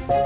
Good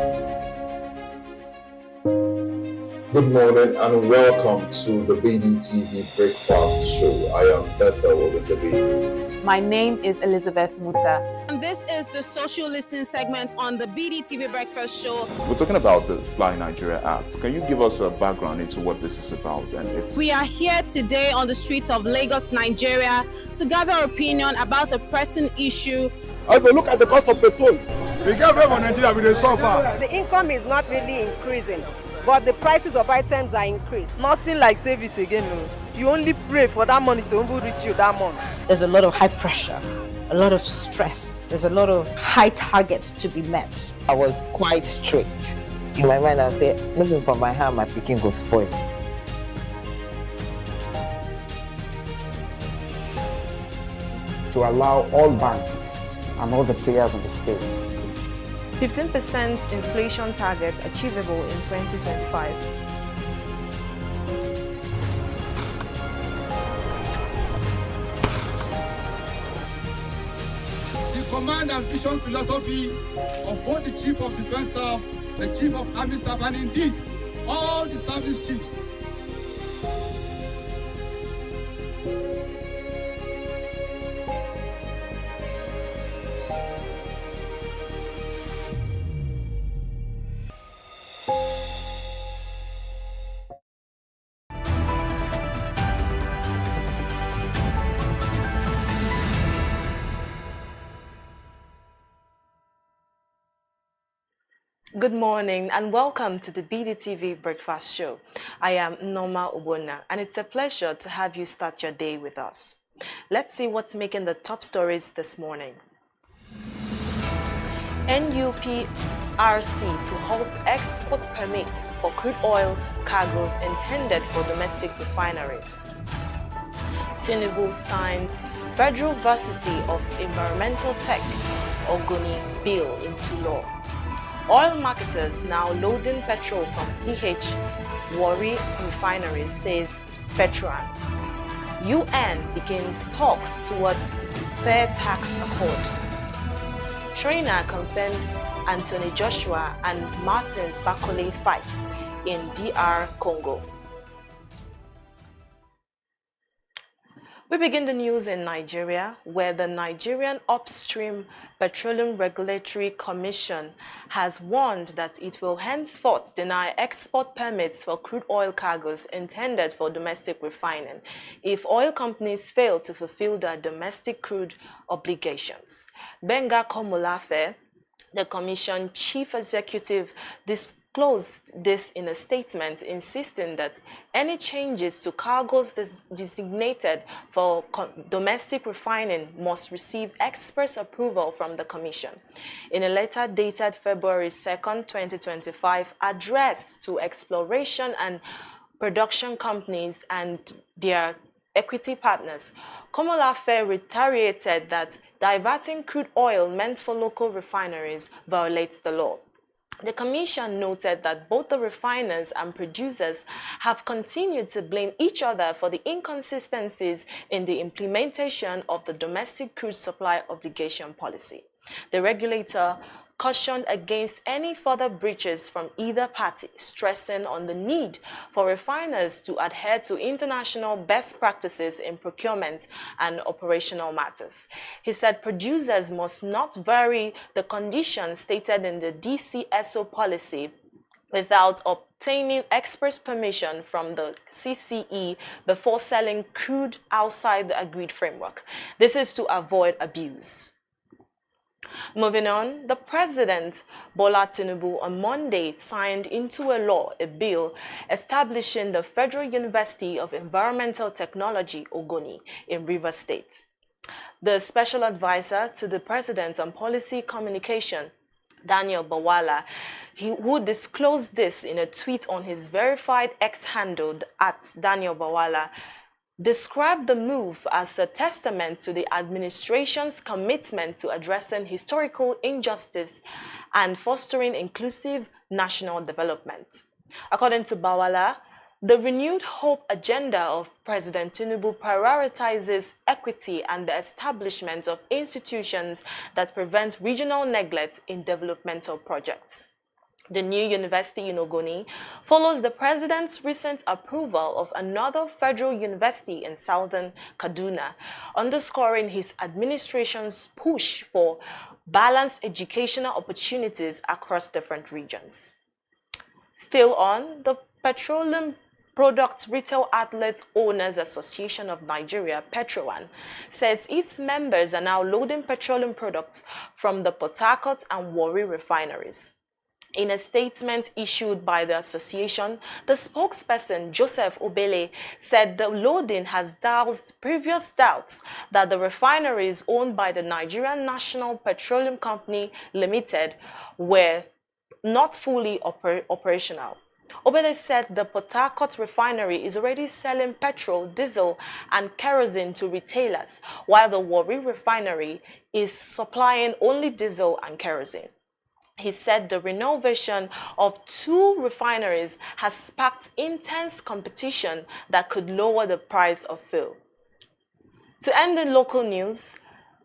morning and welcome to the BDTV Breakfast Show. I am Bethel Ogunjobi. My name is Elizabeth Musa. And this is the social listening segment on the BDTV Breakfast Show. We're talking about the Fly Nigeria Act. Can you give us a background into what this is about? We are here today on the streets of Lagos, Nigeria, to gather opinion about a pressing issue. I go look at the cost of petrol. We get very for Nigeria with the suffer. The income is not really increasing, but the prices of items are increased. Nothing like service again. No. You only pray for that money to reach you that month. There's a lot of high pressure, a lot of stress. There's a lot of high targets to be met. I was quite strict. In my mind, I said, moving from my hand, my picking go spoil. To allow all banks and all the players in the space. 15% inflation target achievable in 2025. The command and vision philosophy of both the Chief of Defense Staff, the Chief of Army Staff, and indeed all the service chiefs. Good morning and welcome to the BDTV Breakfast Show. I am Norma Obona and it's a pleasure to have you start your day with us. Let's see what's making the top stories this morning. NUPRC to halt export permit for crude oil cargoes intended for domestic refineries. Tinubu signs Federal Varsity of Environmental Tech Ogoni bill into law. Oil marketers now loading petrol from PH Warri refineries, says Petran. UN begins talks towards fair tax accord. Trainer confirms Anthony Joshua and Martins Bakole fight in DR Congo. We begin the news in Nigeria, where the Nigerian Upstream Petroleum Regulatory Commission has warned that it will henceforth deny export permits for crude oil cargoes intended for domestic refining if oil companies fail to fulfill their domestic crude obligations. Benga Komolafe, the Commission Chief Executive, disclosed this in a statement, insisting that any changes to cargoes designated for domestic refining must receive express approval from the Commission. In a letter dated February 2nd, 2025, addressed to exploration and production companies and their equity partners, Komolafe reiterated that diverting crude oil meant for local refineries violates the law. The Commission noted that both the refiners and producers have continued to blame each other for the inconsistencies in the implementation of the domestic crude supply obligation policy. The regulator cautioned against any further breaches from either party, stressing on the need for refiners to adhere to international best practices in procurement and operational matters. He said producers must not vary the conditions stated in the DCSO policy without obtaining express permission from the CCE before selling crude outside the agreed framework. This is to avoid abuse. Moving on, the President, Bola Tinubu, on Monday signed into a law a bill establishing the Federal University of Environmental Technology, Ogoni, in Rivers State. The Special Advisor to the President on Policy Communication, Daniel Bawala, who disclosed this in a tweet on his verified X handle at Daniel Bawala, described the move as a testament to the administration's commitment to addressing historical injustice and fostering inclusive national development. According to Bawala, the renewed hope agenda of President Tinubu prioritizes equity and the establishment of institutions that prevent regional neglect in developmental projects. The new university in Ogoni follows the president's recent approval of another federal university in southern Kaduna, underscoring his administration's push for balanced educational opportunities across different regions. Still on, the Petroleum Products Retail Outlets Owners Association of Nigeria, Petrowan, says its members are now loading petroleum products from the Port Harcourt and Warri refineries. In a statement issued by the association, the spokesperson, Joseph Obele, said the loading has doused previous doubts that the refineries owned by the Nigerian National Petroleum Company Limited were not fully operational. Obele said the Port Harcourt refinery is already selling petrol, diesel, and kerosene to retailers, while the Warri refinery is supplying only diesel and kerosene. He said the renovation of 2 refineries has sparked intense competition that could lower the price of fuel. To end in local news,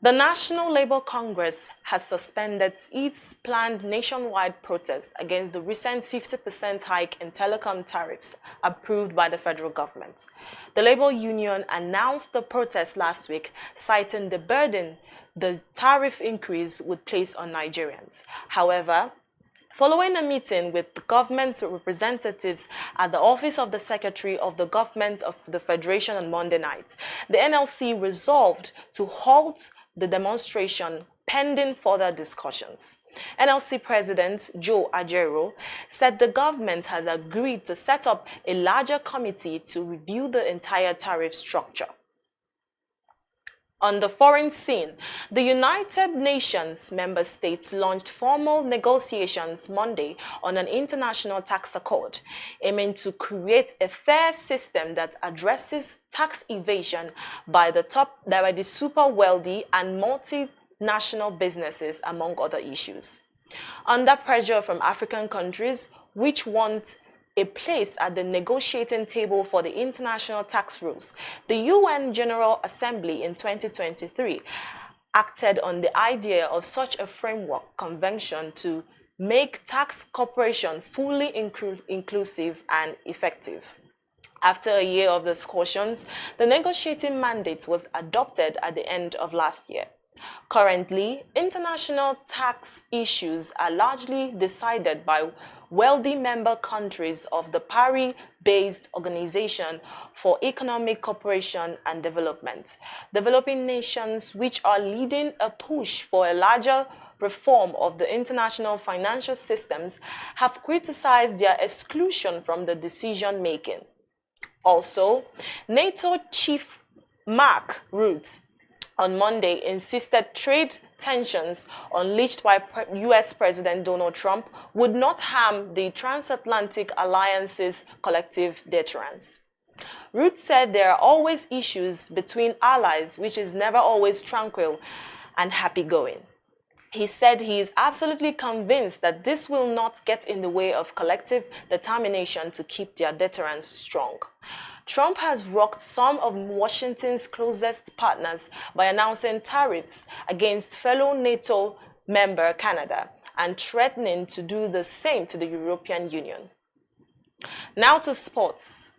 the National Labour Congress has suspended its planned nationwide protest against the recent 50% hike in telecom tariffs approved by the federal government. The Labour Union announced the protest last week, citing the burden the tariff increase would place on Nigerians. However, following a meeting with the government's representatives at the office of the Secretary of the Government of the Federation on Monday night, the NLC resolved to halt the demonstration pending further discussions. NLC President Joe Ajero said the government has agreed to set up a larger committee to review the entire tariff structure. On the foreign scene, the United Nations member states launched formal negotiations Monday on an international tax accord, aiming to create a fair system that addresses tax evasion by the super wealthy and multinational businesses, among other issues. Under pressure from African countries, which want a place at the negotiating table for the international tax rules, the UN General Assembly in 2023 acted on the idea of such a framework convention to make tax cooperation fully inclusive and effective. After a year of discussions, the negotiating mandate was adopted at the end of last year. Currently, international tax issues are largely decided by wealthy member countries of the Paris-based Organization for Economic Cooperation and Development. Developing nations which are leading a push for a larger reform of the international financial systems have criticized their exclusion from the decision-making. Also, NATO Chief Mark Rutte on Monday insisted trade tensions unleashed by US President Donald Trump would not harm the transatlantic alliance's collective deterrence. Rutte said there are always issues between allies, which is never always tranquil and happy-going. He said he is absolutely convinced that this will not get in the way of collective determination to keep their deterrence strong. Trump has rocked some of Washington's closest partners by announcing tariffs against fellow NATO member Canada and threatening to do the same to the European Union. Now to sports.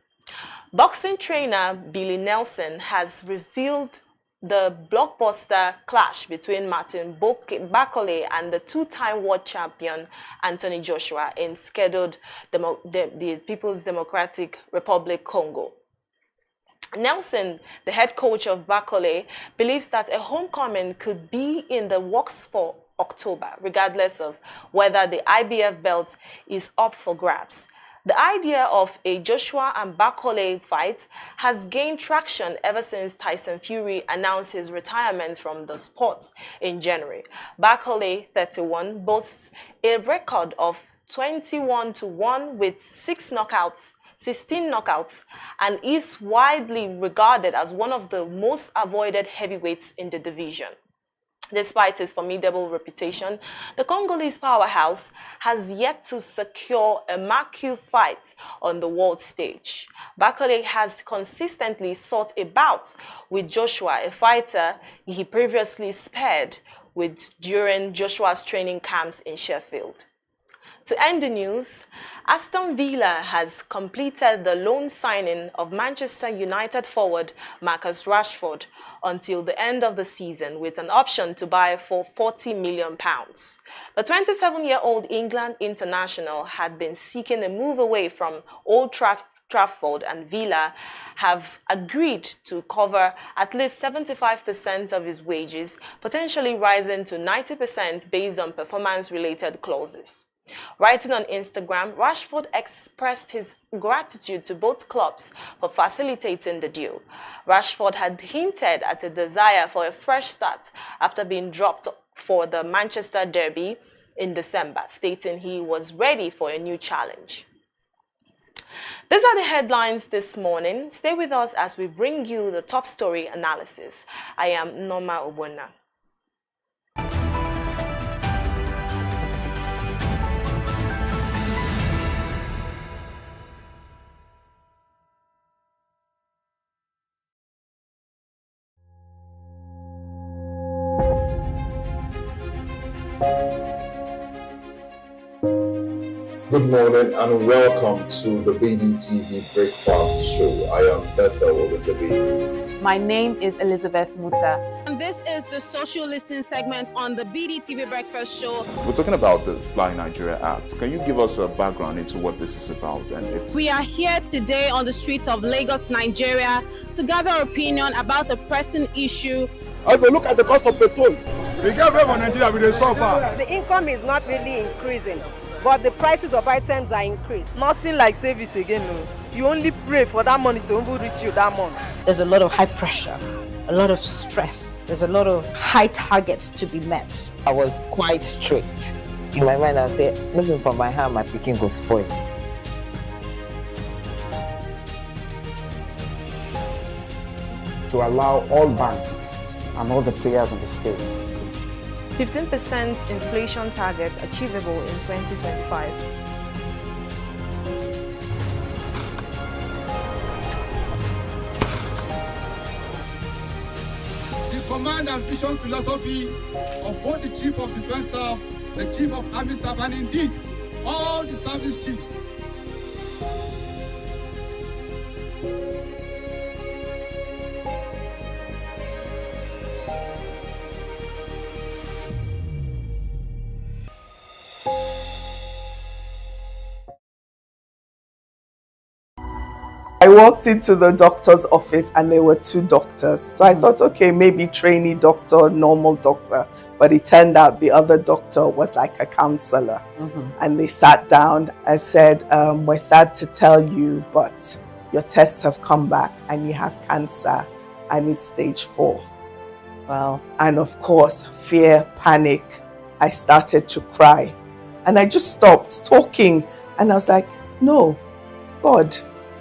Boxing trainer Billy Nelson has revealed the blockbuster clash between Martin Bakole and the 2-time world champion Anthony Joshua in scheduled the People's Democratic Republic Congo. Nelson, the head coach of Bakole, believes that a homecoming could be in the works for October, regardless of whether the IBF belt is up for grabs. The idea of a Joshua and Bakole fight has gained traction ever since Tyson Fury announced his retirement from the sport in January. Bakole, 31, boasts a record of 21-1 with 16 knockouts, and is widely regarded as one of the most avoided heavyweights in the division. Despite his formidable reputation, the Congolese powerhouse has yet to secure a marquee fight on the world stage. Bakole has consistently sought a bout with Joshua, a fighter he previously sparred with during Joshua's training camps in Sheffield. To end the news, Aston Villa has completed the loan signing of Manchester United forward Marcus Rashford until the end of the season with an option to buy for £40 million. The 27-year-old England international had been seeking a move away from Old Trafford, and Villa have agreed to cover at least 75% of his wages, potentially rising to 90% based on performance-related clauses. Writing on Instagram, Rashford expressed his gratitude to both clubs for facilitating the deal. Rashford had hinted at a desire for a fresh start after being dropped for the Manchester derby in December, stating he was ready for a new challenge. These are the headlines this morning. Stay with us as we bring you the top story analysis. I am Norma Obona. Good morning and welcome to the BDTV Breakfast Show. I am Bethel Ogunjobi. My name is Elizabeth Musa. And this is the social listening segment on the BDTV Breakfast Show. We're talking about the Fly Nigeria Act. Can you give us a background into what this is about? We are here today on the streets of Lagos, Nigeria, to gather opinion about a pressing issue. I go look at the cost of petrol. We get very Nigeria with the suffer. The income is not really increasing, but the prices of items are increased. Nothing like service again, no. You only pray for that money to reach you that month. There's a lot of high pressure, a lot of stress. There's a lot of high targets to be met. I was quite strict. In my mind, I said, looking for my hand, my picking go spoil. To allow all banks and all the players in the space 15% inflation target achievable in 2025. The command and vision philosophy of both the Chief of Defense Staff, the Chief of Army Staff, and indeed all the service chiefs. I walked into the doctor's office and there were two doctors. So I thought, okay, maybe trainee doctor, normal doctor. But it turned out the other doctor was like a counselor. And they sat down and said, we're sad to tell you, but your tests have come back and you have cancer and it's stage 4. Wow. And of course, fear, panic. I started to cry. And I just stopped talking. And I was like, no, God,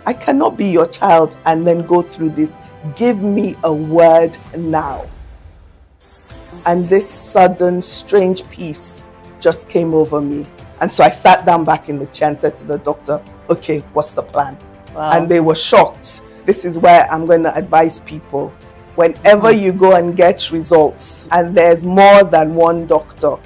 I cannot be your child and then go through this. Give me a word now. And this sudden, strange peace just came over me. And so I sat down back in the chair and said to the doctor, okay, what's the plan? Wow. And they were shocked. This is where I'm going to advise people. Whenever you go and get results and there's more than one doctor,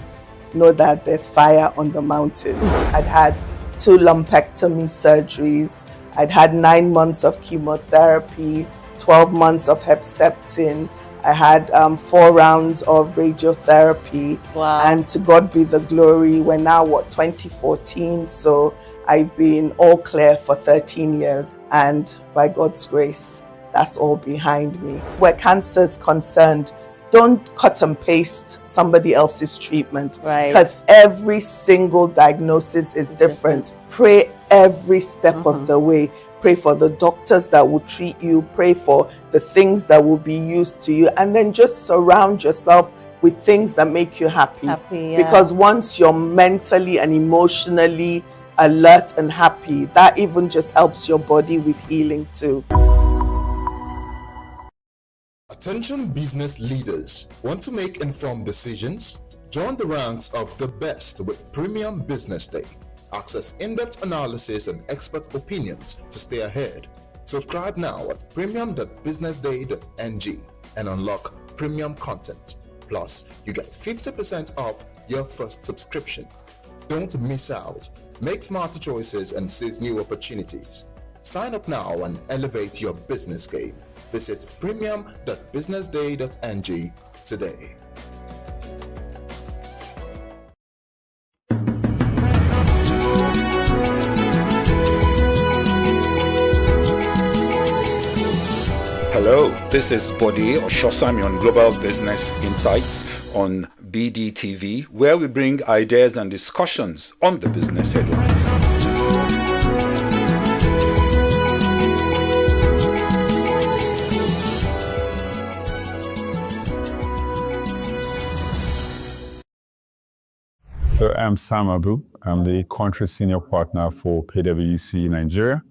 know that there's fire on the mountain. I'd had 2 lumpectomy surgeries. I'd had 9 months of chemotherapy, 12 months of Herceptin. I had 4 rounds of radiotherapy. Wow. And to God be the glory. We're now, 2014? So I've been all clear for 13 years. And by God's grace, that's all behind me. Where cancer is concerned, don't cut and paste somebody else's treatment. Right. Because every single diagnosis is different. Pray every step of the way. Pray for the doctors that will treat you. Pray for the things that will be used to you. And then just surround yourself with things that make you happy. Because once you're mentally and emotionally alert and happy, that even just helps your body with healing too. Attention business leaders. Want to make informed decisions? Join the ranks of the best with Premium Business Day. Access in-depth analysis and expert opinions to stay ahead. Subscribe now at premium.businessday.ng and unlock premium content. Plus, you get 50% off your first subscription. Don't miss out. Make smarter choices and seize new opportunities. Sign up now and elevate your business game. Visit premium.businessday.ng today. Hello, this is Bode Oshosami on Global Business Insights on BDTV, where we bring ideas and discussions on the business headlines. So I'm Sam Abu. I'm the country senior partner for PwC Nigeria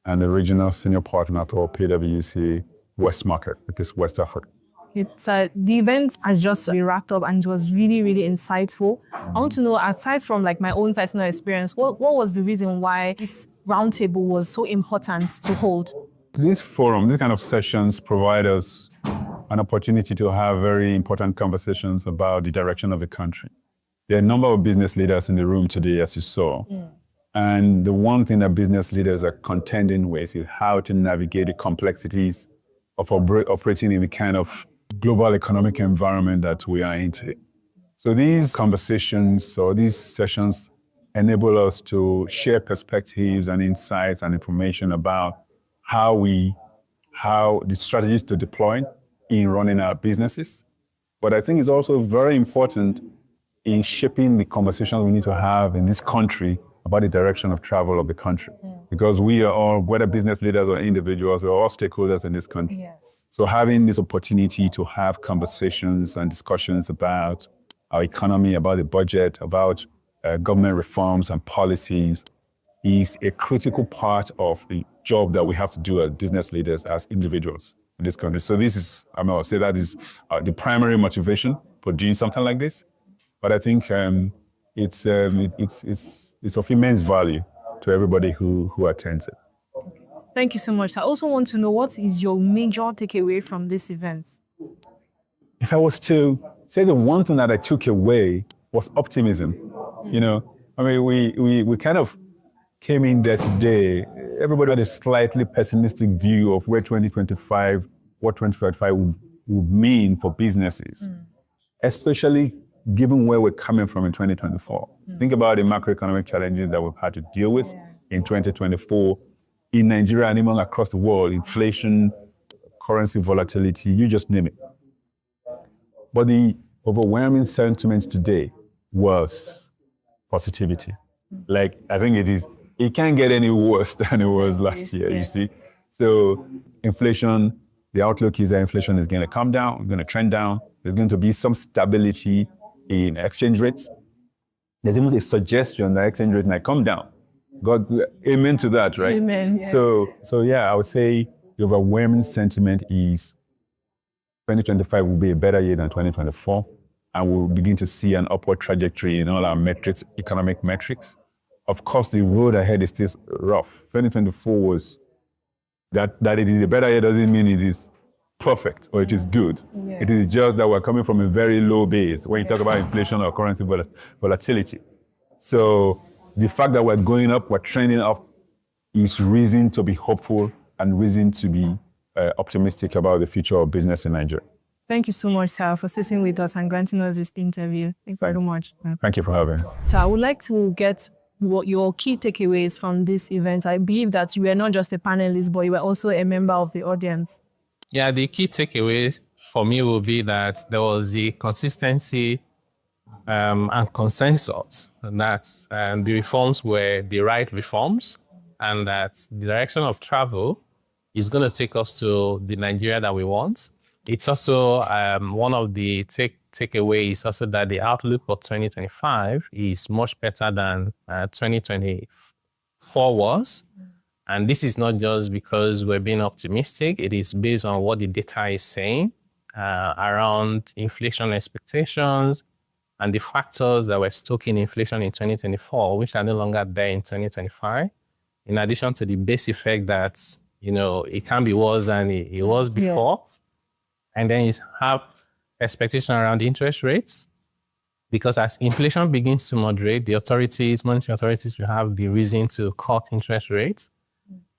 and the regional senior partner for PwC West Market, which is West Africa. The event has just been wrapped up and it was really, really insightful. I want to know, aside from like my own personal experience, what was the reason why this roundtable was so important to hold? This forum, these kind of sessions provide us an opportunity to have very important conversations about the direction of the country. There are a number of business leaders in the room today, as you saw. And the one thing that business leaders are contending with is how to navigate the complexities of operating in the kind of global economic environment that we are into. So these conversations or these sessions enable us to share perspectives and insights and information about how the strategies to deploy in running our businesses. But I think it's also very important in shaping the conversations we need to have in this country about the direction of travel of the country. Because we are all, whether business leaders or individuals, we're all stakeholders in this country. Yes. So having this opportunity to have conversations and discussions about our economy, about the budget, about government reforms and policies is a critical part of the job that we have to do as business leaders, as individuals in this country. So this is, I'll say that is the primary motivation for doing something like this. But I think it's of immense value to everybody who attends it. Thank you so much. I also want to know, what is your major takeaway from this event? If I was to say the one thing that I took away was optimism. You know, I mean, we kind of came in there today, everybody had a slightly pessimistic view of where 2025, what 2025 would mean for businesses, especially given where we're coming from in 2024. Think about the macroeconomic challenges that we've had to deal with in 2024 in Nigeria and even across the world, inflation, currency volatility, you just name it. But the overwhelming sentiment today was positivity. Like, I think it can't get any worse than it was last year, you see? So inflation, the outlook is that inflation is going to come down, going to trend down. There's going to be some stability in exchange rates. There's even a suggestion that exchange rate might come down. God, amen to that, right? Amen. Yeah. So yeah, I would say the overwhelming sentiment is 2025 will be a better year than 2024, and we'll begin to see an upward trajectory in all our metrics, economic metrics. Of course, the road ahead is still rough. 2024 was that it is a better year doesn't mean it is perfect or it is good. Yeah. It is just that we're coming from a very low base when you talk about inflation or currency volatility. So the fact that we're going up, we're trending up, is reason to be hopeful and reason to be optimistic about the future of business in Nigeria. Thank you so much, sir, for sitting with us and granting us this interview. Thank you so much. Thank you for having me. So I would like to get what your key takeaways from this event. I believe that you were not just a panelist, but you were also a member of the audience. Yeah, the key takeaway for me will be that there was the consistency and consensus, and that the reforms were the right reforms, and that the direction of travel is going to take us to the Nigeria that we want. It's also one of the takeaways also that the outlook for 2025 is much better than 2024 was. And this is not just because we're being optimistic, it is based on what the data is saying around inflation expectations and the factors that were stoking inflation in 2024, which are no longer there in 2025. In addition to the base effect that, you know, it can be worse than it was before. Yeah. And then you have expectation around interest rates. because as inflation begins to moderate, the monetary authorities will have the reason to cut interest rates.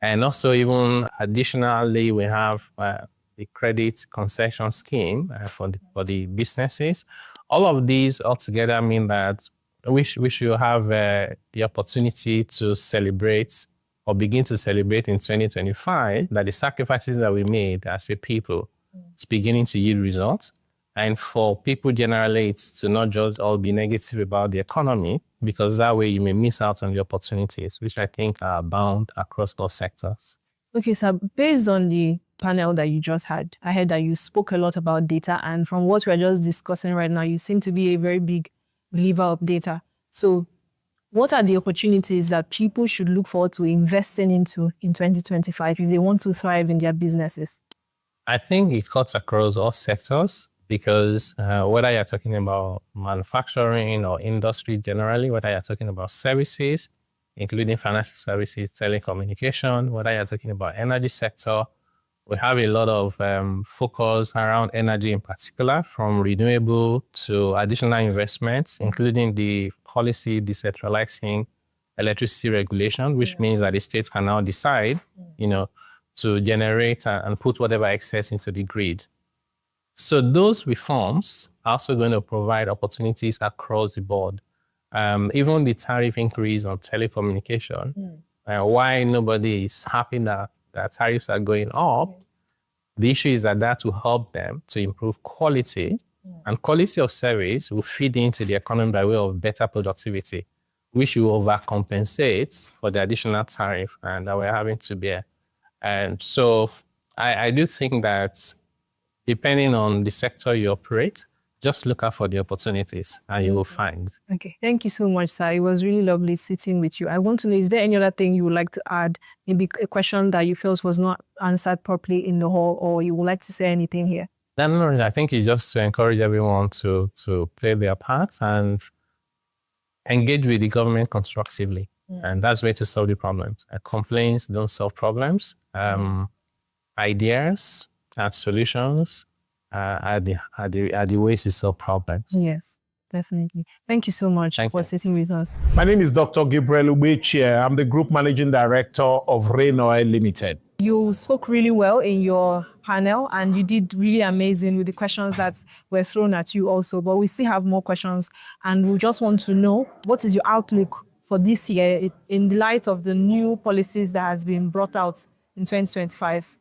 And also even additionally, we have the credit concession scheme for the businesses. All of these altogether mean that we should have the opportunity to celebrate or begin to celebrate in 2025 that the sacrifices that we made as a people is beginning to yield results. And for people generally, it's to not just all be negative about the economy, because that way you may miss out on the opportunities, which I think are abound across all sectors. Okay, so based on the panel that you just had, I heard that you spoke a lot about data, and from what we're just discussing right now, you seem to be a very big believer of data. So what are the opportunities that people should look forward to investing into in 2025 if they want to thrive in their businesses? I think it cuts across all sectors, because whether you're talking about manufacturing or industry generally, whether you're talking about services, including financial services, telecommunication, whether you're talking about energy sector, we have a lot of focus around energy in particular, from renewable to additional investments, including the policy decentralizing electricity regulation, which means that the state can now decide, to generate and put whatever excess into the grid. So those reforms are also going to provide opportunities across the board. Even the tariff increase on telecommunication, why nobody is happy that tariffs are going up, the issue is that will help them to improve quality, and quality of service will feed into the economy by way of better productivity, which will overcompensate for the additional tariff and that we're having to bear. And so I do think that depending on the sector you operate, just look out for the opportunities and you will find. Okay, thank you so much, sir. It was really lovely sitting with you. I want to know, is there any other thing you would like to add? Maybe a question that you felt was not answered properly in the hall, or you would like to say anything here? No, I think it's just to encourage everyone to play their part and engage with the government constructively. And that's the way to solve the problems. Complaints don't solve problems. Ideas and solutions are the ways to solve problems. Yes, definitely. Thank you so much for sitting with us. My name is Dr. Gabriel Ubeche. I'm the Group Managing Director of Rain Oil Limited. You spoke really well in your panel, and you did really amazing with the questions that were thrown at you also. But we still have more questions, and we just want to know, what is your outlook for this year in the light of the new policies that has been brought out in 2025?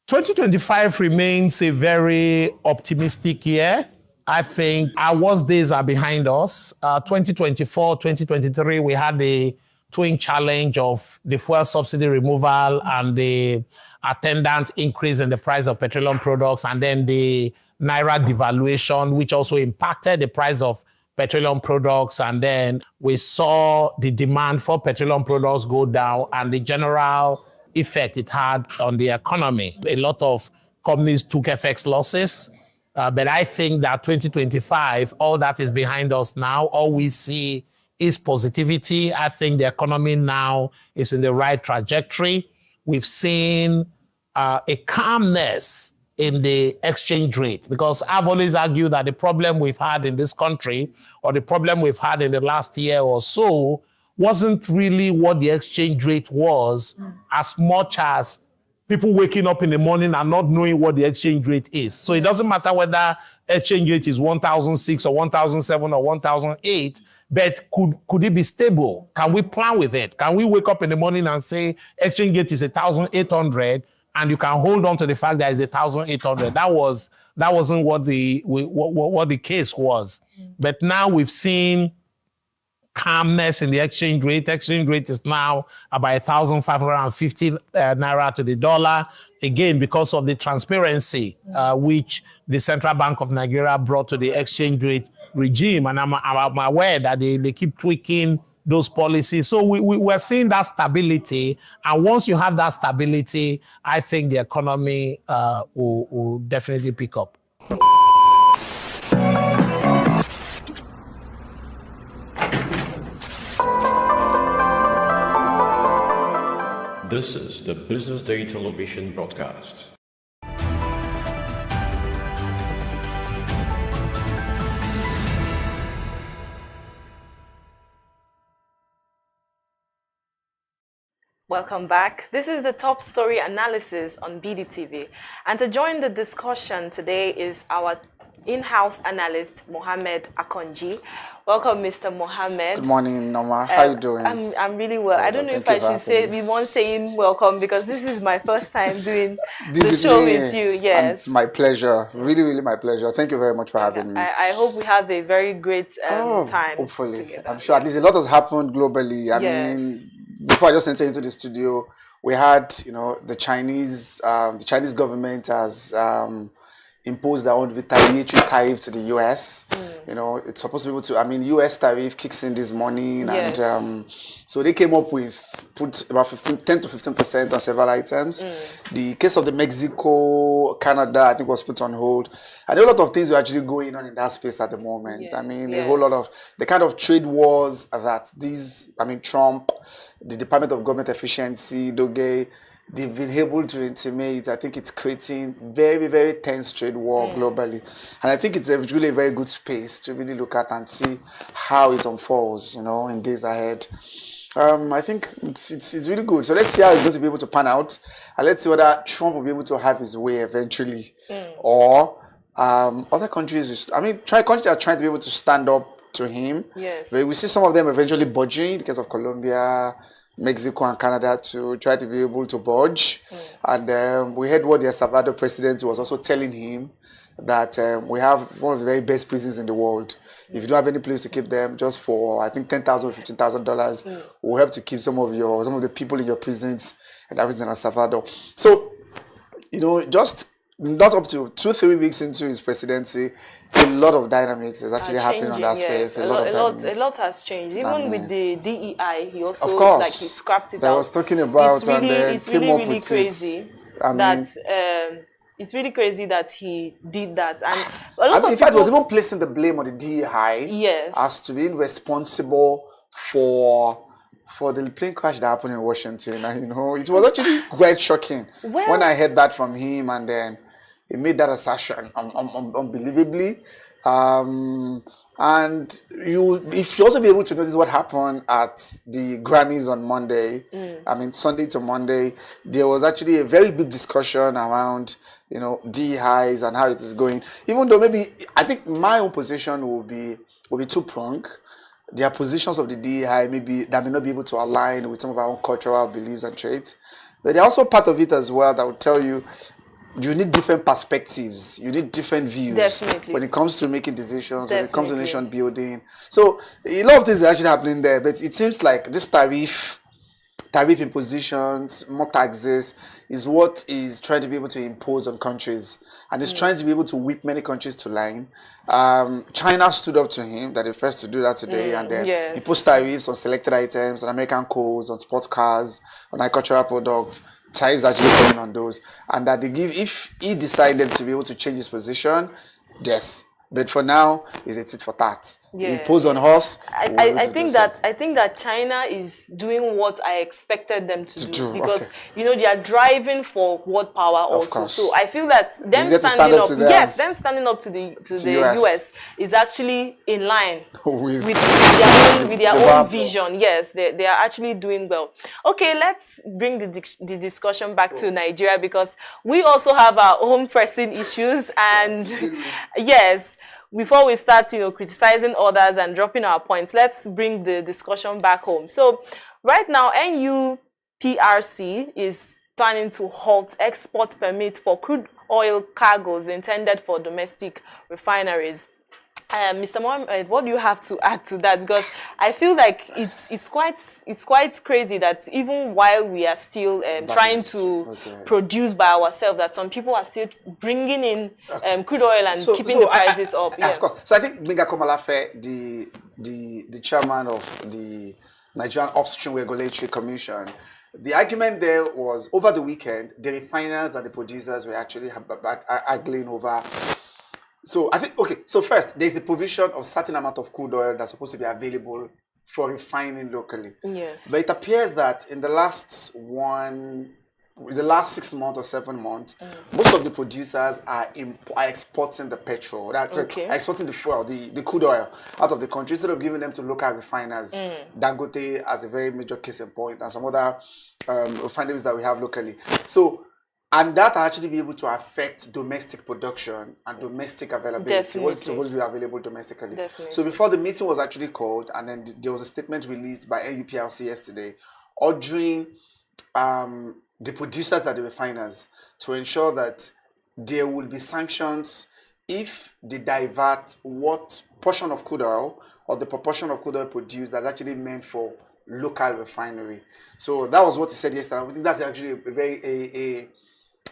2025 remains a very optimistic year. I think our worst days are behind us. 2024, 2023, we had the twin challenge of the fuel subsidy removal and the attendant increase in the price of petroleum products, and then the Naira devaluation, which also impacted the price of petroleum products. And then we saw the demand for petroleum products go down and the general effect it had on the economy. A lot of companies took FX losses, but I think that 2025, all that is behind us now. All we see is positivity. I think the economy now is in the right trajectory. We've seen a calmness in the exchange rate, because I've always argued that the problem we've had in this country, or the problem we've had in the last year or so, wasn't really what the exchange rate was, as much as people waking up in the morning and not knowing what the exchange rate is. So it doesn't matter whether exchange rate is 1,006 or 1,007 or 1,008, but could it be stable? Can we plan with it? Can we wake up in the morning and say exchange rate is 1,800, and you can hold on to the fact that it's 1,800? That wasn't what the case was. But now we've seen calmness in the exchange rate. Exchange rate is now about 1,550 naira to the dollar. Again, because of the transparency which the Central Bank of Nigeria brought to the exchange rate regime. And I'm aware that they keep tweaking those policies. So we're seeing that stability. And once you have that stability, I think the economy will definitely pick up. This is the Business Day television broadcast. Welcome back. This is the top story analysis on BDTV. And to join the discussion today is our in-house analyst, Mohammed Akonji. Welcome, Mr. Mohammed. Good morning, Norma. How you doing? I'm really well. I don't know if I should say be one saying welcome because this is my first time doing the show with you. Yes. And it's my pleasure. Really, really my pleasure. Thank you very much for having me. I hope we have a very great time hopefully. together. I'm sure at least a lot has happened globally. I mean, before I just entered into the studio, we had, you know, the Chinese government has imposed their own retaliatory tariff to the US. You know, it's supposed to be able to, I mean, US tariff kicks in this morning. And so they came up with, put about 10 to 15% on several items. The case of the Mexico, Canada, I think was put on hold. And a lot of things were actually going on in that space at the moment. I mean, a whole lot of the kind of trade wars that Trump, the Department of Government Efficiency, Doge, they've been able to intimate. I think it's creating very, very tense trade war globally. And I think it's really a very good space to really look at and see how it unfolds, you know, in days ahead. I think it's really good. So let's see how it's going to be able to pan out. And let's see whether Trump will be able to have his way eventually. Or other countries, countries are trying to be able to stand up to him. But we see some of them eventually budging, in the case of Colombia, Mexico and Canada, to try to be able to budge. And we heard what the El Salvador president was also telling him, that we have one of the very best prisons in the world. If you don't have any place to keep them, just for I think $10,000 or $15,000, we'll help to keep some of the people in your prisons and everything in El Salvador. So, you know, just not up to 2-3 weeks into his presidency, a lot of dynamics is actually happening on that space. A lot has changed. Even with the DEI, he also, of course, like, he scrapped it I out. was talking about, It's really crazy. It. It's really crazy that he did that. And in fact, he was even placing the blame on the DEI as to being responsible for the plane crash that happened in Washington. And, you know, it was actually quite shocking when I heard that from him, and then he made that assertion unbelievably. And if you also be able to notice what happened at the Grammys on Monday, Sunday to Monday, there was actually a very big discussion around, you know, DEIs and how it is going. Even though maybe, I think my own position will be two-pronged. There are positions of the DEI maybe that may not be able to align with some of our own cultural beliefs and traits. But there are also part of it as well that will tell you, you need different perspectives, you need different views when it comes to making decisions, when it comes to nation building. So a lot of things are actually happening there, but it seems like this tariff impositions, more taxes, is what is trying to be able to impose on countries, and it's trying to be able to whip many countries to line. China stood up to him, that they're first to do that today, and then imposed tariffs on selected items, on American coals, on sports cars, on agricultural products. Tariffs actually coming on those, and that they give, if he decided to be able to change his position, yes. But for now, is a tit for tat. Impose on us. I think that China is doing what I expected them to do because you know, they are driving for world power also. So I feel that them standing up, them standing up to the US is actually in line with their own vision. Yes, they are actually doing well. Okay, let's bring the discussion back to Nigeria, because we also have our own pressing issues, and yes. Before we start, you know, criticizing others and dropping our points, let's bring the discussion back home. So right now, NUPRC is planning to halt export permits for crude oil cargoes intended for domestic refineries. Mr. Mohammed, what do you have to add to that? Because I feel like it's quite crazy that even while we are still trying to produce by ourselves, that some people are still bringing in crude oil and keeping the prices up. Of course. So I think Minga Komalafe, the chairman of the Nigerian Upstream Regulatory Commission, the argument there was, over the weekend, the refiners and the producers were actually arguing over. So I think, so first, there's a provision of certain amount of crude oil that's supposed to be available for refining locally. Yes. But it appears that in the last 1 the last 6 months or 7 months, most of the producers are exporting the petrol, are exporting the fuel, the crude oil out of the country instead of giving them to local refiners. Dangote as a very major case in point, and some other refineries that we have locally. So, and that actually be able to affect domestic production and domestic availability. What is supposed to be available domestically. So before the meeting was actually called, and then there was a statement released by NUPLC yesterday, ordering the producers and the refiners to ensure that there will be sanctions if they divert what portion of crude oil or the proportion of crude oil produced that's actually meant for local refinery. So that was what he said yesterday. I think that's actually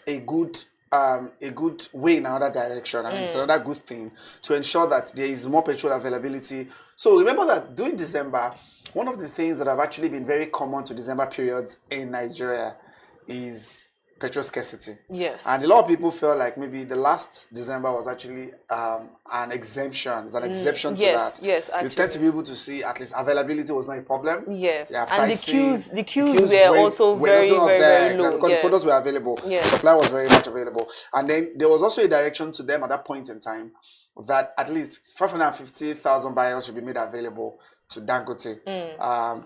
a good way in another direction. I mean, it's another good thing to ensure that there is more petrol availability. So remember that during December, one of the things that have actually been very common to December periods in Nigeria is petrol scarcity. Yes. And a lot of people feel like maybe the last December was actually an exemption. It's an exception to that. Yes, actually. You tend to be able to see at least availability was not a problem. Yes. Yeah, and the queues were were also very low. Because the products were available. Supply was very much available. And then there was also a direction to them at that point in time that at least 550,000 barrels should be made available to Dangote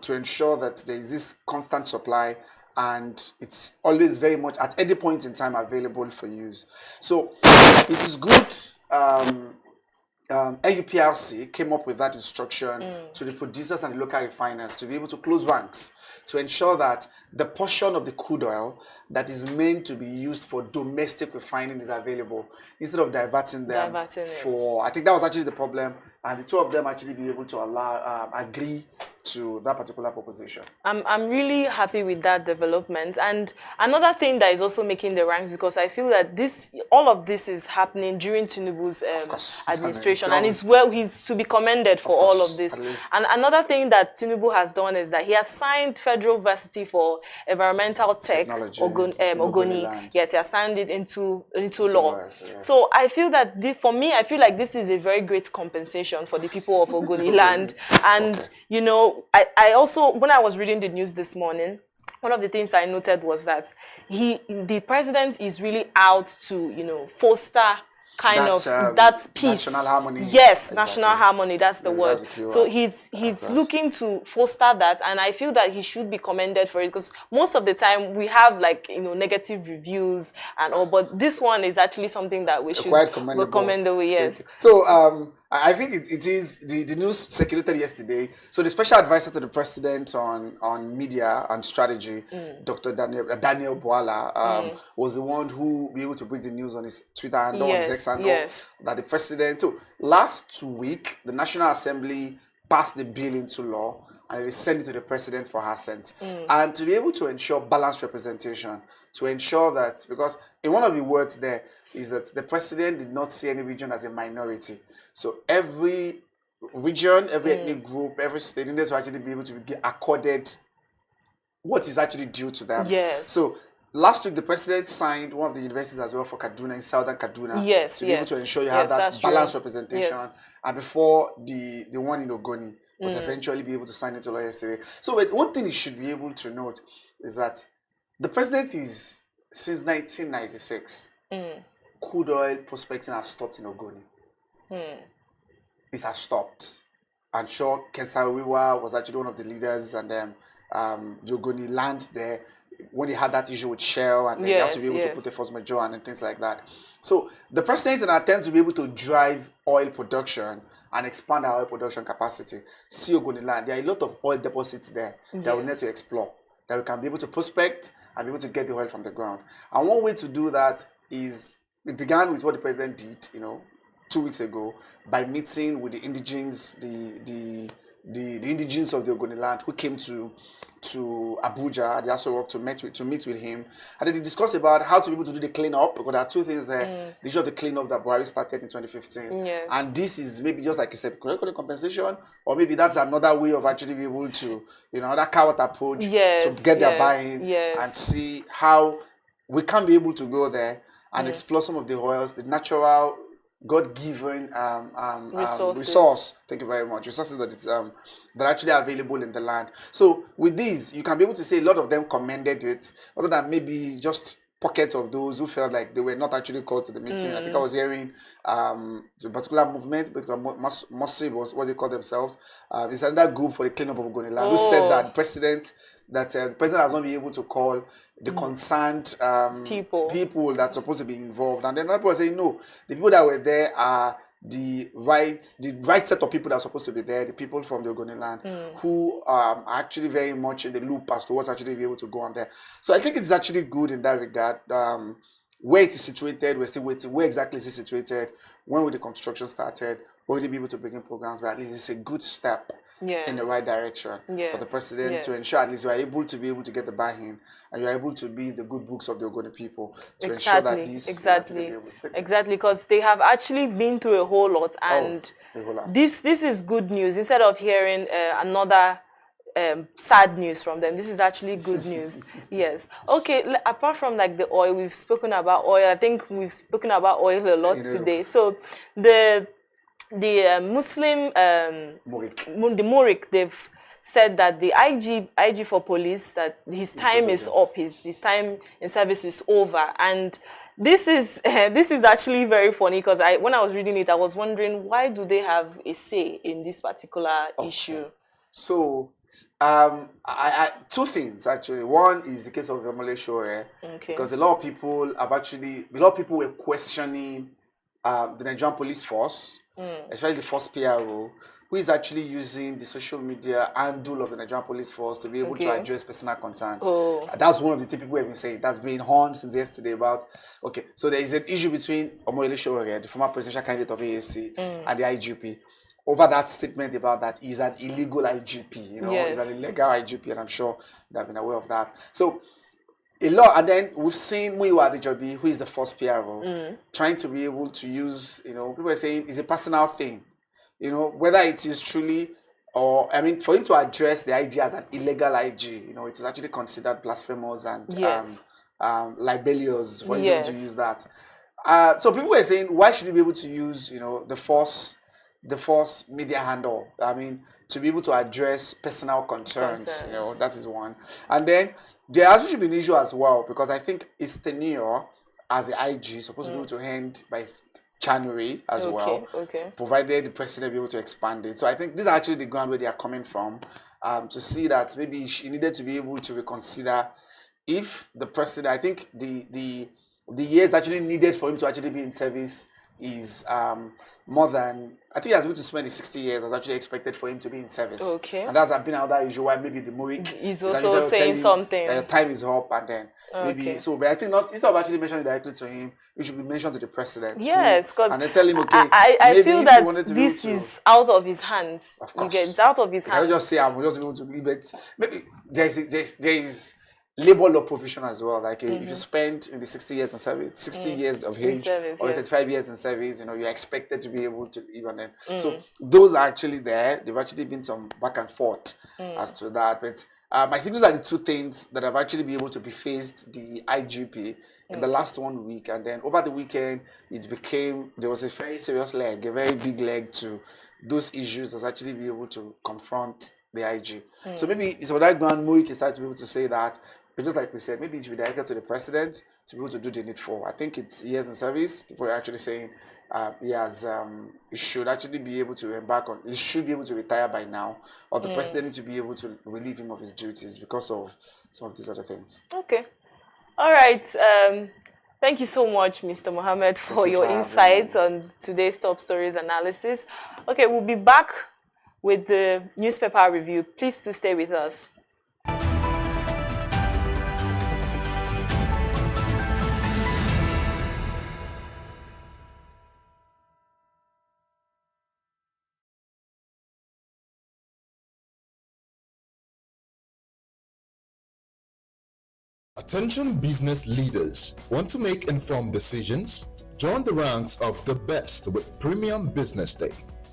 to ensure that there is this constant supply and it's always very much at any point in time available for use. So it is good NUPLC came up with that instruction to the producers and the local refiners to be able to close ranks to ensure that the portion of the crude oil that is meant to be used for domestic refining is available instead of diverting them for. I think that was actually the problem, and the two of them actually be able to agree to that particular proposition. I'm really happy with that development. And another thing that is also making the ranks, because I feel that all of this is happening during Tinubu's administration, and he's to be commended for all of this. And another thing that Tinubu has done is that he has signed Federal Varsity for Environmental Tech, Ogoni. Yes, he has signed it into law. So I feel that for me, I feel like this is a very great compensation for the people of Ogoni land. And you know, I also, when I was reading the news this morning, one of the things I noted was that the president is really out to, you know, foster that peace. National harmony. Yes, exactly. National harmony, that's the word. So he's looking to foster that, and I feel that he should be commended for it, because most of the time we have, like, you know, negative reviews and all, but this one is actually something that we should recommend the way. Yes. So I think it is the news circulated yesterday. So the special advisor to the president on media and strategy, Dr. Daniel Bwala, was the one who be able to break the news on his Twitter and on his X handle that the president. So last week, the National Assembly passed the bill into law and they sent it to the president for assent. And to be able to ensure balanced representation, to ensure that, because in one of the words there is that the president did not see any region as a minority. So every region, every ethnic group, every state needs to actually be able to be accorded what is actually due to them. Yes. So last week, the president signed one of the universities as well for Kaduna, in southern Kaduna, to be able to ensure you have that balanced representation. And before the one in Ogoni was eventually be able to sign it to law yesterday. So one thing you should be able to note is that the president is, since 1996, crude oil prospecting has stopped in Ogoni. It has stopped. I'm sure Kensawiwa was actually one of the leaders, and the Ogoni land there, when he had that issue with Shell, and they had to be able to put a force majeure and things like that. So the president, in an attempt to be able to drive oil production and expand our oil production capacity, see Ogoni land, there are a lot of oil deposits there that we need to explore, that we can be able to prospect and be able to get the oil from the ground. And one way to do that is, it began with what the president did, 2 weeks ago, by meeting with the indigenes, the indigenes of the Ogoni land, who came to Abuja at the Aso Rock to meet with him, and then they discussed about how to be able to do the cleanup, because there are two things there. The issue of the cleanup that Buhari started in 2015, and this is maybe just like you said, correct compensation, or maybe that's another way of actually be able to, that coward approach to get their buy-in and see how we can be able to go there and explore some of the oils, the natural God-given Resources. resource. Thank you very much. Resources that is that are actually available in the land. So with these, you can be able to say a lot of them commended it, other than maybe just pockets of those who felt like they were not actually called to the meeting. I think I was hearing the particular movement, because Mossib was what they call themselves. It's another group for the cleanup of Ogoniland who said that the president has not been able to call the concerned people that's supposed to be involved. And then other people are saying, no, the people that were there are the right set of people that are supposed to be there, the people from the Ogoniland who are actually very much in the loop as to what's actually be able to go on there. So I think it's actually good in that regard. Where it is situated, we're still waiting. Where exactly is it situated? When will the construction started? Will they be able to begin programs? But at least it's a good step in the right direction for the president to ensure at least you are able to get the buy-in, and you are able to be the good books of the Ogoni people to ensure that this exactly, because they have actually been through a whole lot, and this is good news. Instead of hearing another sad news from them, this is actually good news. Yes. Okay, apart from like the oil, we've spoken about oil. I think we've spoken about oil a lot today. So the Muslim the Murik, they've said that the IG for police, that his time is up, his time in service is over. And this is actually very funny, because when I was reading it, I was wondering, why do they have a say in this particular issue? So two things actually. One is the case of Yomole Shore, because a lot of people were questioning the Nigerian police force, especially the first PRO, who is actually using the social media handle of the Nigerian police force to be able to address personal concerns. That's one of the things people have been saying. That's been honed since yesterday about, so there is an issue between Omoyele Sowore, the former presidential candidate of AAC, and the IGP. Over that statement about that he's an illegal IGP, he's an illegal IGP, and I'm sure they've been aware of that. So a lot, and then we've seen Muyiwa Adejobi, who is the first PRO, trying to be able to use, people are saying it's a personal thing, whether it is truly, or, for him to address the IG as an illegal IG, it is actually considered blasphemous and libelous for him to be able to use that. So people were saying, why should he be able to use, the force media handle, to be able to address personal concerns, that is one. And then there has actually been an issue as well, because I think his tenure as the IG is supposed to be able to end by January as well, provided the president be able to expand it. So I think this is actually the ground where they are coming from, to see that maybe he needed to be able to reconsider if the president, I think the years actually needed for him to actually be in service is more than, I think he has been to spend the 60 years was actually expected for him to be in service. And that's been another issue why maybe the Murik is also saying something. That your time is up, and then maybe so. But I think not, instead of actually mentioning directly to him, it should be mentioned to the president. Yes, because and then tell him, I feel that this is out of his hands. Of course, it's out of his hands. I just say I'm just able to leave it. Maybe there is labor law provision as well. Like if you spend maybe 60 years in service, 60 years of age, or 35 years in service, you're expected to be able to even then. So those are actually there. There've actually been some back and forth as to that. But I think those are the two things that have actually been able to be faced the IGP in the last 1 week. And then over the weekend, there was a very serious leg, a very big leg to those issues that's actually be able to confront the IG. So maybe it's on that ground, Murik is starting to be able to say that. But just like we said, maybe it should be directed to the president to be able to do the needful. I think it's years in service. People are actually saying he should actually be able to embark on, he should be able to retire by now, or the president needs to be able to relieve him of his duties because of some of these other things. Okay. All right. Thank you so much, Mr. Mohammed, for your insights on today's top stories analysis. Okay, we'll be back with the newspaper review. Please to stay with us. Attention business leaders. Want to make informed decisions? Join the ranks of the best with Premium Business Day.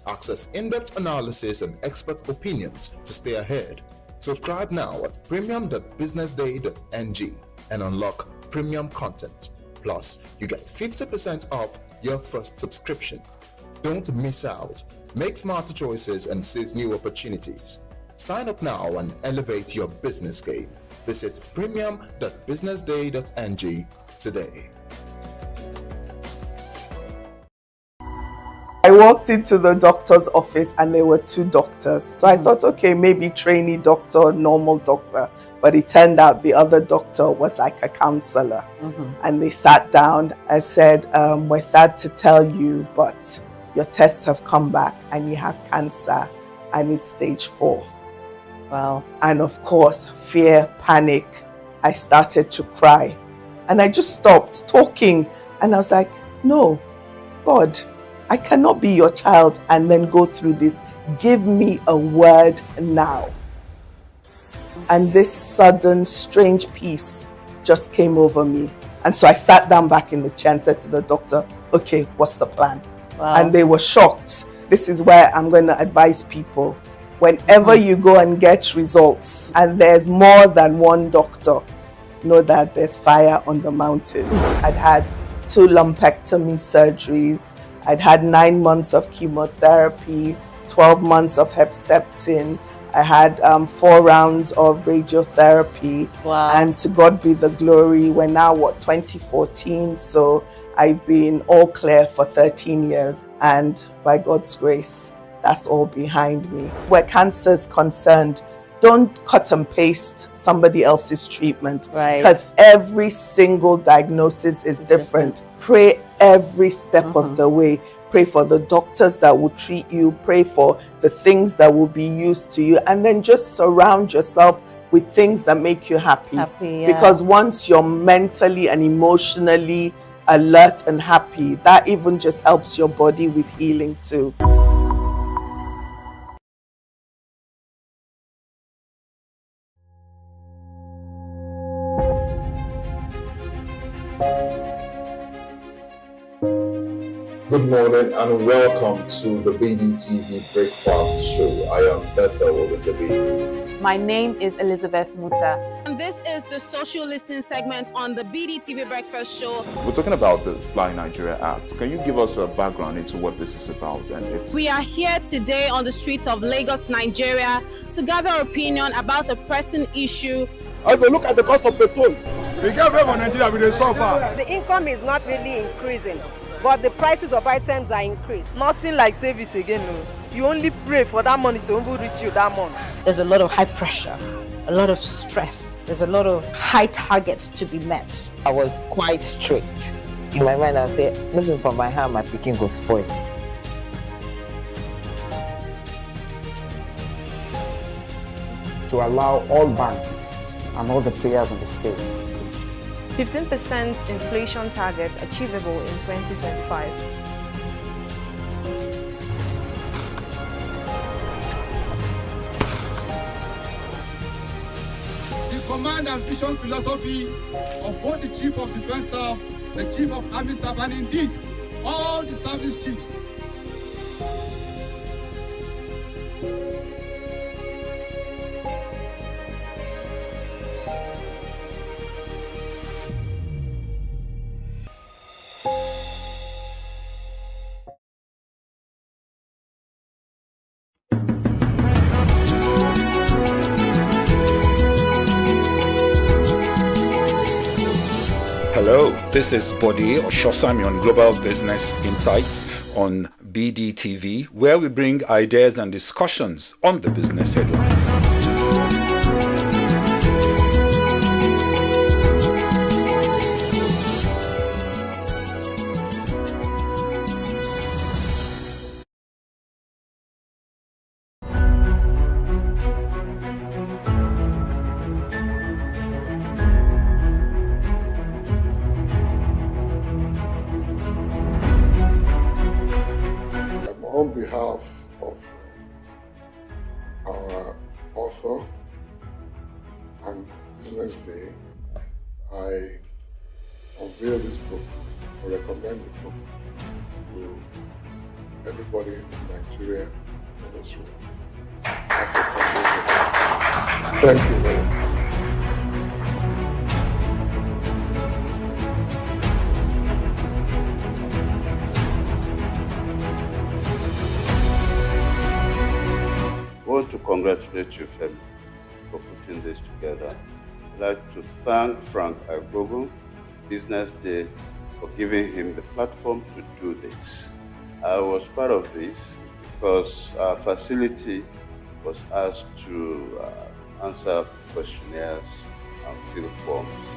Access in-depth analysis and expert opinions to stay ahead. Subscribe now at premium.businessday.ng and unlock premium content. Plus, you get 50% off your first subscription. Don't miss out. Make smarter choices and seize new opportunities. Sign up now and elevate your business game. Visit premium.businessday.ng today. I walked into the doctor's office and there were two doctors. So I thought, okay, maybe trainee doctor, normal doctor. But it turned out the other doctor was like a counselor. And they sat down. I said, we're sad to tell you, but your tests have come back and you have cancer and it's stage 4. Wow. And of course, fear, panic. I started to cry. And I just stopped talking. And I was like, no, God, I cannot be your child and then go through this. Give me a word now. And this sudden, strange peace just came over me. And so I sat down back in the chair and said to the doctor, okay, what's the plan? Wow. And they were shocked. This is where I'm going to advise people. Whenever you go and get results and there's more than one doctor, know that there's fire on the mountain. I'd had 2 lumpectomy surgeries. I'd had 9 months of chemotherapy, 12 months of Herceptin. I had 4 rounds of radiotherapy. Wow. And to God be the glory, we're now, 2014? So I've been all clear for 13 years. And by God's grace, that's all behind me. Where cancer is concerned, don't cut and paste somebody else's treatment. Right. Because every single diagnosis is different. Pray every step of the way. Pray for the doctors that will treat you. Pray for the things that will be used to you. And then just surround yourself with things that make you happy. Yeah. Because once you're mentally and emotionally alert and happy, that even just helps your body with healing too. Good morning and welcome to the BDTV Breakfast Show. I am Bethel Ogundebi. My name is Elizabeth Musa. And this is the social listening segment on the BDTV Breakfast Show. We're talking about the Fly Nigeria Act. Can you give us a background into what this is about? We are here today on the streets of Lagos, Nigeria, to gather opinion about a pressing issue. I go look at the cost of petrol. We get very Nigeria with the suffer. The income is not really increasing, but the prices of items are increased. Nothing like service again. No. You only pray for that money to reach you that month. There's a lot of high pressure, a lot of stress. There's a lot of high targets to be met. I was quite strict. In my mind, I said, moving from my hand, my picking go spoil. To allow all banks and all the players in the space 15% inflation target achievable in 2025. The command and vision philosophy of both the Chief of Defense Staff, the Chief of Army Staff, and indeed all the service chiefs. Hello, this is Body Shosami on Global Business Insights on BDTV, where we bring ideas and discussions on the business headlines. On behalf of our author and BusinessDay, I unveil this book or recommend the book to everybody in Nigeria and Israel. Thank you very much. congratulate you, Femi, for putting this together. I'd like to thank Frank Agbogu, Business Day, for giving him the platform to do this. I was part of this because our facility was asked to answer questionnaires and fill forms.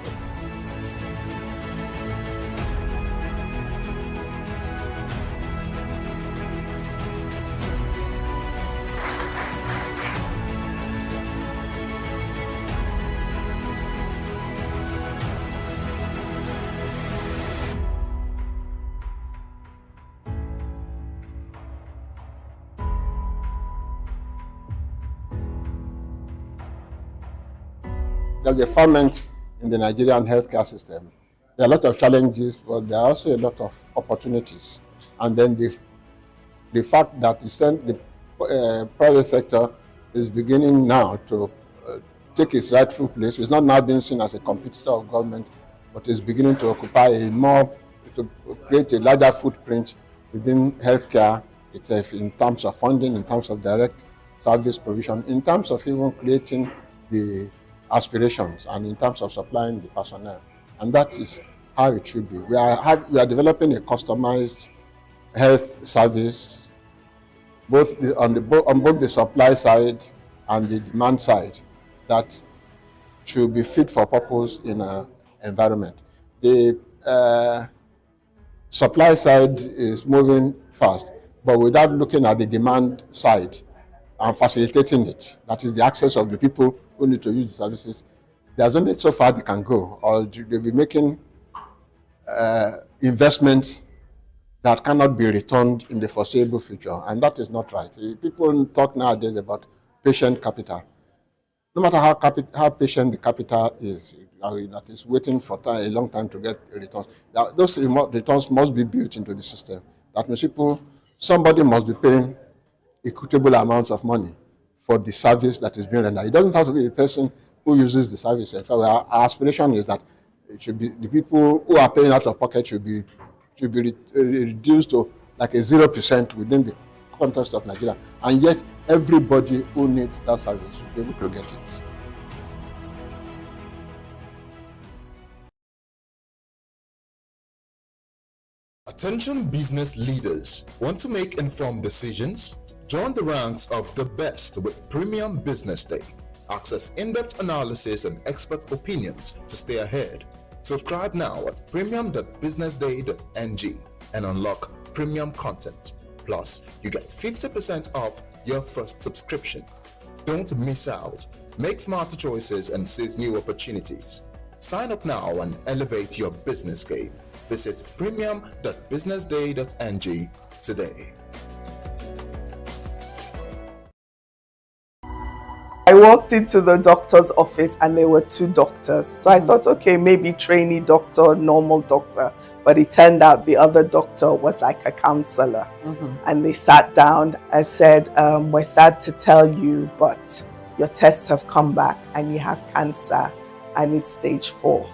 There's a ferment in the Nigerian healthcare system. There are a lot of challenges, but there are also a lot of opportunities. And then the fact that the private sector is beginning now to take its rightful place. It's not now being seen as a competitor of government, but is beginning to occupy to create a larger footprint within healthcare itself in terms of funding, in terms of direct service provision, in terms of even creating the aspirations, and in terms of supplying the personnel. And that is how it should be. We are developing a customized health service, on both the supply side and the demand side, that should be fit for purpose in an environment. The supply side is moving fast, but without looking at the demand side and facilitating it, that is the access of the people who need to use the services. There's only so far they can go, or they'll be making investments that cannot be returned in the foreseeable future, and that is not right. People talk nowadays about patient capital. No matter how patient the capital is, that is waiting for a long time to get returns, those returns must be built into the system. That means somebody must be paying equitable amounts of money for the service that is being rendered. It doesn't have to be the person who uses the service. In fact, our aspiration is that it should be the people who are paying out of pocket should be reduced to like a 0% within the context of Nigeria. And yet, everybody who needs that service should be able to get it. Attention business leaders. Want to make informed decisions? Join the ranks of the best with Premium Business Day. Access in-depth analysis and expert opinions to stay ahead. Subscribe now at premium.businessday.ng and unlock premium content. Plus, you get 50% off your first subscription. Don't miss out. Make smarter choices and seize new opportunities. Sign up now and elevate your business game. Visit premium.businessday.ng today. I walked into the doctor's office and there were two doctors. So I thought, okay, maybe trainee doctor, normal doctor. But it turned out the other doctor was like a counselor. And they sat down. I said, we're sad to tell you, but your tests have come back and you have cancer and it's stage 4.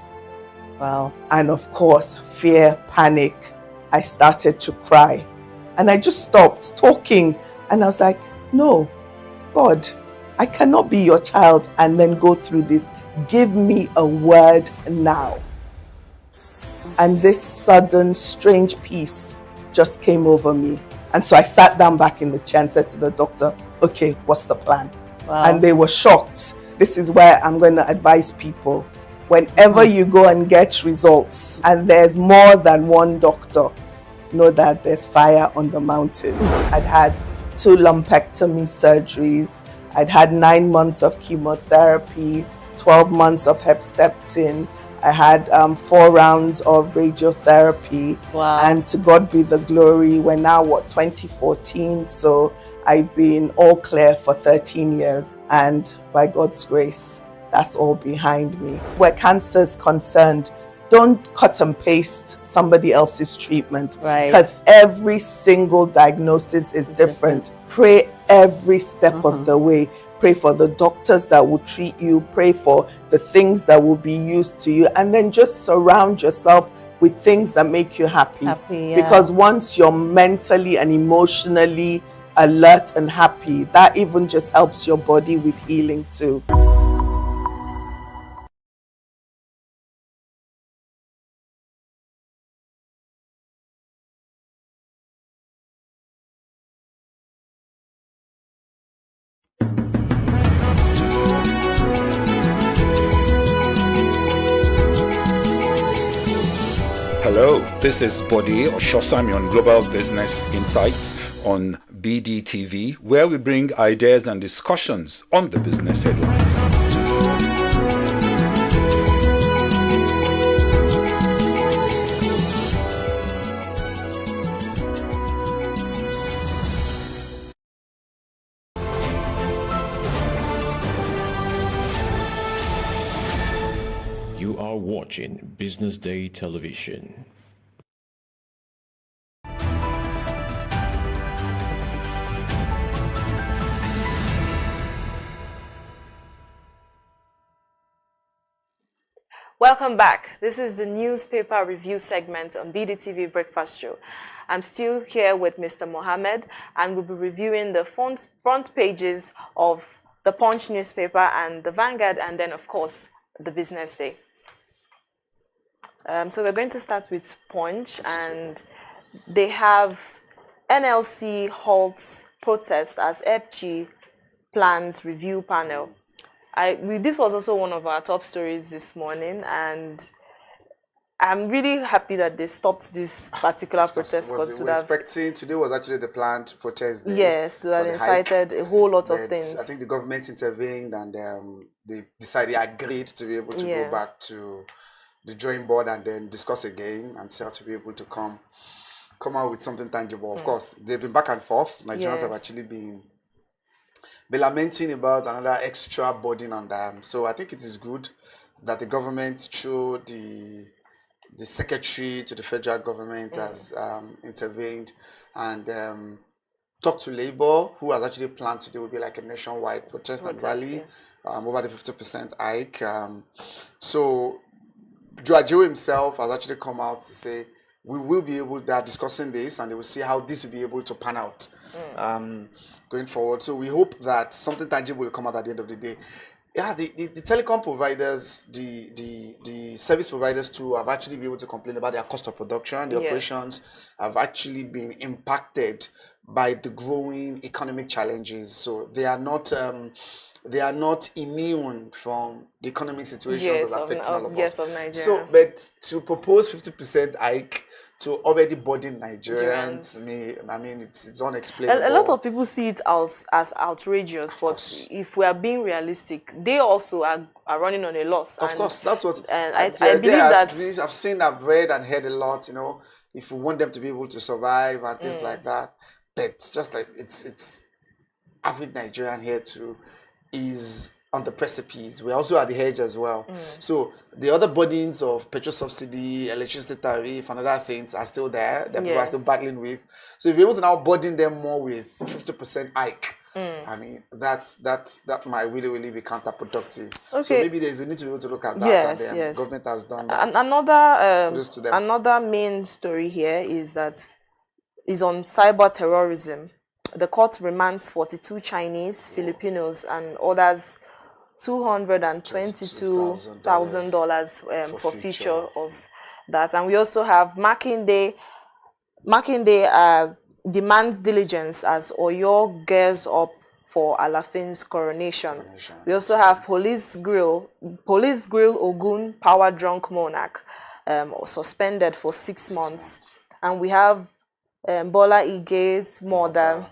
Wow. And of course, fear, panic. I started to cry. And I just stopped talking. And I was like, no, God, I cannot be your child and then go through this. Give me a word now. And this sudden, strange peace just came over me. And so I sat down back in the chair and said to the doctor, okay, what's the plan? Wow. And they were shocked. This is where I'm going to advise people. Whenever you go and get results and there's more than one doctor, know that there's fire on the mountain. I'd had 2 lumpectomy surgeries. I'd had 9 months of chemotherapy, 12 months of Herceptin. I had 4 rounds of radiotherapy. Wow. And to God be the glory, we're now, 2014? So I've been all clear for 13 years. And by God's grace, that's all behind me. Where cancer is concerned, don't cut and paste somebody else's treatment. Right. Because every single diagnosis is different. Pray every step of the way. Pray for the doctors that will treat you. Pray for the things that will be used to you. And then just surround yourself with things that make you happy. Yeah. Because once you're mentally and emotionally alert and happy. That even just helps your body with healing too. Hello, this is Body Shosami on Global Business Insights on BDTV, where we bring ideas and discussions on the business headlines. You are watching Business Day Television. Welcome back. This is the newspaper review segment on BDTV Breakfast Show. I'm still here with Mr. Mohammed, and we'll be reviewing the front pages of the Punch newspaper and the Vanguard, and then, of course, the Business Day. So we're going to start with Punch, and they have NLC halts protest as EPCHI plans review panel. This was also one of our top stories this morning, and I'm really happy that they stopped this particular protest because expecting today was actually the planned protest day. Yes, to have incited a whole lot of things. I think the government intervened, and they agreed to be able to go back to the drawing board and then discuss again and see how to be able to come out with something tangible. Of course, they've been back and forth. Nigerians have actually been lamenting about another extra burden on them. So I think it is good that the government, through the secretary to the federal government, has intervened and talked to Labour, who has actually planned today will be like a nationwide protest and rally over the 50% hike. So Joe himself has actually come out to say we will be able, they are discussing this and they will see how this will be able to pan out going forward. So we hope that something tangible will come out at the end of the day. Yeah, the telecom providers, the service providers too have actually been able to complain about their cost of production. The operations have actually been impacted by the growing economic challenges. So they are not immune from the economic situation that affects all of us. Of Nigeria. So, but to propose 50% hike to already burden Nigerians, I mean, it's unexplainable. A lot of people see it as outrageous, but if we are being realistic, they also are running on a loss. Of course, that's what. And I believe that I've read and heard a lot. You know, if we want them to be able to survive and things like that, but it's just like it's average Nigerian here too is on the precipice. We're also at the edge as well. So the other burdens of petrol subsidy, electricity tariff, and other things are still there that people are still battling with. So if you're able to now burden them more with 50% hike, I mean, that might really be counterproductive. Okay. So maybe there's a need to be able to look at that. The government has done that. Another main story here is on cyber terrorism. The court remands 42 Chinese, Filipinos, and others $222,000 for future of that. And we also have Makinde demands diligence as Oyo gears up for Alafin's coronation. We also have Police Grill Ogun power drunk monarch suspended for 6 months. And we have Bola Ige's mother,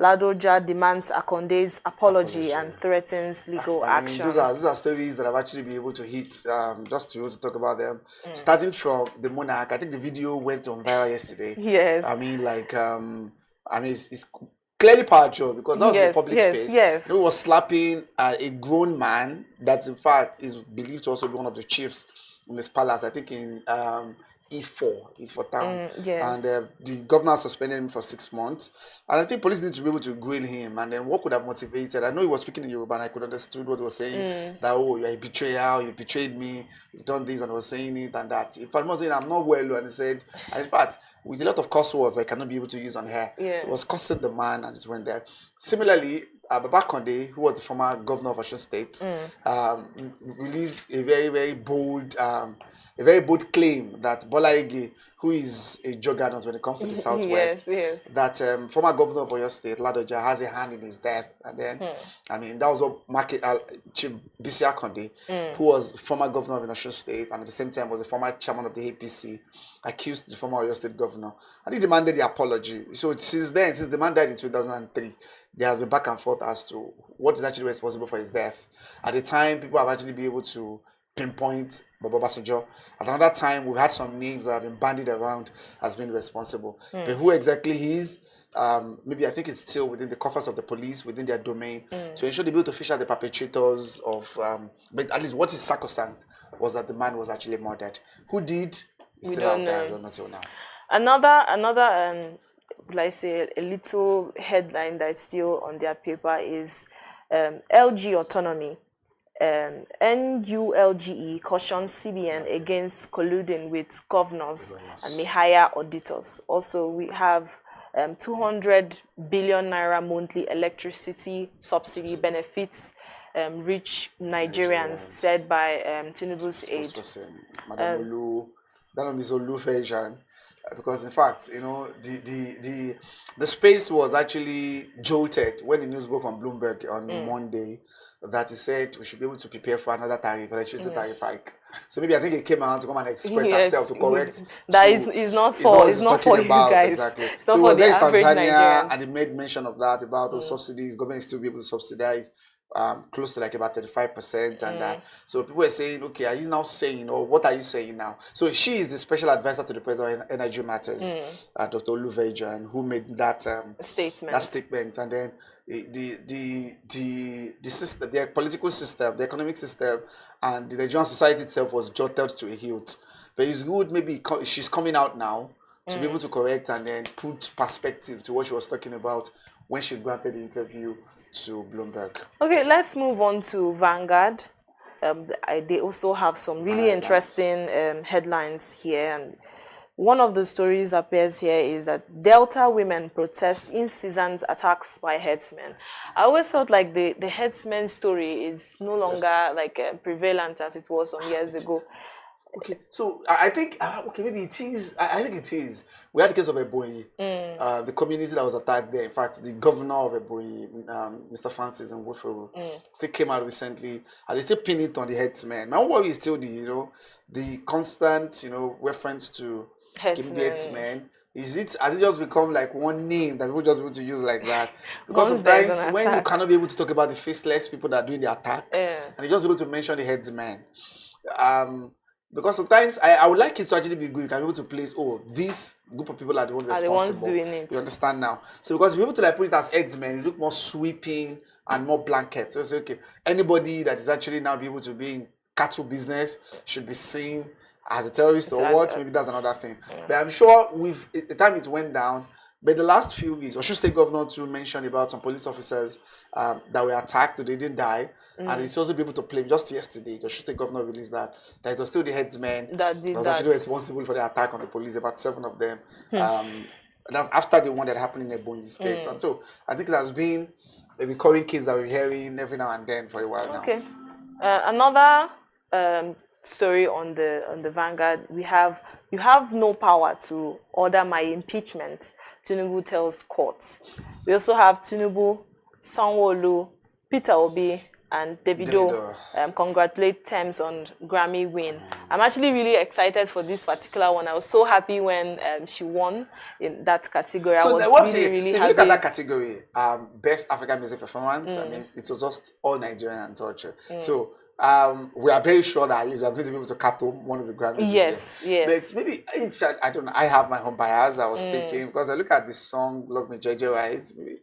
Ladoja demands Akonde's apology and threatens legal action. These are stories that I've actually been able to hit, just to be able to talk about them. Starting from the monarch, I think the video went on viral yesterday. Yes. I mean, it's clearly powerful because that was the public space. Yes. He was slapping a grown man that, in fact, is believed to also be one of the chiefs in this palace. I think in E4 is for town. Yes. And the governor suspended him for 6 months. And I think police need to be able to grill him. And then what could have motivated? I know he was speaking in Yoruba and I could understand what he was saying. That, oh, you're a betrayer, you betrayed me, you've done this, and I was saying it and that. If I'm not saying I'm not well, and he said, and in fact, with a lot of curse words I cannot be able to use on her. It was cursing the man and it went there. Similarly, Baba Konde, who was the former governor of Osun State, released a very bold claim that Bola Ige, who is a juggernaut when it comes to the Southwest, that former governor of Oyo State, Ladoja, has a hand in his death. And then, I mean, that was what Chief Bisi Konde, who was former governor of Osun State, and at the same time was the former chairman of the APC, accused the former Oyo State governor, and he demanded the apology. So since then, since the man died in 2003, there has been back and forth as to what is actually responsible for his death. At the time, people have actually been able to pinpoint Baba Basanjo. At another time, we've had some names that have been bandied around as being responsible. But who exactly he is, maybe I think it's still within the coffers of the police, within their domain, to ensure they be able to fish out the perpetrators of, but at least what is sacrosanct was that the man was actually murdered. Who did? We don't know. I don't know till now. Another like say a little headline that's still on their paper is LG autonomy. NULGE cautions CBN against colluding with governors and may hire auditors. Also, we have 200 billion naira monthly electricity subsidy benefits reach Nigerians, said by Tinubu's aide. Madam Olu, that one is Olu version. Because in fact, you know, the space was actually jolted when the news broke on Bloomberg on Monday that he said we should be able to prepare for another tariff, electricity tariff hike. So maybe I think it came around to come and express herself to correct. That is not for you guys. Exactly. It's so not it was for there the in average Tanzania, Nigerians. and he made mention of that about those subsidies. Government is still be able to subsidize close to like about 35%, and that. So people are saying, okay, are you now saying, or what are you saying now? So she is the special advisor to the president on energy matters, Dr. Oluvejan, who made that statement, and then the system, the political system, the economic system, and the Nigerian society itself was jotted to a hilt. But it's good, maybe she's coming out now to be able to correct and then put perspective to what she was talking about when she granted the interview to Bloomberg. Okay, let's move on to Vanguard. They also have some really interesting headlines here, and one of the stories appears here is that Delta women protest incessant attacks by headsmen. I always felt like the headsmen story is no longer like prevalent as it was some years ago. Okay, so I think maybe it is. I think it is. We had the case of Ebonyi, the community that was attacked there. In fact, the governor of Ebonyi, Mr. Francis Nwofuru, still came out recently, and they still pin it on the headsmen. My worry is still the constant reference to headsmen. Has it just become like one name that people just want to use like that? Because sometimes when you cannot be able to talk about the faceless people that are doing the attack, and you just be able to mention the headsmen. Because sometimes I would like it to actually be good. You can be able to place, this group of people are the ones responsible. The ones doing it. You understand now? So because if you're able to like put it as headsmen, you look more sweeping and more blanket. So it's okay. Anybody that is actually now be able to be in cattle business should be seen as a terrorist or what? Maybe that's another thing. But I'm sure with the time it went down, but the last few weeks, Osun State Governor too mentioned about some police officers that were attacked, they didn't die. And it's also be able to claim just yesterday, the Osun State Governor released that it was still the headsmen that was actually responsible for the attack on the police, about 7 of them. That's after the one that happened in Ebonyi State. And so I think it has been a recurring case that we're hearing every now and then for a while now. Okay. Another story on the Vanguard, you have no power to order my impeachment, Tinubu tells courts. We also have Tinubu, Sanwo-Olu, Peter Obi, and Davido congratulate Tems on Grammy win. I'm actually really excited for this particular one. I was so happy when she won in that category. So I was really if you happy. look at that category, Best African Music Performance, I mean, it was just all Nigerian and culture. So we are very sure that at least we are going to be able to cut home one of the Grammys. Yes. But maybe, I don't know, I have my own bias. I was thinking, because I look at this song, Love Me Jeje, right? Maybe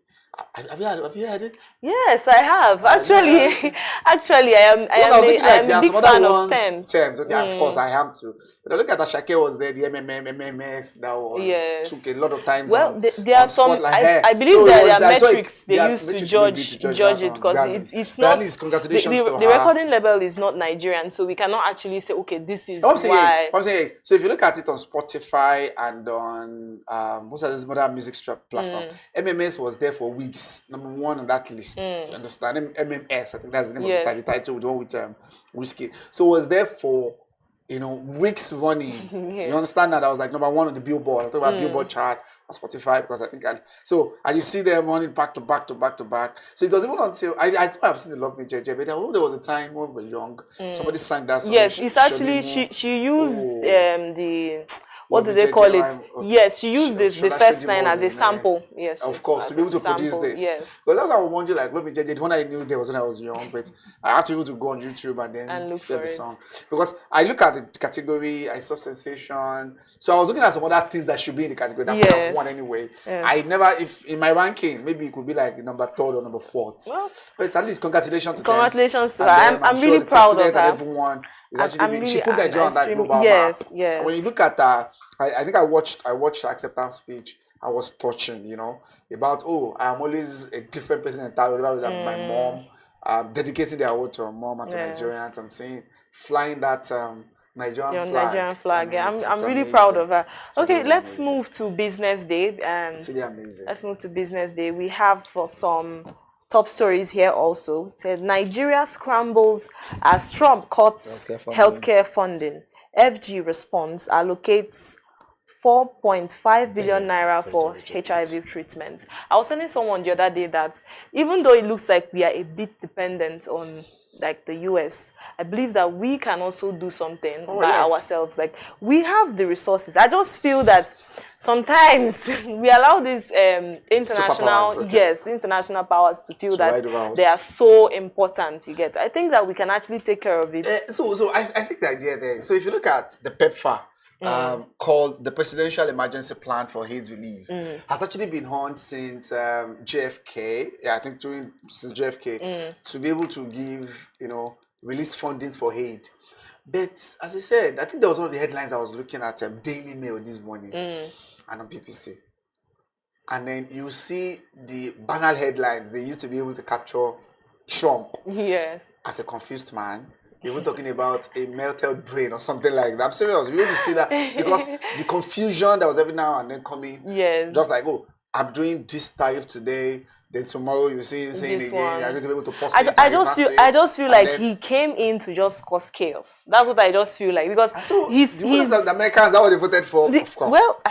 Have you heard it? Yes, I have. Actually, actually, I am a big fan of terms. Okay, of course, I am too. But I look at Ashake was there, the MMS that took a lot of times. Well, there are some. Like I believe there are metrics they use to judge it because it's not. Congratulations the recording level is not Nigerian, so we cannot actually say, okay, this is why. I'm saying so if you look at it on Spotify and on most of those other music platform, MMS was there for weeks, number one on that list. You understand? MMS, I think that's the name of the title, the one with Whiskey. So it was there for weeks running. You understand that? I was like number one on the Billboard. I talk about Billboard chart on Spotify because I think and you see them running back to back to back to back. So it was even until I think I've seen the Love Me JJ, but I remember there was a time when we were young. Somebody sang that song. Yes, it's actually she used the what do they call it? Okay. Yes, she used the first line as a sample. Yes, of course, to be able to produce this. Yes, because that's what I was wondering. Like, Love Me JJ, the one I knew there was when I was young, but I had to be able to go on YouTube and then look share for the song. Because I look at the category, I saw sensation. So I was looking at some other things that should be in the category that I have won anyway. Yes. I never, if in my ranking, maybe it could be like number 3rd or number 4th. Well, but at least congratulations to congratulations to her. I'm really proud of her. Everyone is actually she put that job on that global map. Yes. And when you look at that. I think I watched her acceptance speech. I was touching, about I'm always a different person entirely. My mom, dedicating their award to her mom and to Nigerians and saying, flying that Nigerian flag. Yeah, I'm really proud of her. Okay, let's move to Business Day. It's really amazing. Let's move to Business Day. We have for some top stories here also. It said Nigeria scrambles as Trump cuts healthcare funding. FG response allocates 4.5 billion naira for HIV treatment. I was telling someone the other day that even though it looks like we are a bit dependent on like the US, I believe that we can also do something by ourselves. Like we have the resources. I just feel that sometimes we allow these international powers to feel that they are so important. You get? I think that we can actually take care of it. So I think the idea there. So if you look at the PEPFAR, called the Presidential Emergency Plan for AIDS Relief, has actually been on since JFK. Yeah, I think since JFK to be able to give, release funding for aid. But as I said, I think that was one of the headlines I was looking at Daily Mail this morning and on BBC. And then you see the banal headlines they used to be able to capture Trump as a confused man. He was talking about a melted brain or something like that. I'm serious. We used to see that because the confusion that was every now and then coming. Just like, I'm doing this tariff today. Then tomorrow you see him saying again. You're going to be able to post it. I just feel like he came in to just cause chaos. That's what I just feel like because the Americans, that what they voted for, of course. Well,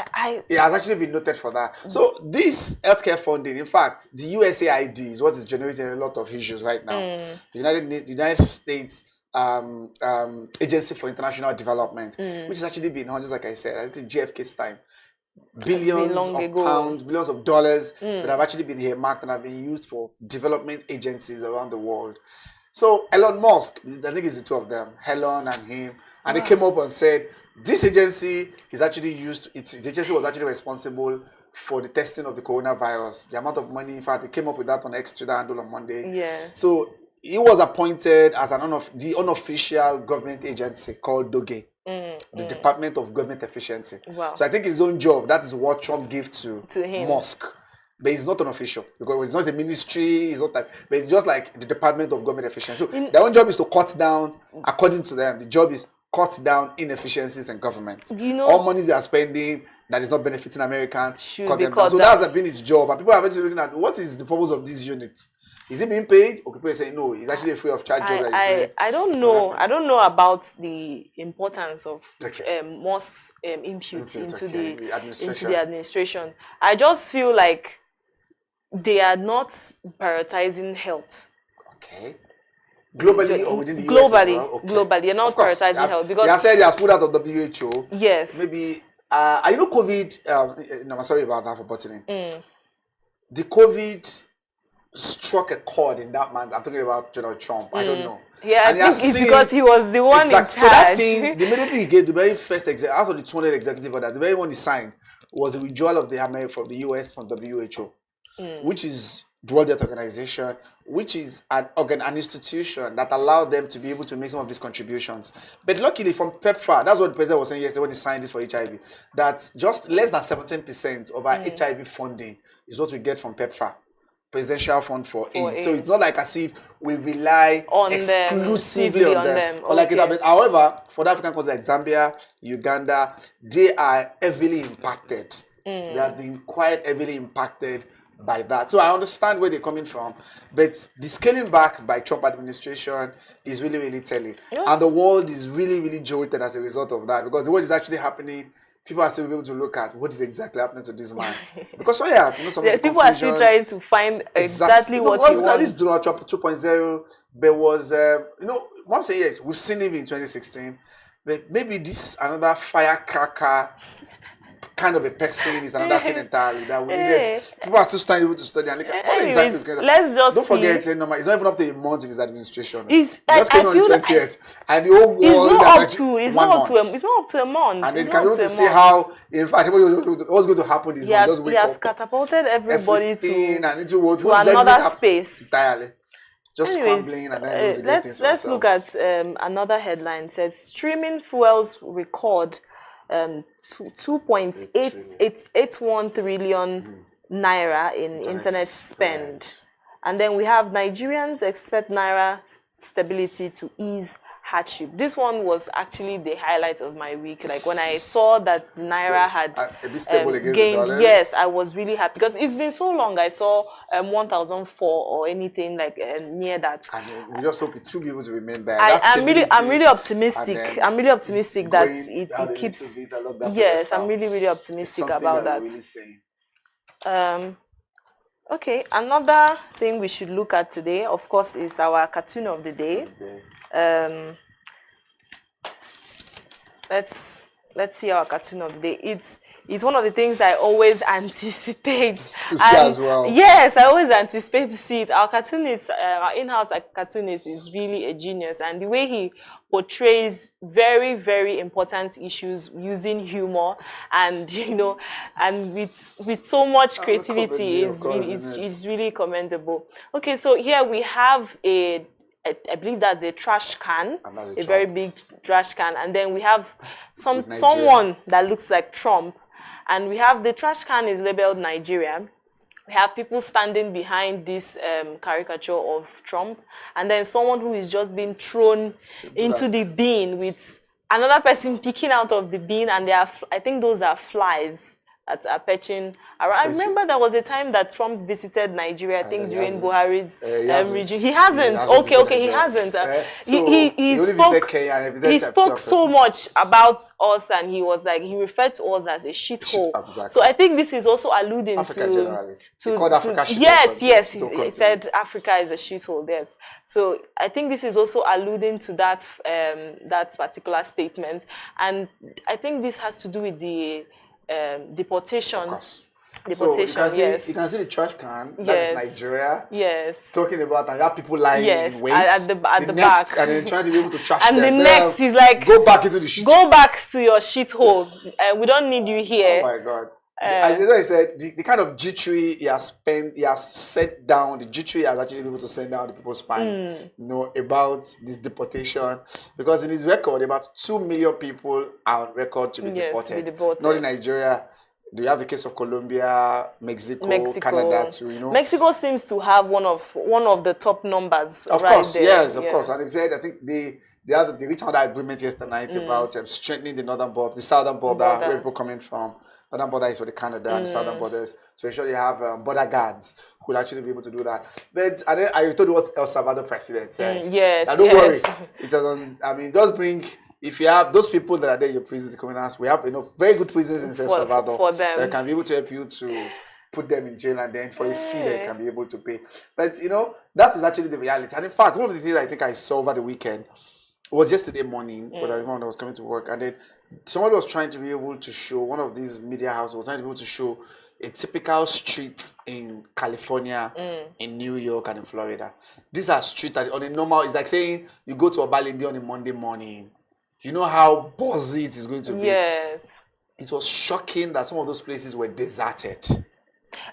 he has actually been noted for that. So this healthcare funding, in fact, the USAID is what is generating a lot of issues right now. The United States Agency for International Development, which has actually been on, just like I said, I think JFK's time. Billions of pounds, billions of dollars that have actually been earmarked and have been used for development agencies around the world. So Elon Musk, I think it's the two of them, Elon and him, and they came up and said this agency is actually the agency was actually responsible for the testing of the coronavirus. The amount of money, in fact, they came up with that on X Twitter handle on Monday. So he was appointed as the unofficial government agency called DOGE, the Department of Government Efficiency. Wow. So I think his own job, that is what Trump gave to him. Musk. But it's not an official because it's not a ministry, it's not that, but it's just like the Department of Government Efficiency. So their own job is to cut down, according to them, the job is cut down inefficiencies in government. All money they are spending that is not benefiting Americans, cut them down. So that's been his job. And people are actually looking at what is the purpose of these units. Is he being paid? Or people are saying no, it's actually a free of charge job. I don't know. I don't know about the importance of Musk's inputs into the administration. I just feel like they are not prioritizing health. Okay. Globally or within the US as well? Globally, they're not prioritizing health because they said they have pulled out of WHO. Yes. Maybe COVID. I'm sorry about that for buttoning. The COVID struck a chord in that man. I'm talking about Donald Trump. I don't know. Yeah, I think it's because he was the one in charge. So that thing, immediately he gave the very first out of the 200 executive orders, the very one he signed was the withdrawal of from the US from WHO, which is the World Health Organization, which is an institution that allowed them to be able to make some of these contributions. But luckily, from PEPFAR, that's what the president was saying yesterday when he signed this for HIV, that just less than 17% of our HIV funding is what we get from PEPFAR, Presidential Fund for AIDS. So it's not like as if we rely on exclusively on them. Or like okay. However, for the African countries like Zambia, Uganda, they are heavily impacted. They have been quite heavily impacted by that. So I understand where they're coming from, but the scaling back by Trump administration is really, really telling. Yeah. And the world is really, really jolted as a result of that, because what is actually happening, people are still able to look at what is exactly happening to this man. Because some of the people are still trying to find exactly what he wants. This Donald Trump 2.0, there was, what I'm saying is, we've seen him in 2016, but maybe this another firecracker kind of a person is another thing entirely that we needed. People are still starting to study and look at what exactly is going on. Let's just don't forget, it's not even up to a month in his administration. It's just came on the 20th, and the whole world it's not up to a month. And then you can be able to see how, in fact, what's going to happen is just wake up. He has catapulted everybody to another space entirely. Just scrambling and then let's look at another headline. It says streaming fuels record 2.881 trillion naira in internet spend. And then we have Nigerians expect naira stability to ease hardship. This one was actually the highlight of my week. Like when I saw that the naira had gained, yes, I was really happy because it's been so long. I saw 1,004 or anything like near that. And we just hope it will be able to remain there. I'm really optimistic. I'm really optimistic that it keeps. Yes, I'm really optimistic about that. Really okay, another thing we should look at today, of course, is our cartoon of the day. Let's see our cartoon of the day. It's one of the things I always anticipate to see as well. Yes, I always anticipate to see it. Our cartoonist, our in-house cartoonist, is really a genius, and the way he portrays very, very important issues using humor and and with so much creativity is really commendable. Okay, so here we have I believe that's a trash can, a very big trash can, and then we have someone that looks like Trump, and we have the trash can is labeled Nigeria. We have people standing behind this caricature of Trump, and then someone who is just being thrown into the bin with another person picking out of the bin, and I think those are flies that are perching around. I remember there was a time that Trump visited Nigeria, I think during Buhari's regime. He hasn't. Okay, he hasn't. He spoke so much about us, and he was like, he referred to us as a shithole. Exactly. So I think this is also alluding to yes, he said Africa is a shithole. Yes. So I think this is also alluding to that that particular statement, and I think this has to do with the deportation. Deportation, so you can see the trash can. That's Nigeria. Yes. Talking about and you have people lying in wait at the back, and then trying to be able to trash and them. And the next is like, go back into the shit. Go back to your shithole. We don't need you here. Oh my God. As I said, the kind of jittery he has set down, the jittery has actually been able to send down the people's spine, about this deportation. Because in his record, about 2 million people are on record to be deported. Not in Nigeria. Do you have the case of Colombia, Mexico, Canada too? Mexico seems to have one of the top numbers. Of course, yes, of course. And they said, I think they reached another agreement yesterday night about strengthening the northern border, the southern border, where people coming from. Northern border is for the Canada and the southern borders. So ensure they have border guards who will actually be able to do that. But I told you what El Salvador president said. Yes. Now, don't worry. It doesn't. I mean, just bring. If you have those people that are there in your prisons, the criminals, we have very good prisons in El Salvador for them that can be able to help you to put them in jail, and then for a fee they can be able to pay. But that is actually the reality. And in fact, one of the things I think I saw over the weekend was yesterday morning when I was coming to work, and then someone was trying to be able to show, one of these media houses was trying to be able to show a typical street in California, in New York, and in Florida. These are streets that on a normal, it's like saying you go to Obalende on a Monday morning. You know how buzzy it is going to be. Yes. It was shocking that some of those places were deserted.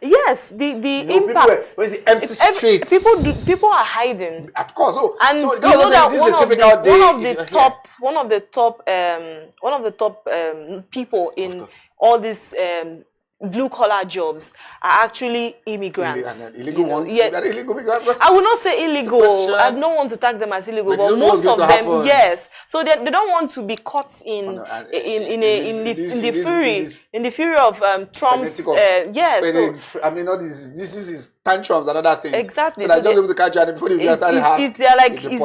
Yes, the impact. People, the empty streets. People are hiding. Of course. And so you know that this is a typical day. One of the top people in all these blue collar jobs are actually immigrants. Illegal ones. Yeah. Illegal immigrants. I will not say illegal. I don't want to tag them as illegal, but most of them, yes. So they don't want to be caught in the fury of Trump's. Yes. I mean, all these is tantrums and other things. Exactly. So they don't be able to catch you before they get it's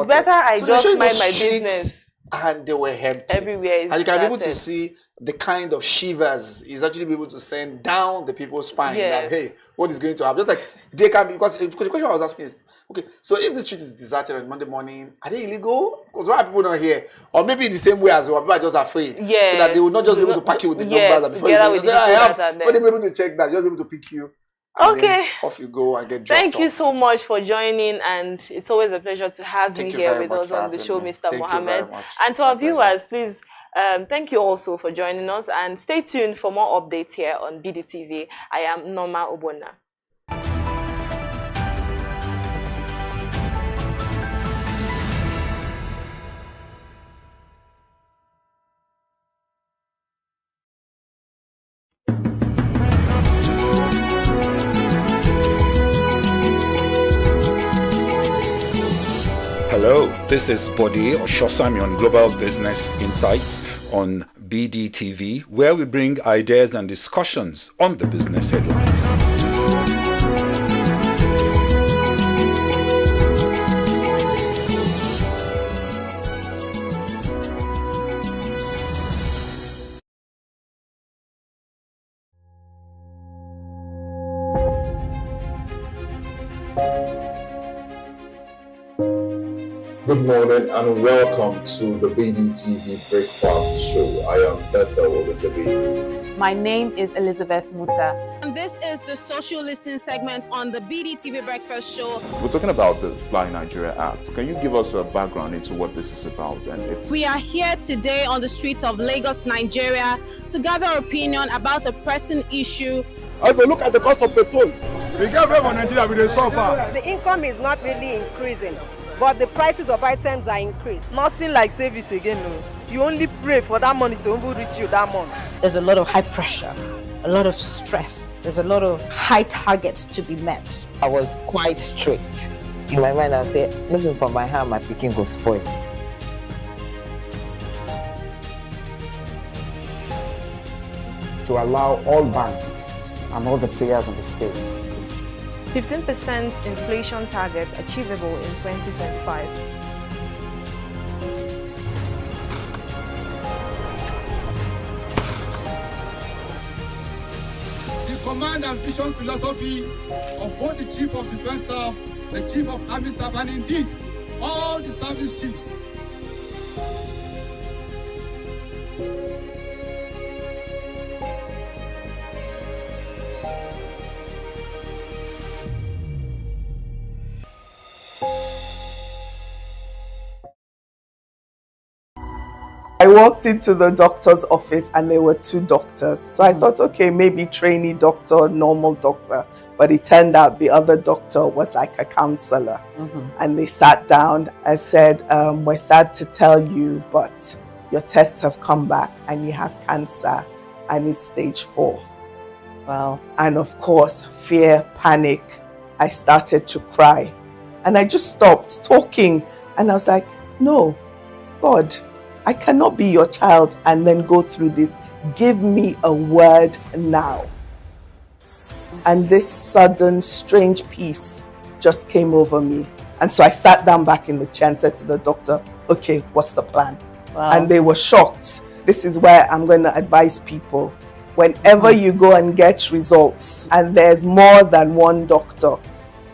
better I just mind my business. And they were empty. Everywhere. And you can be able to see the kind of shivers is actually be able to send down the people's spine that, hey, what is going to happen? Just like they can be, because the question I was asking is, okay, so if the street is deserted on Monday morning, are they illegal? Because why are people not here? Or maybe in the same way as well, people are just afraid. Yes. So that they will not just be able to pack you with the numbers. And before you say, but they be able to check that, just be able to pick you. Okay. Off you go and get dropped Thank you off. so much for joining, and it's always a pleasure to have you here with us on the show, Mr. Mohammed. And to our viewers, please, thank you also for joining us, and stay tuned for more updates here on BDTV. I am Norma Obona. Hello, this is Bode Oshosami on Global Business Insights on BDTV, where we bring ideas and discussions on the business headlines. Good morning and welcome to the BDTV Breakfast Show. I am Bethel Olujebe. My name is Elizabeth Musa. And this is the social listening segment on the BDTV Breakfast Show. We're talking about the Fly Nigeria Act. Can you give us a background into what this is about? We are here today on the streets of Lagos, Nigeria, to gather opinion about a pressing issue. I go look at the cost of petrol. We get very Nigeria with the suffer. The income is not really increasing, but the prices of items are increased. Nothing like service again, no. You only pray for that money to reach you that month. There's a lot of high pressure, a lot of stress. There's a lot of high targets to be met. I was quite strict. In my mind, I said, looking for my hand, my picking go spoil. To allow all banks and all the players in the space 15% inflation target achievable in 2025. The command and vision philosophy of both the Chief of Defense Staff, the Chief of Army Staff, and indeed all the service chiefs. I walked into the doctor's office and there were two doctors. So I thought, okay, maybe trainee doctor, normal doctor. But it turned out the other doctor was like a counselor. And they sat down and said, we're sad to tell you, but your tests have come back and you have cancer and it's stage 4. Wow. And of course, fear, panic. I started to cry. And I just stopped talking. And I was like, no, God, I cannot be your child and then go through this. Give me a word now. And this sudden, strange peace just came over me. And so I sat down back in the chair and said to the doctor, okay, what's the plan? Wow. And they were shocked. This is where I'm going to advise people. Whenever you go and get results and there's more than one doctor,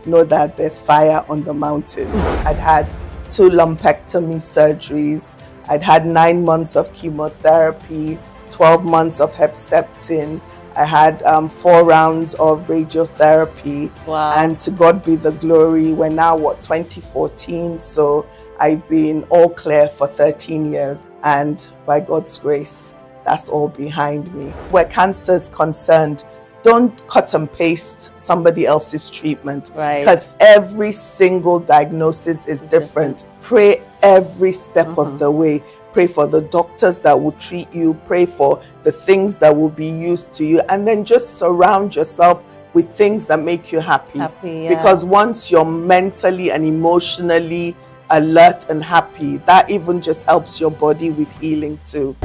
know that there's fire on the mountain. I'd had 2 lumpectomy surgeries. I'd had 9 months of chemotherapy, 12 months of Herceptin. I had 4 rounds of radiotherapy. Wow. And to God be the glory. We're now, 2014? So I've been all clear for 13 years. And by God's grace, that's all behind me. Where cancer is concerned, don't cut and paste somebody else's treatment. Right. Because every single diagnosis is different. Pray every step of the way. Pray for the doctors that will treat you. Pray for the things that will be used to you. And then just surround yourself with things that make you happy. Because once you're mentally and emotionally alert and happy, that even just helps your body with healing too.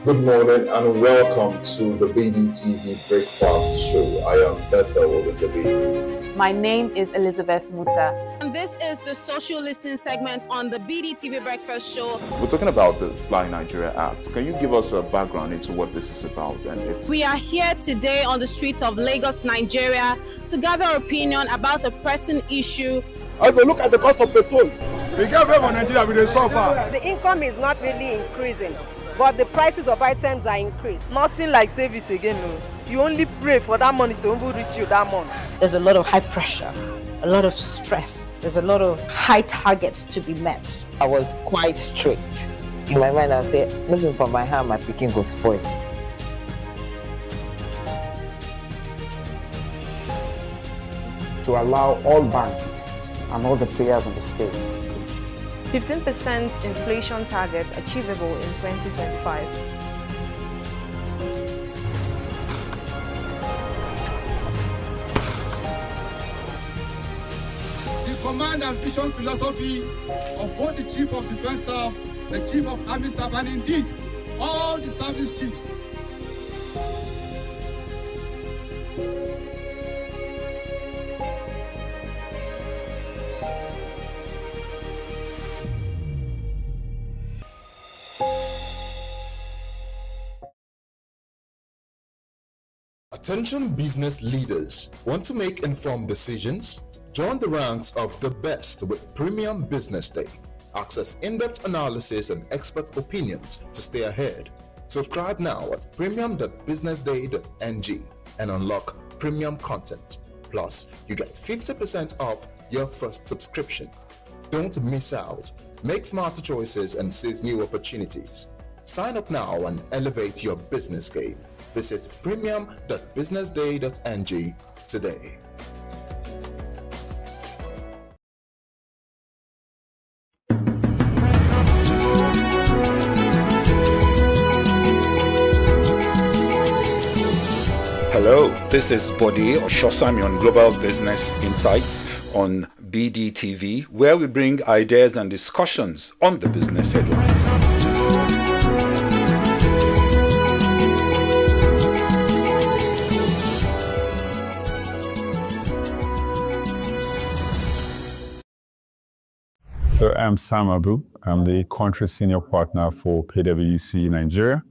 Good morning and welcome to the BDTV Breakfast Show. I am Bethel Ogundebi. My name is Elizabeth Musa. And this is the social listening segment on the BDTV Breakfast Show. We're talking about the Fly Nigeria Act. Can you give us a background into what this is about? We are here today on the streets of Lagos, Nigeria, to gather opinion about a pressing issue. I will look at the cost of petrol. We get away from Nigeria with the suffer. The income is not really increasing, but the prices of items are increased. Nothing like service again. No. You only pray for that money to reach you that month. There's a lot of high pressure, a lot of stress. There's a lot of high targets to be met. I was quite strict. In my mind, I said, looking for my hand, my picking go spoil. To allow all banks and all the players in the space 15% inflation target achievable in 2025. The command and vision philosophy of both the Chief of Defense Staff, the Chief of Army Staff, and indeed all the service chiefs. Attention business leaders. Want to make informed decisions? Join the ranks of the best with Premium Business Day. Access in-depth analysis and expert opinions to stay ahead. Subscribe now at premium.businessday.ng and unlock premium content. Plus, you get 50% off your first subscription. Don't miss out. Make smarter choices and seize new opportunities. Sign up now and elevate your business game. Visit premium.businessday.ng today. Hello, this is Bodi Oshosami on Global Business Insights on BDTV, where we bring ideas and discussions on the business headlines. So I'm Sam Abu. I'm the country senior partner for PwC Nigeria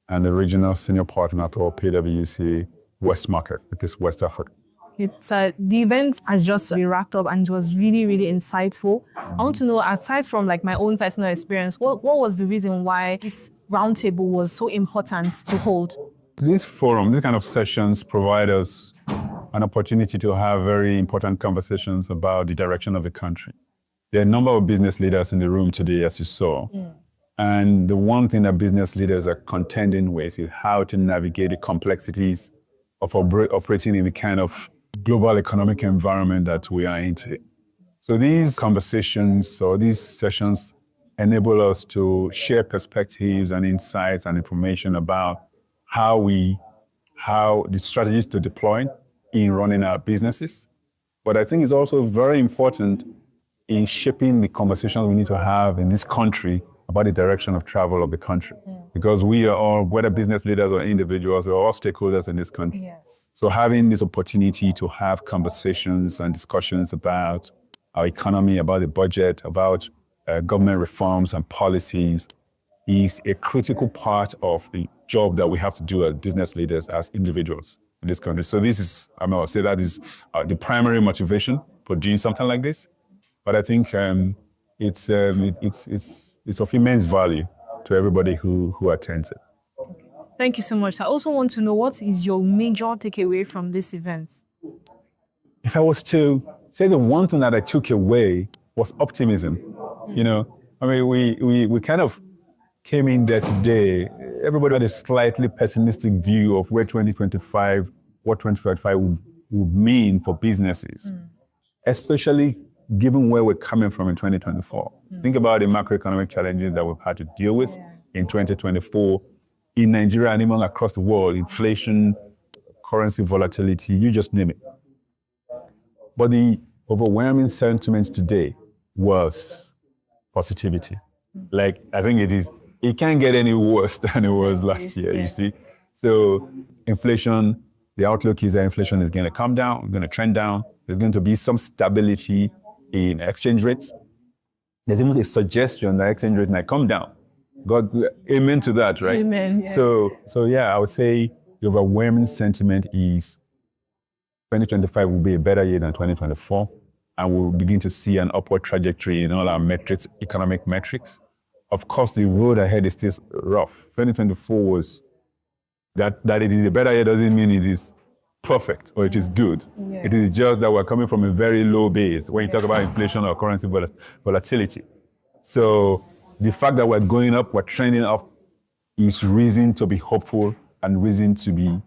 and the regional senior partner for PwC West Market, which is West Africa. The event has just been wrapped up and it was really, really insightful. I want to know, aside from like my own personal experience, what was the reason why this roundtable was so important to hold? This forum, these kind of sessions provide us an opportunity to have very important conversations about the direction of the country. There are a number of business leaders in the room today, as you saw. And the one thing that business leaders are contending with is how to navigate the complexities of operating in the kind of global economic environment that we are into. So these conversations or these sessions enable us to share perspectives and insights and information about how the strategies to deploy in running our businesses. But I think it's also very important in shaping the conversations we need to have in this country about the direction of travel of the country. Because we are all, whether business leaders or individuals, we're all stakeholders in this country. Yes. So having this opportunity to have conversations and discussions about our economy, about the budget, about government reforms and policies is a critical part of the job that we have to do as business leaders, as individuals in this country. So this is, I would say that is the primary motivation for doing something like this. But I think it's of immense value to everybody who attends it. Thank you so much. I also want to know, what is your major takeaway from this event? If I was to say the one thing that I took away was optimism. You know, I mean, we kind of came in there today. Everybody had a slightly pessimistic view of where 2025, what 2025 would mean for businesses, especially given where we're coming from in 2024. Think about the macroeconomic challenges that we've had to deal with in 2024 in Nigeria and even across the world, inflation, currency volatility, you just name it. But the overwhelming sentiment today was positivity. Like, I think it can't get any worse than it was last year, you see? So inflation, the outlook is that inflation is going to come down, going to trend down. There's going to be some stability in exchange rates. There's even a suggestion that exchange rate might come down. God, amen to that, right? Amen. Yeah. So yeah, I would say the overwhelming sentiment is 2025 will be a better year than 2024, and we'll begin to see an upward trajectory in all our metrics, economic metrics. Of course, the road ahead is still rough. 2024 was that it is a better year doesn't mean it is perfect or it is good. Yeah. It is just that we're coming from a very low base when you talk about inflation or currency volatility. So the fact that we're going up, we're trending up, is reason to be hopeful and reason to be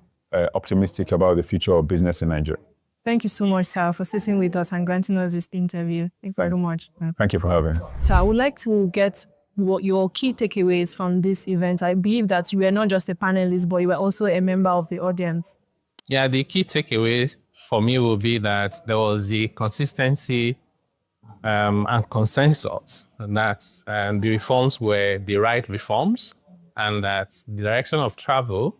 optimistic about the future of business in Nigeria. Thank you so much, sir, for sitting with us and granting us this interview. Thank you very much. Thank you for having me. So I would like to get what your key takeaways from this event. I believe that you were not just a panelist, but you were also a member of the audience. Yeah, the key takeaway for me will be that there was the consistency and consensus that the reforms were the right reforms and that the direction of travel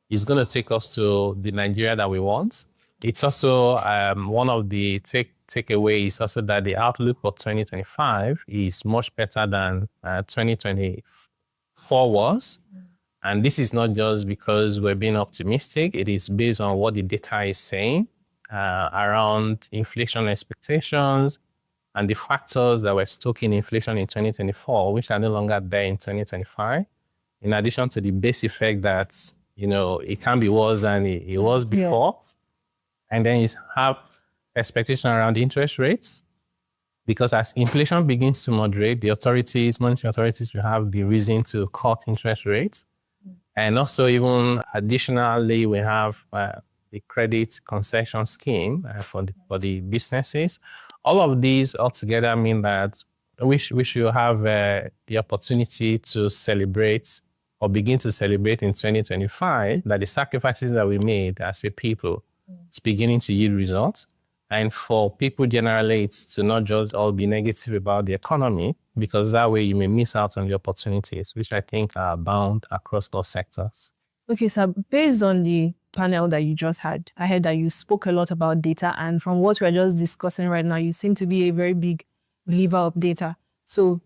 is going to take us to the Nigeria that we want. It's also one of the takeaways also that the outlook for 2025 is much better than 2024 was. And this is not just because we're being optimistic. It is based on what the data is saying around inflation expectations and the factors that were stoking inflation in 2024, which are no longer there in 2025. In addition to the base effect that, you know, it can be worse than it was before. Yeah. And then you have expectation around interest rates, because as inflation begins to moderate, the monetary authorities will have the reason to cut interest rates. And also even additionally, we have the credit concession scheme for the businesses. All of these altogether mean that we should have the opportunity to celebrate or begin to celebrate in 2025 that the sacrifices that we made as a people is beginning to yield results. And for people generally, it's to not just all be negative about the economy, because that way you may miss out on the opportunities, which I think are bound across all sectors. Okay, so based on the panel that you just had, I heard that you spoke a lot about data, and from what we're just discussing right now, you seem to be a very big believer of data. So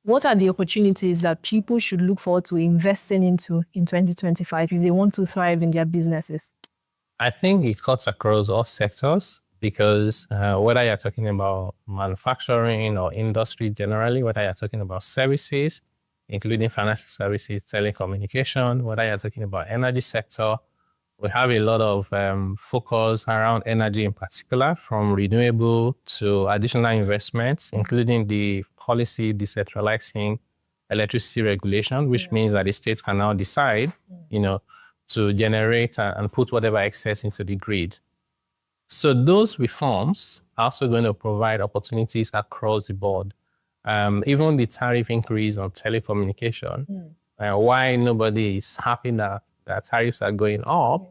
what are the opportunities that people should look forward to investing into in 2025 if they want to thrive in their businesses? I think it cuts across all sectors, because whether you're talking about manufacturing or industry generally, whether you're talking about services, including financial services, telecommunication, whether you're talking about energy sector, we have a lot of focus around energy in particular, from renewable to additional investments, including the policy decentralizing electricity regulation, which means that the state can now decide, you know, to generate and put whatever excess into the grid. So those reforms are also going to provide opportunities across the board. Even the tariff increase on telecommunication, why nobody is happy that tariffs are going up,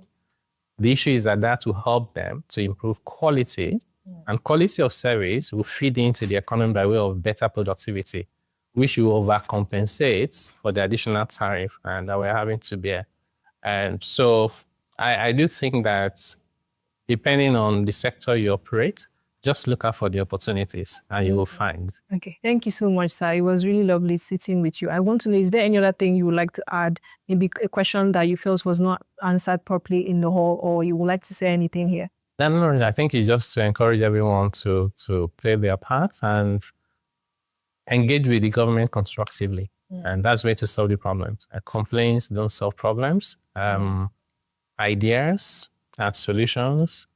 the issue is that will help them to improve quality, and quality of service will feed into the economy by way of better productivity, which will overcompensate for the additional tariff and that we're having to bear. And so I do think that depending on the sector you operate, just look out for the opportunities and you will find. Okay, thank you so much, sir. It was really lovely sitting with you. I want to know, is there any other thing you would like to add? Maybe a question that you felt was not answered properly in the hall, or you would like to say anything here? No, I think it's just to encourage everyone to play their part and engage with the government constructively. And that's the way to solve the problems. Complaints don't solve problems. Ideas and solutions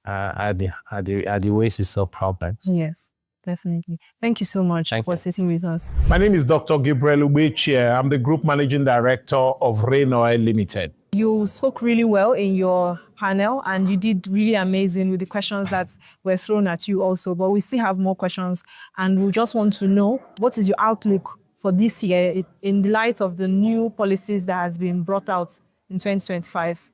are the ways to solve problems. Yes, definitely. Thank you so much for sitting with us. My name is Dr. Gabriel Ubechi. I'm the Group Managing Director of Rain Oil Limited. You spoke really well in your panel and you did really amazing with the questions that were thrown at you also, but we still have more questions and we just want to know what is your outlook for this year in the light of the new policies that has been brought out in 2025?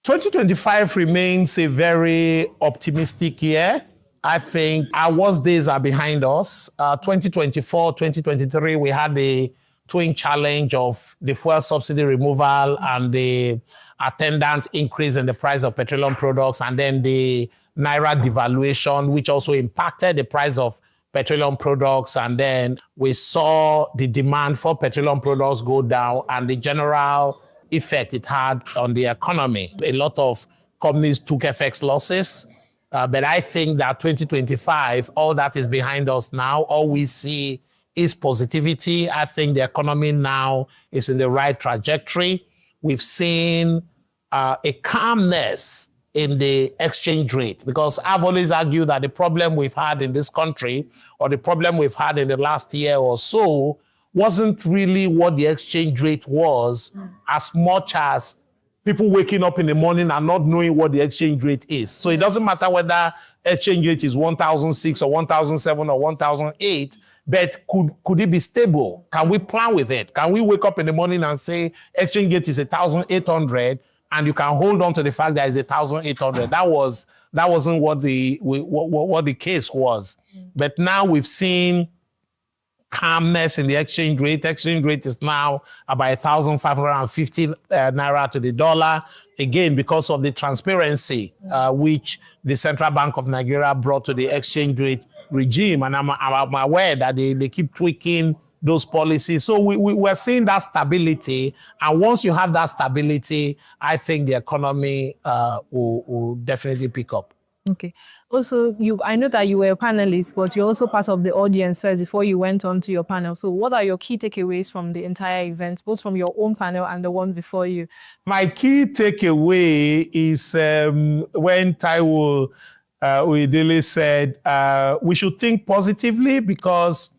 2025 remains a very optimistic year. I think our worst days are behind us. 2024, 2023, we had the twin challenge of the fuel subsidy removal and the attendant increase in the price of petroleum products, and then the Naira devaluation, which also impacted the price of petroleum products. And then we saw the demand for petroleum products go down and the general effect it had on the economy. A lot of companies took FX losses, but I think that 2025, all that is behind us now. All we see is positivity. I think the economy now is in the right trajectory. We've seen a calmness in the exchange rate, because I've always argued that the problem we've had in this country, or the problem we've had in the last year or so, wasn't really what the exchange rate was, as much as people waking up in the morning and not knowing what the exchange rate is. So it doesn't matter whether exchange rate is 1,006 or 1,007 or 1,008, but could it be stable? Can we plan with it? Can we wake up in the morning and say exchange rate is 1,800 and you can hold on to the fact that it's 1,800? That wasn't what the case was. But now we've seen calmness in the exchange rate. Exchange rate is now about 1,550 naira to the dollar. Again, because of the transparency which the Central Bank of Nigeria brought to the exchange rate regime. And I'm aware that they keep tweaking those policies. So we're seeing that stability. And once you have that stability, I think the economy will definitely pick up. Okay. Also, I know that you were a panelist, but you're also part of the audience first before you went on to your panel. So what are your key takeaways from the entire event, both from your own panel and the one before you? My key takeaway is when Taiwo Uidele said we should think positively, because,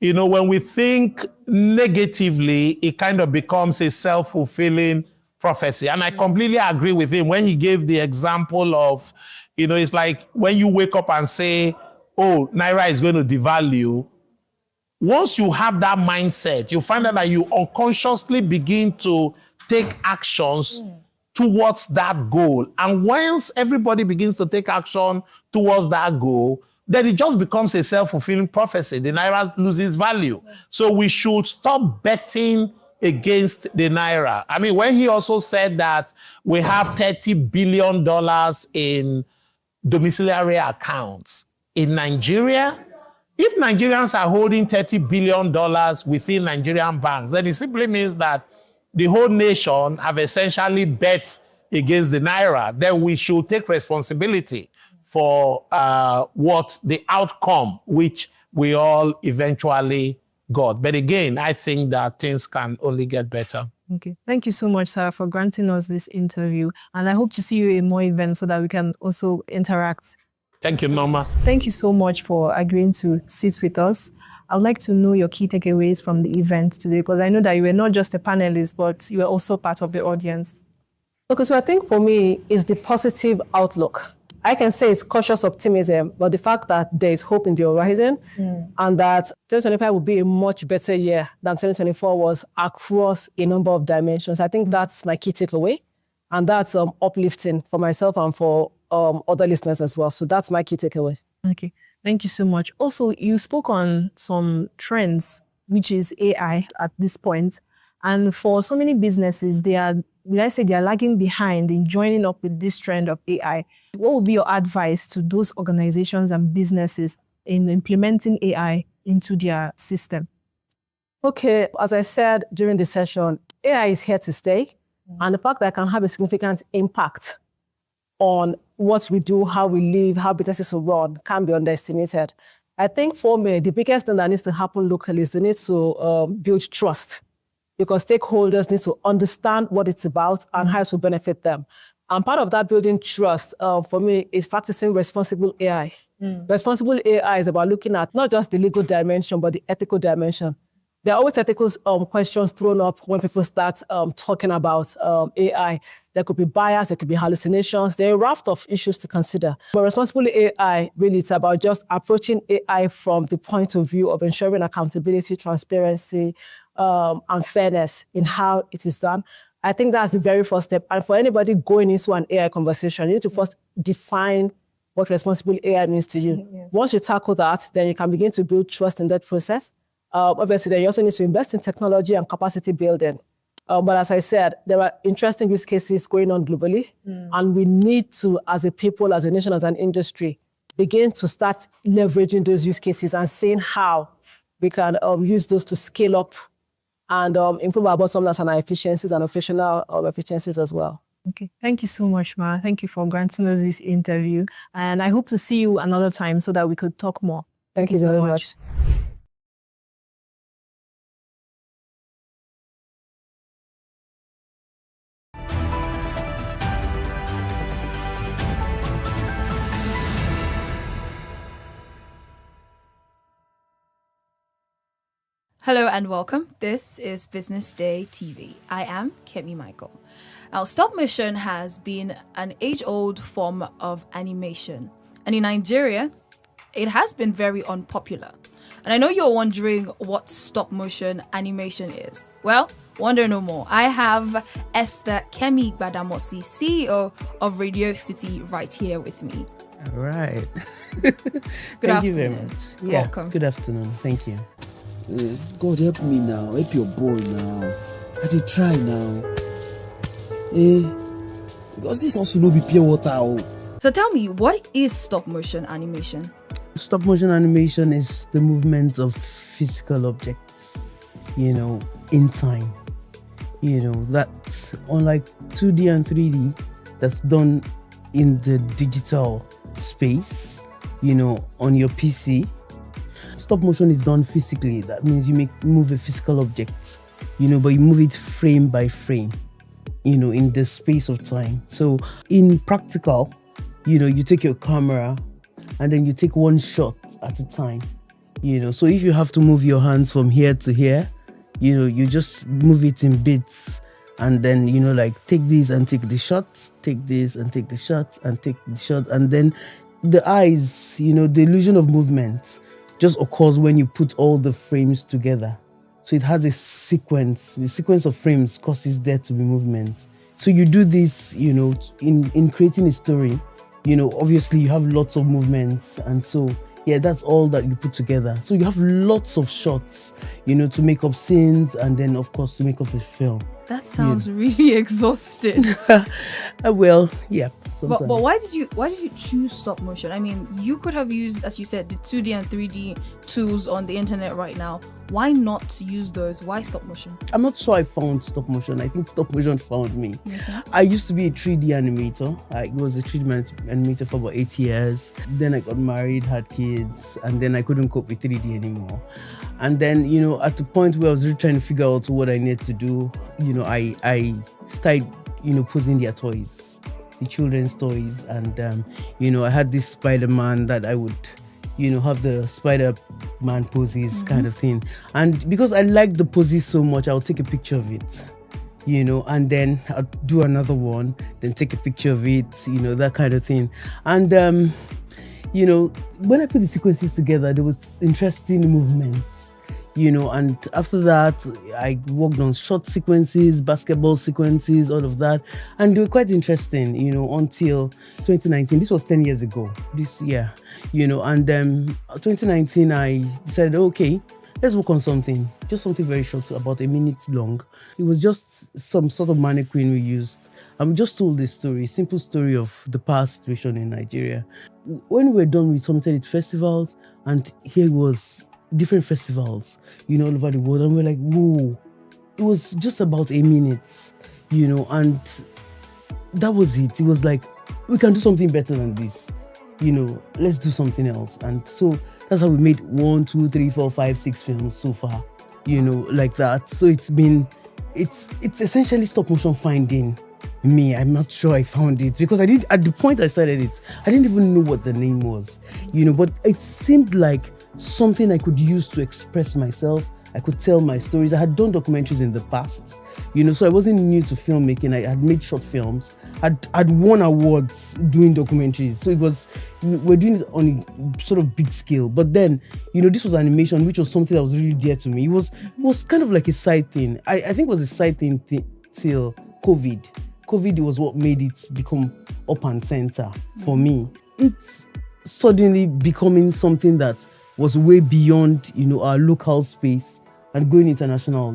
you know, when we think negatively, it kind of becomes a self-fulfilling prophecy. And I completely agree with him when he gave the example of, you know, it's like when you wake up and say, oh, Naira is going to devalue. Once you have that mindset, you find out that you unconsciously begin to take actions towards that goal. And once everybody begins to take action towards that goal, then it just becomes a self-fulfilling prophecy. The Naira loses value. So we should stop betting against the Naira. I mean, when he also said that we have $30 billion in domiciliary accounts in Nigeria, if Nigerians are holding $30 billion within Nigerian banks, then it simply means that the whole nation have essentially bet against the Naira. Then we should take responsibility for what the outcome, which we all eventually got. But again, I think that things can only get better. Okay. Thank you so much, Sarah, for granting us this interview. And I hope to see you in more events so that we can also interact. Thank you, Norma. Thank you so much for agreeing to sit with us. I would like to know your key takeaways from the event today, because I know that you were not just a panelist, but you were also part of the audience. Okay, so I think for me, it's the positive outlook. I can say it's cautious optimism, but the fact that there is hope in the horizon and that 2025 will be a much better year than 2024 was across a number of dimensions. I think that's my key takeaway. And that's uplifting for myself and for other listeners as well. So that's my key takeaway. Okay, thank you so much. Also, you spoke on some trends, which is AI at this point. And for so many businesses, they are lagging behind in joining up with this trend of AI. What would be your advice to those organizations and businesses in implementing AI into their system? Okay, as I said during the session, AI is here to stay. And the fact that it can have a significant impact on what we do, how we live, how businesses will run can't be underestimated. I think for me, the biggest thing that needs to happen locally is they need to build trust, because stakeholders need to understand what it's about and how it will benefit them. And part of that building trust for me is practicing responsible AI. Responsible AI is about looking at not just the legal dimension, but the ethical dimension. There are always ethical questions thrown up when people start talking about AI. There could be bias, there could be hallucinations. There are a raft of issues to consider. But responsible AI, really, it's about just approaching AI from the point of view of ensuring accountability, transparency, and fairness in how it is done. I think that's the very first step. And for anybody going into an AI conversation, you need to first define what responsible AI means to you. Yes. Once you tackle that, then you can begin to build trust in that process. Obviously, then you also need to invest in technology and capacity building. But as I said, there are interesting use cases going on globally, and we need to, as a people, as a nation, as an industry, begin to start leveraging those use cases and seeing how we can use those to scale up and improve our bottom lines and our efficiencies and operational efficiencies as well. Okay, thank you so much, Ma. Thank you for granting us this interview. And I hope to see you another time so that we could talk more. Thank you very much. Hello and welcome. This is Business Day TV. I am Kemi Michael. Now, stop motion has been an age-old form of animation, and in Nigeria, it has been very unpopular. And I know you're wondering what stop motion animation is. Well, wonder no more. I have Esther Kemi Badamosi, CEO of Radio City, right here with me. All right. Thank you very much. Yeah, welcome. Good afternoon. Thank you. God help me now. Help your boy now. I did try now. Because this also no be pure water. So tell me, what is stop motion animation? Stop motion animation is the movement of physical objects, in time. That's unlike 2D and 3D, that's done in the digital space, on your PC. Stop motion is done physically. That means you move a physical object, but you move it frame by frame, in the space of time. So in practical, you take your camera and then you take one shot at a time, So if you have to move your hands from here to here, you just move it in bits and then, take this and take the shot, take this and take the shot and take the shot. And then the eyes, the illusion of movement just occurs when you put all the frames together. So it has a sequence. The sequence of frames causes there to be movement. So you do this, in creating a story, obviously you have lots of movements. And so, that's all that you put together. So you have lots of shots, to make up scenes and then, of course, to make up a film. That sounds really exhausting. Well, yeah. But why did you choose stop motion? I mean, you could have used, as you said, the 2D and 3D tools on the internet right now. Why not use those? Why stop motion? I'm not sure I found stop motion. I think stop motion found me. Okay. I used to be a 3D animator. I was a 3D animator for about 8 years. Then I got married, had kids, and then I couldn't cope with 3D anymore. And then, at the point where I was really trying to figure out what I needed to do, I started, posing their toys, the children's toys. And, I had this Spider-Man that I would, have the Spider-Man poses kind of thing. And because I liked the poses so much, I'll take a picture of it, and then I'll do another one, then take a picture of it, that kind of thing. And, when I put the sequences together, there was interesting movements. And after that, I worked on short sequences, basketball sequences, all of that. And they were quite interesting, until 2019. This was 10 years ago, this year, and 2019, I decided, okay, let's work on something, just something very short, about a minute long. It was just some sort of mannequin we used. And we just told this story, simple story of the past situation in Nigeria. When we were done, we submitted it festivals, and here was different festivals, all over the world. And we're like, whoa, it was just about a minute, and that was it. It was like, we can do something better than this, let's do something else. And so that's how we made 1, 2, 3, 4, 5, 6 films so far, like that. So it's essentially stop motion finding, me, I'm not sure I found it because I did at the point I started it, I didn't even know what the name was, but it seemed like something I could use to express myself. I could tell my stories. I had done documentaries in the past, so I wasn't new to filmmaking. I had made short films. I'd won awards doing documentaries. So we're doing it on a sort of big scale. But then, this was animation, which was something that was really dear to me. It was kind of like a side thing. I think it was a side thing till COVID. COVID was what made it become up and center for me. It's suddenly becoming something that was way beyond, our local space, and going international,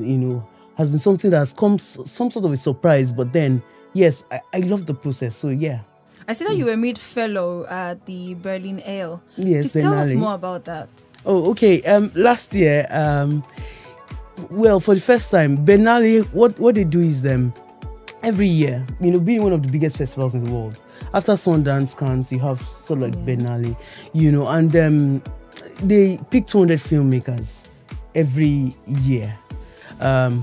has been something that has come some sort of a surprise. But then, yes, I love the process. So yeah. I see that you were made fellow at the Berlin Ale. Yes, Please tell us Biennale. more about that. Oh, okay. Last year, for the first time, Biennale, what they do is every year, being one of the biggest festivals in the world. After Sundance, Cannes, you have sort of like Biennale, and they pick 200 filmmakers every year.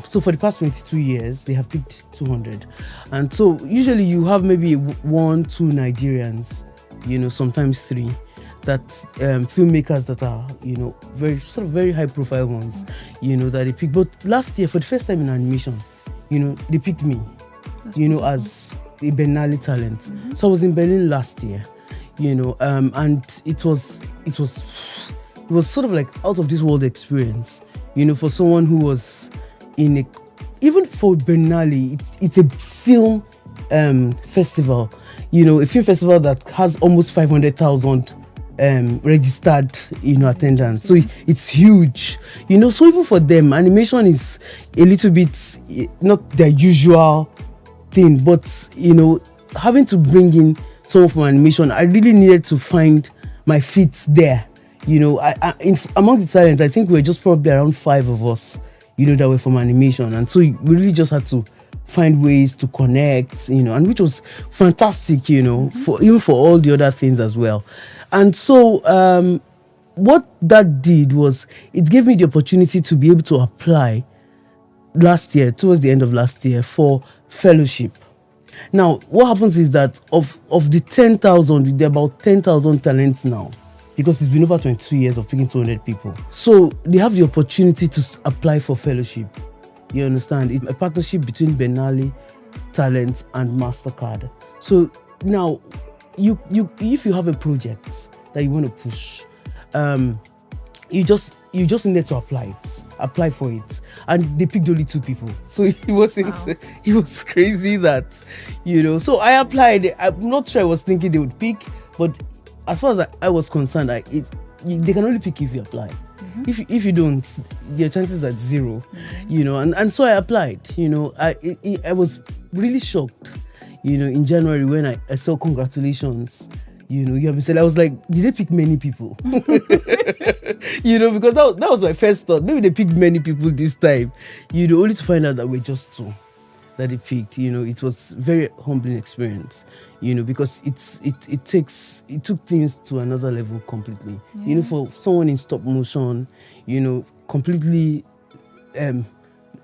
So for the past 22 years, they have picked 200. And so usually you have maybe 1, 2 Nigerians, sometimes 3, that filmmakers that are, very high profile ones, that they pick. But last year, for the first time in animation, they picked me, as a Biennale talent. So I was in Berlin last year, and it was sort of like out of this world experience, for someone who was even for Biennale, it's a film festival, a film festival that has almost 500,000 registered, attendance. So it's huge, so even for them, animation is a little bit not their usual thing, but, having to bring in someone from animation, I really needed to find my feet there. Among the talents, I think we're just probably around 5 of us, that were from animation. And so we really just had to find ways to connect, and which was fantastic, for all the other things as well. And so what that did was it gave me the opportunity to be able to apply last year, towards the end of last year, for fellowship. Now, what happens is that of the 10,000, there are about 10,000 talents now, because it's been over 22 years of picking 200 people. So they have the opportunity to apply for fellowship. You understand? It's a partnership between Biennale, Talent, and MasterCard. So now, if you have a project that you want to push, you just need to apply for it, and they picked only 2 people. So it was crazy that, So I applied. I'm not sure I was thinking they would pick, but as far as I was concerned, they can only pick if you apply. If you don't, your chances are 0. And so I applied. I was really shocked. In January when I saw congratulations. You have been said. I was like, did they pick many people? Because that was my first thought. Maybe they picked many people this time. Only to find out that we're just 2 that they picked. It was very humbling experience. Because it took things to another level completely. Yeah. For someone in stop motion, completely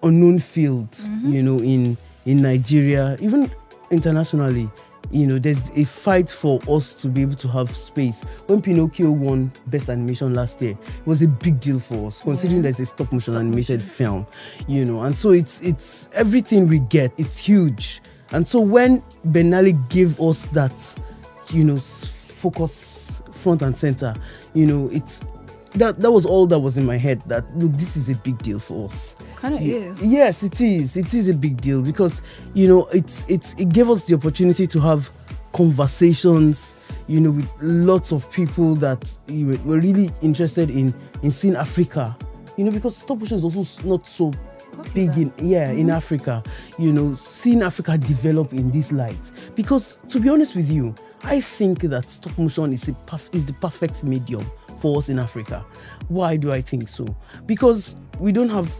unknown field. In Nigeria, even internationally. There's a fight for us to be able to have space. When Pinocchio won Best Animation last year, it was a big deal for us, considering there's a stop motion animated film, and so it's everything we get. It's huge. And so when Biennale gave us that, focus front and center, it's that was all that was in my head, that look, this is a big deal for us. Kind of is. Yes, it is. It is a big deal because, it gave us the opportunity to have conversations, with lots of people that were really interested in seeing Africa, because stop motion is also not so big in Africa, seeing Africa develop in this light. Because to be honest with you, I think that stop motion is the perfect medium for us in Africa. Why do I think so? Because we don't have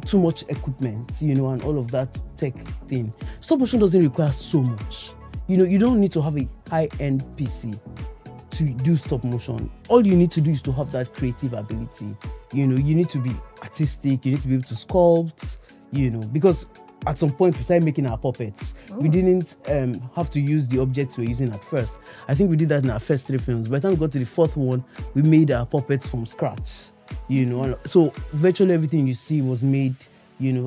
too much equipment, and all of that tech thing. Stop motion doesn't require so much. You don't need to have a high-end PC to do stop motion. All you need to do is to have that creative ability. You need to be artistic, you need to be able to sculpt, because at some point we started making our puppets. We didn't have to use the objects we were using at first. I think we did that in our first 3 films. By the time we got to the 4th one, we made our puppets from scratch. So virtually everything you see was made,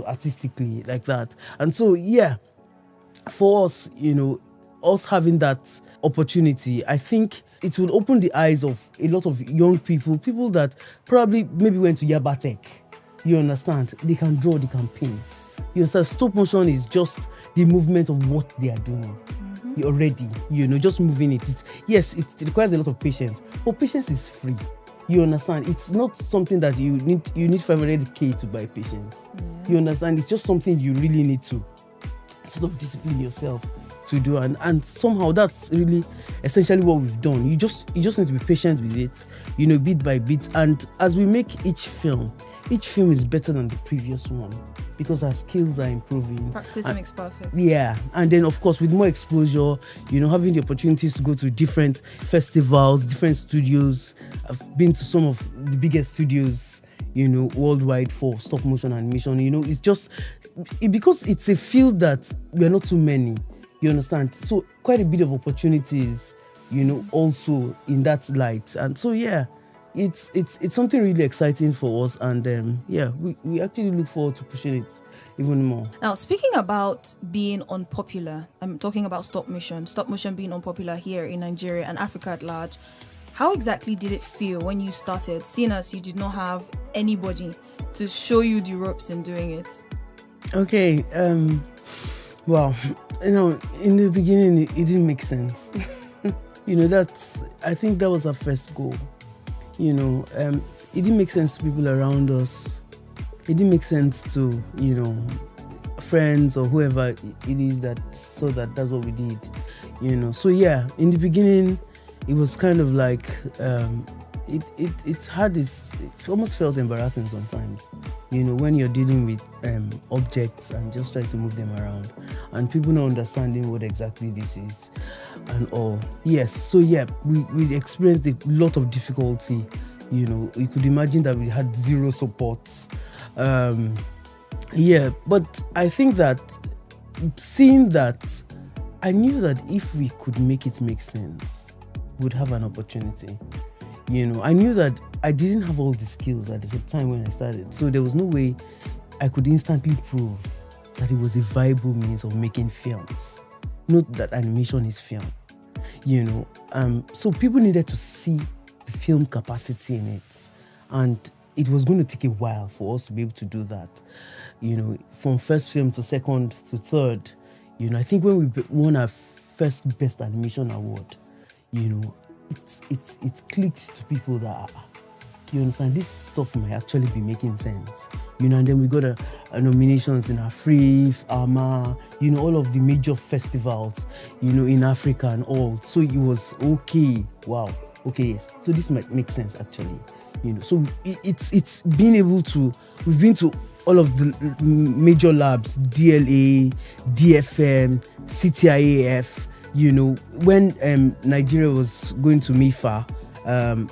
artistically like that. And so, yeah, for us, us having that opportunity, I think it will open the eyes of a lot of young people that probably maybe went to Yaba Tech. You understand? They can draw, they can paint. You understand? Stop motion is just the movement of what they are doing. Already, just moving it. It requires a lot of patience, but patience is free. You understand? It's not something that you need 500k to buy patience. You understand? It's just something you really need to sort of discipline yourself to do, and somehow that's really essentially what we've done. You just need to be patient with it, bit by bit. And as we make each film is better than the previous one because our skills are improving. Practice makes perfect. Yeah, and then of course with more exposure, having the opportunities to go to different festivals, different studios. I've been to some of the biggest studios, worldwide for stop motion animation. It's just because it's a field that we are not too many. You understand? So quite a bit of opportunities, also in that light. And so yeah, it's something really exciting for us, and we actually look forward to pushing it even more. Now, speaking about being unpopular, I'm talking about stop motion being unpopular here in Nigeria and Africa at large. How exactly did it feel when you started, seeing as you did not have anybody to show you the ropes in doing it? Okay, well, in the beginning, it didn't make sense. I think that was our first goal. It didn't make sense to people around us. It didn't make sense to, friends or whoever it is that saw that that's what we did. So yeah, in the beginning, it was kind of like, it almost felt embarrassing sometimes. When you're dealing with objects and just trying to move them around and people not understanding what exactly this is and all. Yes, so yeah, we experienced a lot of difficulty. You could imagine that we had zero support. But I think that seeing that, I knew that if we could make it make sense, we'd have an opportunity. I knew that I didn't have all the skills at the time when I started. So there was no way I could instantly prove that it was a viable means of making films. Not that animation is film. So people needed to see the film capacity in it. And it was going to take a while for us to be able to do that. From first film to second to third. I think when we won our first Best Animation Award, it's clicked to people that, you understand, this stuff might actually be making sense. And then we got a nominations in Afrif, AMA, all of the major festivals, in Africa and all. So it was okay. Wow. Okay, yes. So this might make sense actually. So it's being able to, we've been to all of the major labs, DLA, DFM, CTIAF. When Nigeria was going to MIFA,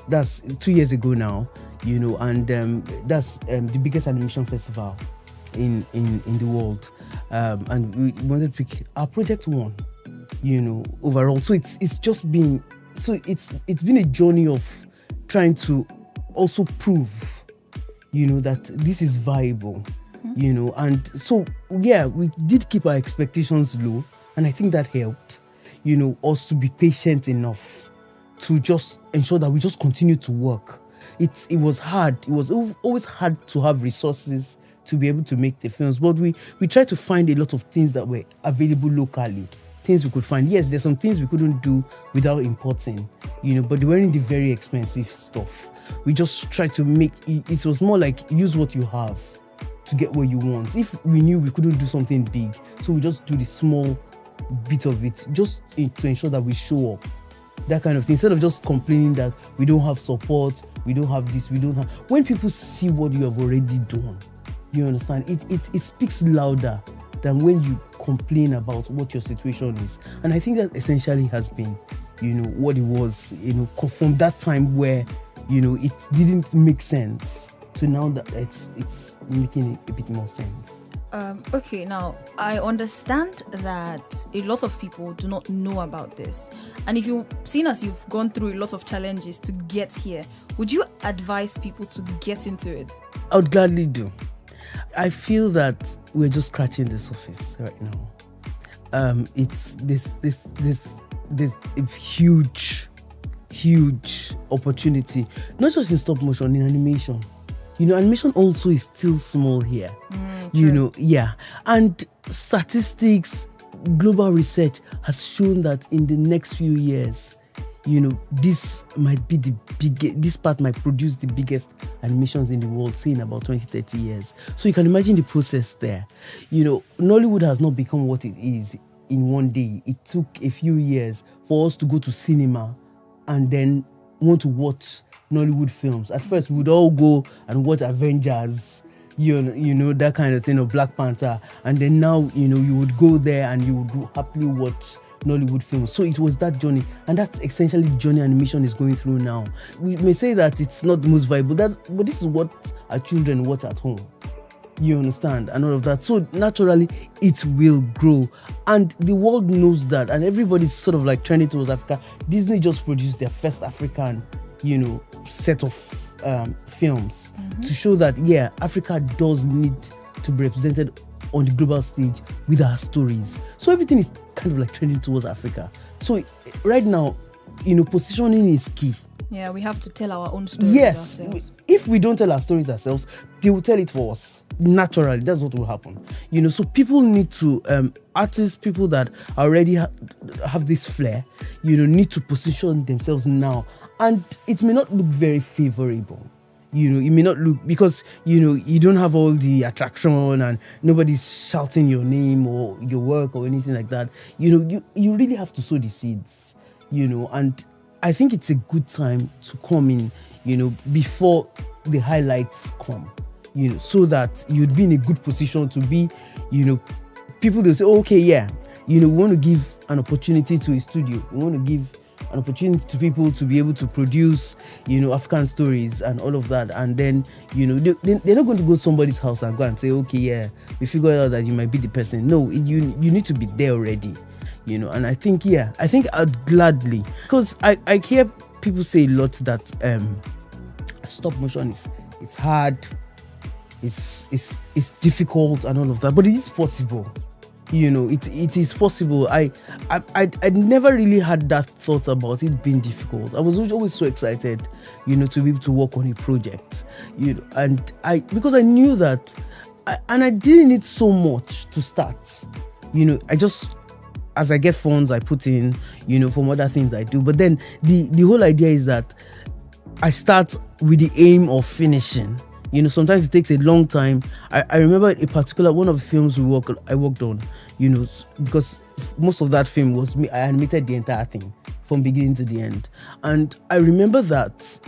that's 2 years ago now, and that's the biggest animation festival in the world. And we wanted to pick our project one, overall. So it's just been, so it's been a journey of trying to also prove, that this is viable, and so, yeah, we did keep our expectations low, and I think that helped. Us to be patient enough to just ensure that we just continue to work. It was hard. It was always hard to have resources to be able to make the films, but we tried to find a lot of things that were available locally, things we could find. Yes, there's some things we couldn't do without importing, but they weren't the very expensive stuff. We just tried to make, it was more like use what you have to get what you want. If we knew we couldn't do something big, so we just do the small bit of it just to ensure that we show up, that kind of thing, instead of just complaining that we don't have support, we don't have this, we don't have. When people see what you have already done, you understand, it speaks louder than when you complain about what your situation is. And I think that essentially has been, what it was, from that time where, it didn't make sense to now that it's making a bit more sense. Okay, now I understand that a lot of people do not know about this. And if you've seen as you've gone through a lot of challenges to get here, would you advise people to get into it? I would gladly do. I feel that we're just scratching the surface right now. It's this huge opportunity, not just in stop motion, in animation. Animation also is still small here. And statistics, global research has shown that in the next few years, this might be the biggest, this part might produce the biggest animations in the world, say in about 20-30 years. So you can imagine the process there. Nollywood has not become what it is in one day. It took a few years for us to go to cinema and then want to watch Nollywood films. At first, we would all go and watch Avengers, that kind of thing, or Black Panther. And then now, you would go there and you would happily watch Nollywood films. So it was that journey. And that's essentially the journey animation is going through now. We may say that it's not the most viable, but this is what our children watch at home. You understand? And all of that. So naturally, it will grow. And the world knows that. And everybody's sort of like trending towards Africa. Disney just produced their first African, set of films to show that, Africa does need to be represented on the global stage with our stories. So everything is kind of like trending towards Africa. So right now, positioning is key. Yeah, we have to tell our own stories ourselves. If we don't tell our stories ourselves, they will tell it for us. Naturally, that's what will happen. So people need to, artists, people that already have this flair, need to position themselves now. And it may not look very favorable. It may not look, because, you don't have all the attraction and nobody's shouting your name or your work or anything like that. You really have to sow the seeds, and I think it's a good time to come in, before the highlights come, so that you'd be in a good position to be, people will say, okay, we want to give an opportunity to a studio. We want to give an opportunity to people to be able to produce, African stories and all of that. And then, they're not going to go to somebody's house and go and say, okay, we figured out that you might be the person. No, you need to be there already, and I think I'd gladly, because I hear people say a lot that stop motion it's hard, it's difficult and all of that, but it is possible. It is possible. I never really had that thought about it being difficult. I was always so excited, to be able to work on a project, and because I knew that, I didn't need so much to start. I just, as I get funds, I put in, from other things I do. But then the whole idea is that I start with the aim of finishing. Sometimes it takes a long time. I remember a particular one of the films I worked on, because most of that film was me. I animated the entire thing from beginning to the end. And I remember that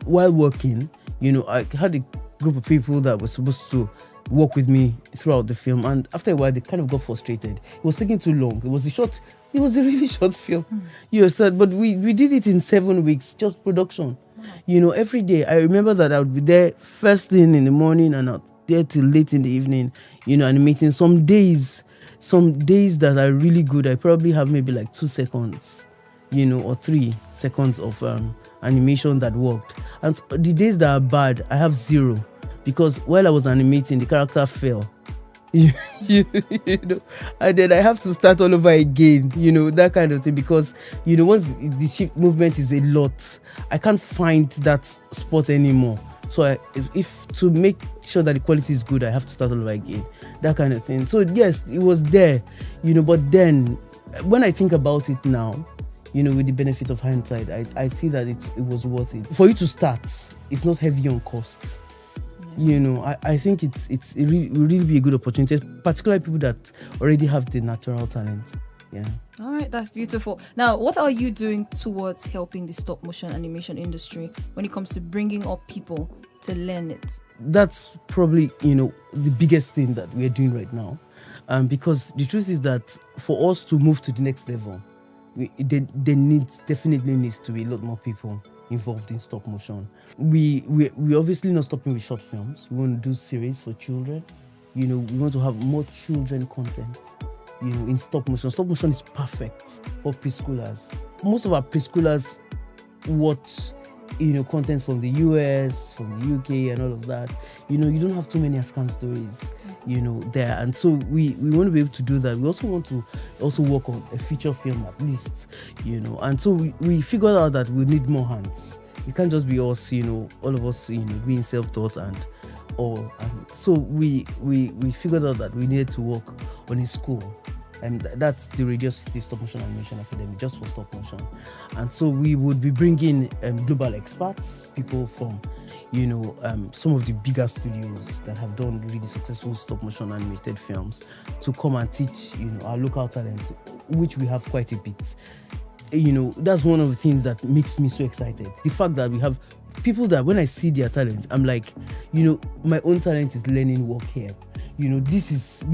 while working, I had a group of people that were supposed to work with me throughout the film. And after a while, they kind of got frustrated. It was taking too long. It was a really short film. But we did it in 7 weeks, just production. Every day. I remember that I would be there first thing in the morning and out there till late in the evening, animating. Some days that are really good, I probably have maybe like 2 seconds, or 3 seconds of animation that worked. And the days that are bad, I have 0, because while I was animating, the character fell. And then I have to start all over again, that kind of thing, because once the shift movement is a lot, I can't find that spot anymore. So if to make sure that the quality is good, I have to start all over again, that kind of thing. So yes, it was there, but then when I think about it now, with the benefit of hindsight, I see that it was worth it. For you to start, it's not heavy on costs. I think it will really be a good opportunity, particularly people that already have the natural talent. Yeah. All right, that's beautiful. Now, what are you doing towards helping the stop motion animation industry when it comes to bringing up people to learn it? That's probably, the biggest thing that we're doing right now. Because the truth is that for us to move to the next level, there definitely needs to be a lot more people involved in stop motion. We obviously not stopping with short films. We want to do series for children, You know, we want to have more children content, you know, in stop motion. Stop motion is perfect for preschoolers. Most of our preschoolers watch, you know, content from the US, from the UK and all of that. You know, you don't have too many African stories, you know, there. And so we want to be able to do that. We also want to also work on a feature film at least, you know. And so we figured out that we need more hands. It can't just be us, you know, all of us, you know, being self-taught and all. And so we figured out that we needed to work on a school. And that's the Radio City Stop Motion Animation Academy, just for stop motion. And so we would be bringing global experts, people from, you know, some of the bigger studios that have done really successful stop motion animated films to come and teach, you know, our local talents, which we have quite a bit. You know, that's one of the things that makes me so excited. The fact that we have people that when I see their talent, I'm like, you know, my own talent is learning work here. You know, this is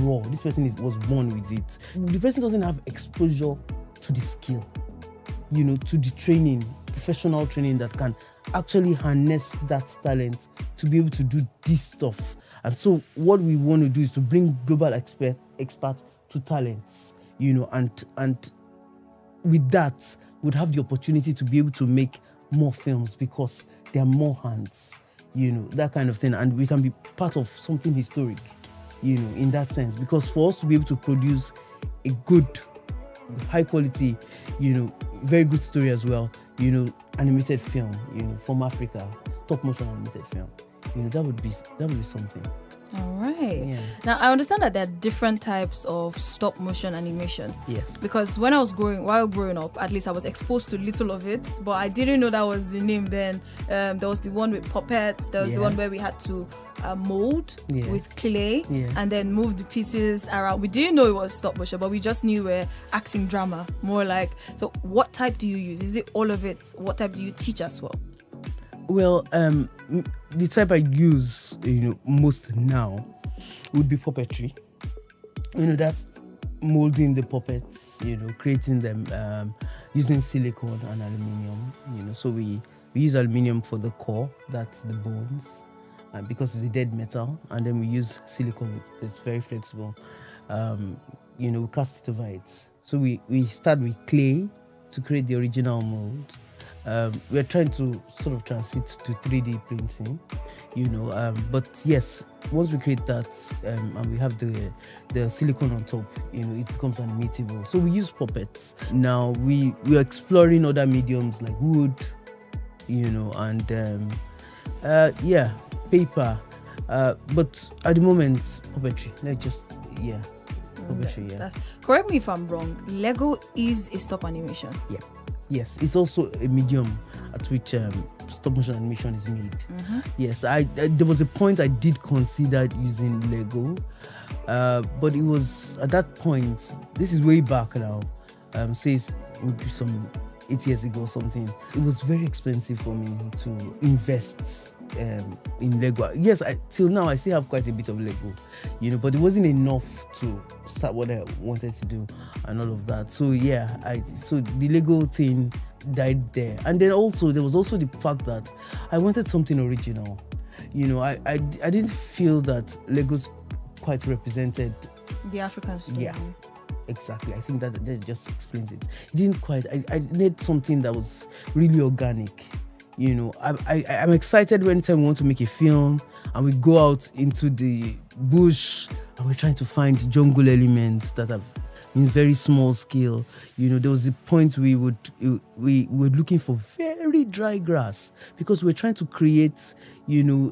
raw. This person was born with it. The person doesn't have exposure to the skill, you know, to the training, professional training that can actually harness that talent to be able to do this stuff. And so what we want to do is to bring global experts to talents, you know, and with that, would have the opportunity to be able to make more films because there are more hands, you know, that kind of thing. And we can be part of something historic, you know, in that sense. Because for us to be able to produce a good, high quality, you know, very good story as well, you know, animated film, you know, from Africa, stop motion animated film, you know, that would be something. All right. Yeah. Now, I understand that there are different types of stop motion animation. Yes. Because while growing up, at least I was exposed to little of it, but I didn't know that was the name then. There was the one with puppets. There was the one where we had to mold with clay and then move the pieces around. We didn't know it was stop motion, but we just knew we're acting drama, more like. So what type do you use? Is it all of it? What type do you teach as well? Well, the type I use, you know, most now would be puppetry. You know, that's molding the puppets, you know, creating them using silicone and aluminium. You know, so we use aluminium for the core, that's the bones, because it's a dead metal, and then we use silicone. It's very flexible. You know, we cast it over it. So we start with clay to create the original mold. We're trying to sort of transit to 3D printing, you know, but yes, once we create that and we have the silicone on top, you know, it becomes animatable. So we use puppets. Now we're exploring other mediums like wood, you know, and paper. But at the moment, puppetry. Puppetry. Correct me if I'm wrong. Lego is a stop animation. Yeah. Yes, it's also a medium at which stop motion animation is made. Mm-hmm. Yes, there was a point I did consider using Lego, but it was at that point. This is way back now. Says maybe some 8 years ago or something. It was very expensive for me to invest in Lego. Yes, till now I still have quite a bit of Lego, you know, but it wasn't enough to start what I wanted to do and all of that. So yeah, so the Lego thing died there. And then also there was also the fact that I wanted something original. You know, I didn't feel that Legos quite represented the African story. Yeah. Exactly. I think that just explains it. It didn't quite. I need something that was really organic. You know, I'm excited anytime we want to make a film and we go out into the bush and we're trying to find jungle elements that are in very small scale. You know, there was a point we were looking for very dry grass because we're trying to create, you know,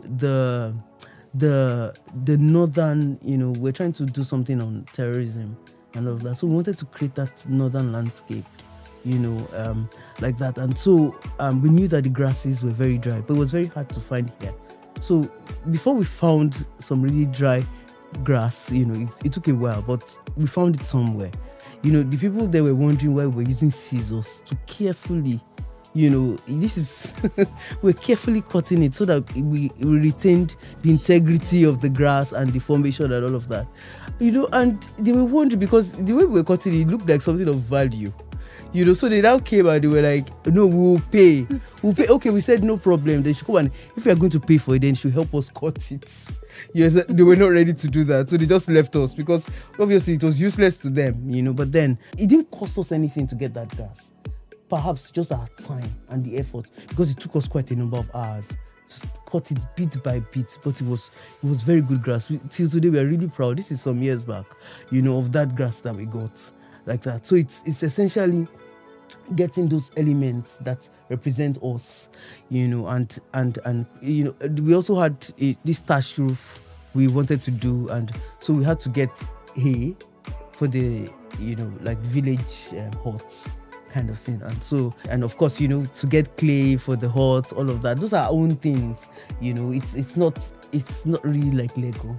the northern, you know, we're trying to do something on terrorism and all of that. So we wanted to create that northern landscape, you know, like that. And so we knew that the grasses were very dry, but it was very hard to find here. So before we found some really dry grass, you know, it took a while, but we found it somewhere. You know, the people there were wondering why we were using scissors to carefully, you know, this is, we're carefully cutting it so that we retained the integrity of the grass and the formation and all of that. You know, and they were wondering because the way we were cutting it looked like something of value. So they now came and they were like, no, we'll pay. Okay, we said no problem. They should come and if we are going to pay for it, then should help us cut it. Yes, they were not ready to do that. So they just left us because obviously it was useless to them, But then it didn't cost us anything to get that grass. Perhaps just our time and the effort, because it took us quite a number of hours. Just cut it bit by bit, but it was very good grass. Till today, we are really proud. This is some years back, of that grass that we got like that. So it's essentially getting those elements that represent us, and we also had this thatched roof we wanted to do, and so we had to get hay for the like village huts kind of thing, and of course to get clay for the hut, all of that. Those are our own things, it's not really like Lego.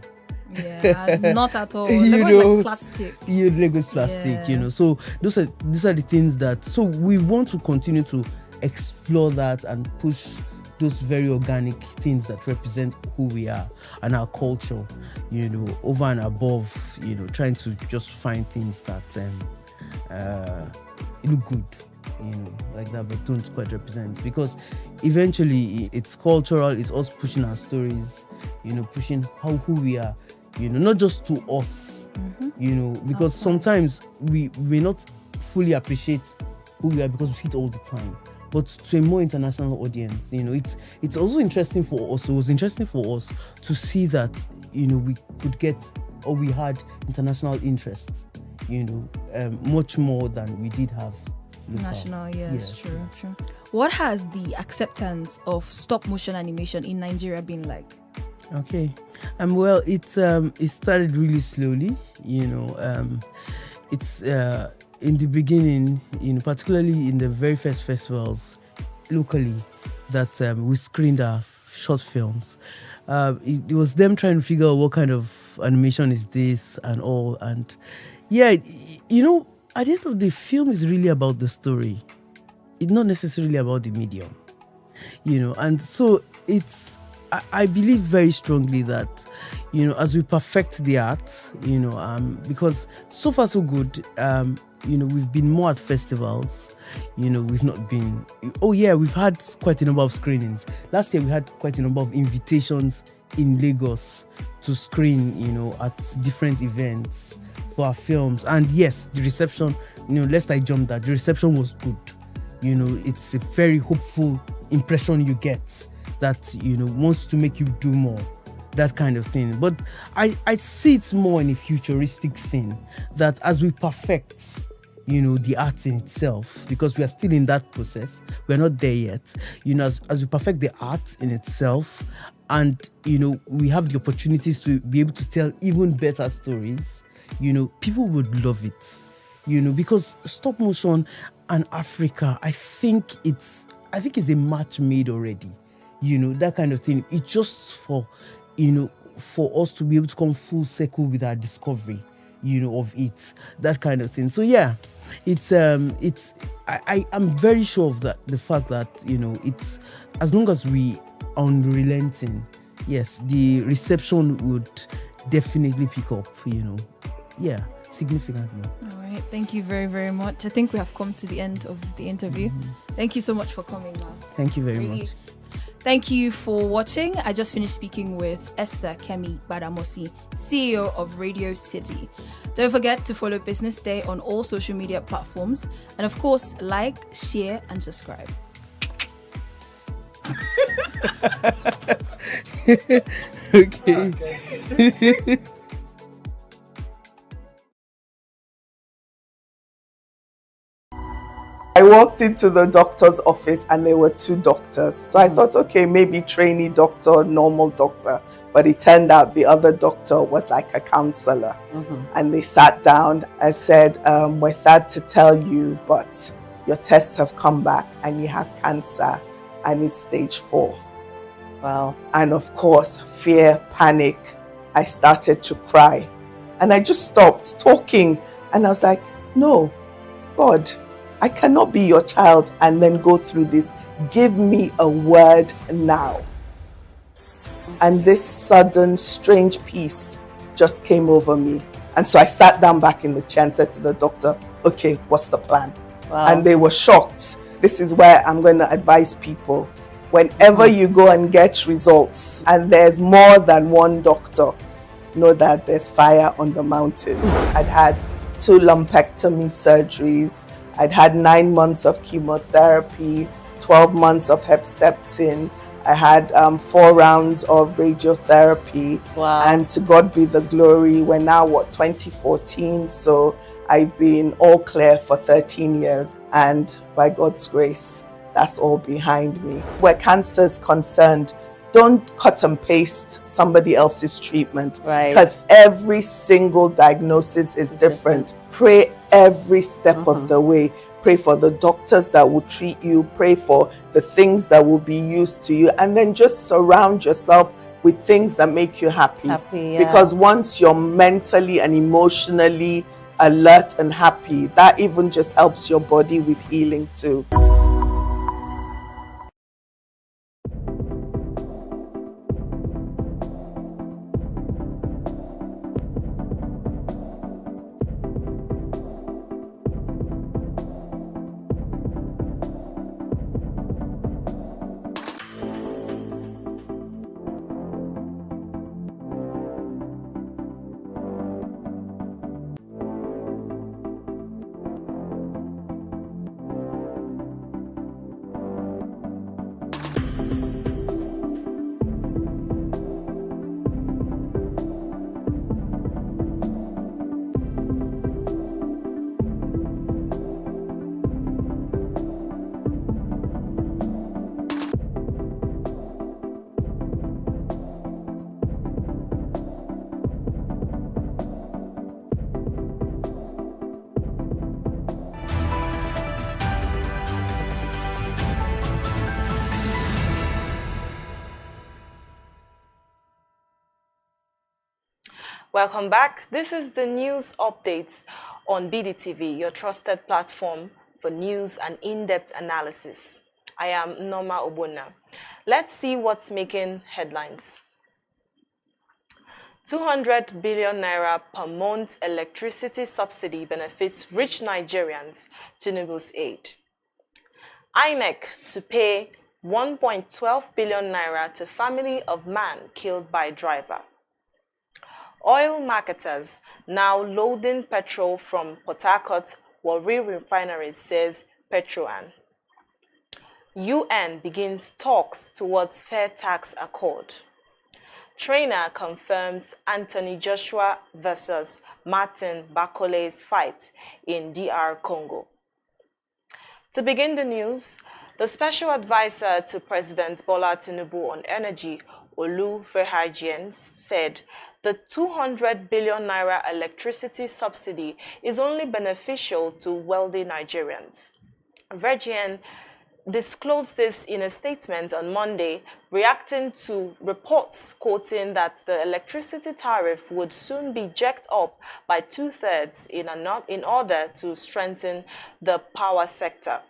Yeah, not at all. Lego is like plastic. Yeah, Lego is plastic, So those are the things that. So we want to continue to explore that and push those very organic things that represent who we are and our culture, over and above, trying to just find things that look good, like that, but don't quite represent. Because eventually it's cultural. It's us pushing our stories, pushing who we are. Not just to us, because sometimes we may not fully appreciate who we are because we see it all the time. But to a more international audience, it's also interesting for us. It was interesting for us to see that, we could get, or we had international interest, much more than we did have local. National, yes, true. What has the acceptance of stop motion animation in Nigeria been like? Okay, well, it started really slowly. It's in the beginning, particularly in the very first festivals locally that we screened our short films. It was them trying to figure out what kind of animation is this and all, and yeah, at the end of the film is really about the story. It's not necessarily about the medium, and so it's. I believe very strongly that, as we perfect the art, because so far so good, we've been more at festivals, we've not been, we've had quite a number of screenings. Last year we had quite a number of invitations in Lagos to screen, at different events for our films. And yes, the reception, lest I jump that, the reception was good. It's a very hopeful impression you get that wants to make you do more, that kind of thing. But I see it's more in a futuristic thing, that as we perfect the art in itself, because we are still in that process, we're not there yet, as we perfect the art in itself, and we have the opportunities to be able to tell even better stories, people would love it, because stop motion and Africa, I think it's a match made already. That kind of thing. It's just for us to be able to come full circle with our discovery, of it, that kind of thing. So yeah, I'm very sure of that. The fact that it's, as long as we are unrelenting, yes, the reception would definitely pick up. Significantly. All right, thank you very, very much. I think we have come to the end of the interview. Thank you so much for coming, now. Thank you very much. Thank you for watching. I just finished speaking with Esther Kemi Badamosi, CEO of Radio City. Don't forget to follow Business Day on all social media platforms. And of course, like, share, and subscribe. Okay. I walked into the doctor's office and there were two doctors. So I thought, okay, maybe trainee doctor, normal doctor. But it turned out the other doctor was like a counselor. And they sat down and said, we're sad to tell you, but your tests have come back and you have cancer and it's stage 4. Wow. And of course, fear, panic. I started to cry. And I just stopped talking. And I was like, no, God, I cannot be your child and then go through this. Give me a word now. And this sudden, strange peace just came over me. And so I sat down back in the chair and said to the doctor, okay, what's the plan? and they were shocked. This is where I'm going to advise people. Whenever you go and get results and there's more than one doctor, know that there's fire on the mountain. I'd had 2 lumpectomy surgeries. I'd had 9 months of chemotherapy, 12 months of Herceptin. I had 4 rounds of radiotherapy. Wow. And to God be the glory. We're now, 2014? So I've been all clear for 13 years. And by God's grace, that's all behind me. Where cancer is concerned, don't cut and paste somebody else's treatment. Right. Because every single diagnosis is different. Pray every step of the way. Pray for the doctors that will treat you. Pray for the things that will be used to you. And then just surround yourself with things that make you happy. Yeah. Because once you're mentally and emotionally alert and happy, that even just helps your body with healing too. Welcome back. This is the news updates on BDTV, your trusted platform for news and in-depth analysis. I am Norma Obona. Let's see what's making headlines. 200 billion naira per month electricity subsidy benefits rich Nigerians, Tinubu's aid. INEC to pay 1.12 billion naira to family of man killed by driver. Oil marketers now loading petrol from Port Harcourt Warri refineries, says Petroan. UN begins talks towards fair tax accord. Trainer confirms Anthony Joshua versus Martin Bakole's fight in DR Congo. To begin the news, the special advisor to President Bola Tinubu on energy, Olu Verhajian, said the 200 billion naira electricity subsidy is only beneficial to wealthy Nigerians. Verhajian disclosed this in a statement on Monday, reacting to reports quoting that the electricity tariff would soon be jacked up by 2/3 in order to strengthen the power sector.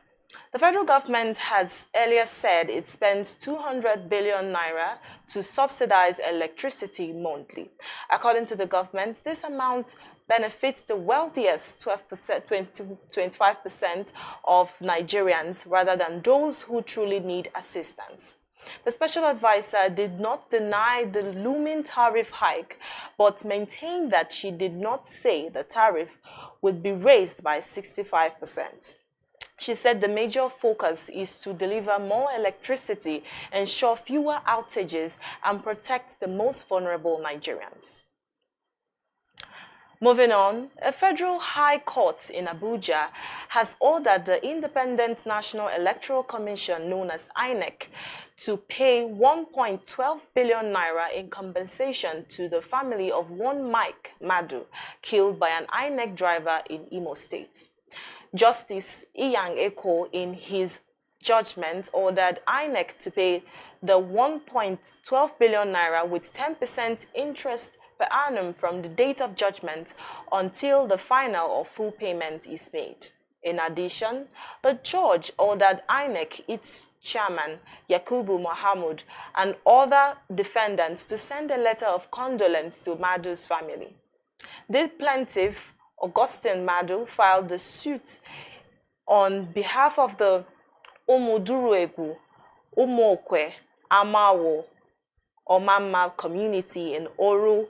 The federal government has earlier said it spends 200 billion naira to subsidize electricity monthly. According to the government, this amount benefits the wealthiest 25% of Nigerians rather than those who truly need assistance. The special advisor did not deny the looming tariff hike, but maintained that she did not say the tariff would be raised by 65%. She said the major focus is to deliver more electricity, ensure fewer outages, and protect the most vulnerable Nigerians. Moving on, a federal high court in Abuja has ordered the Independent National Electoral Commission, known as INEC, to pay 1.12 billion naira in compensation to the family of one Mike Madu, killed by an INEC driver in Imo State. Justice Iyang Eko, in his judgment, ordered INEC to pay the 1.12 billion naira with 10% interest per annum from the date of judgment until the final or full payment is made. In addition, the judge ordered INEC, its chairman, Yakubu Mohamud, and other defendants to send a letter of condolence to Madu's family. The plaintiff, Augustine Madu, filed the suit on behalf of the Umuduruegu, Umokwe, Amawo, Omama community in Oru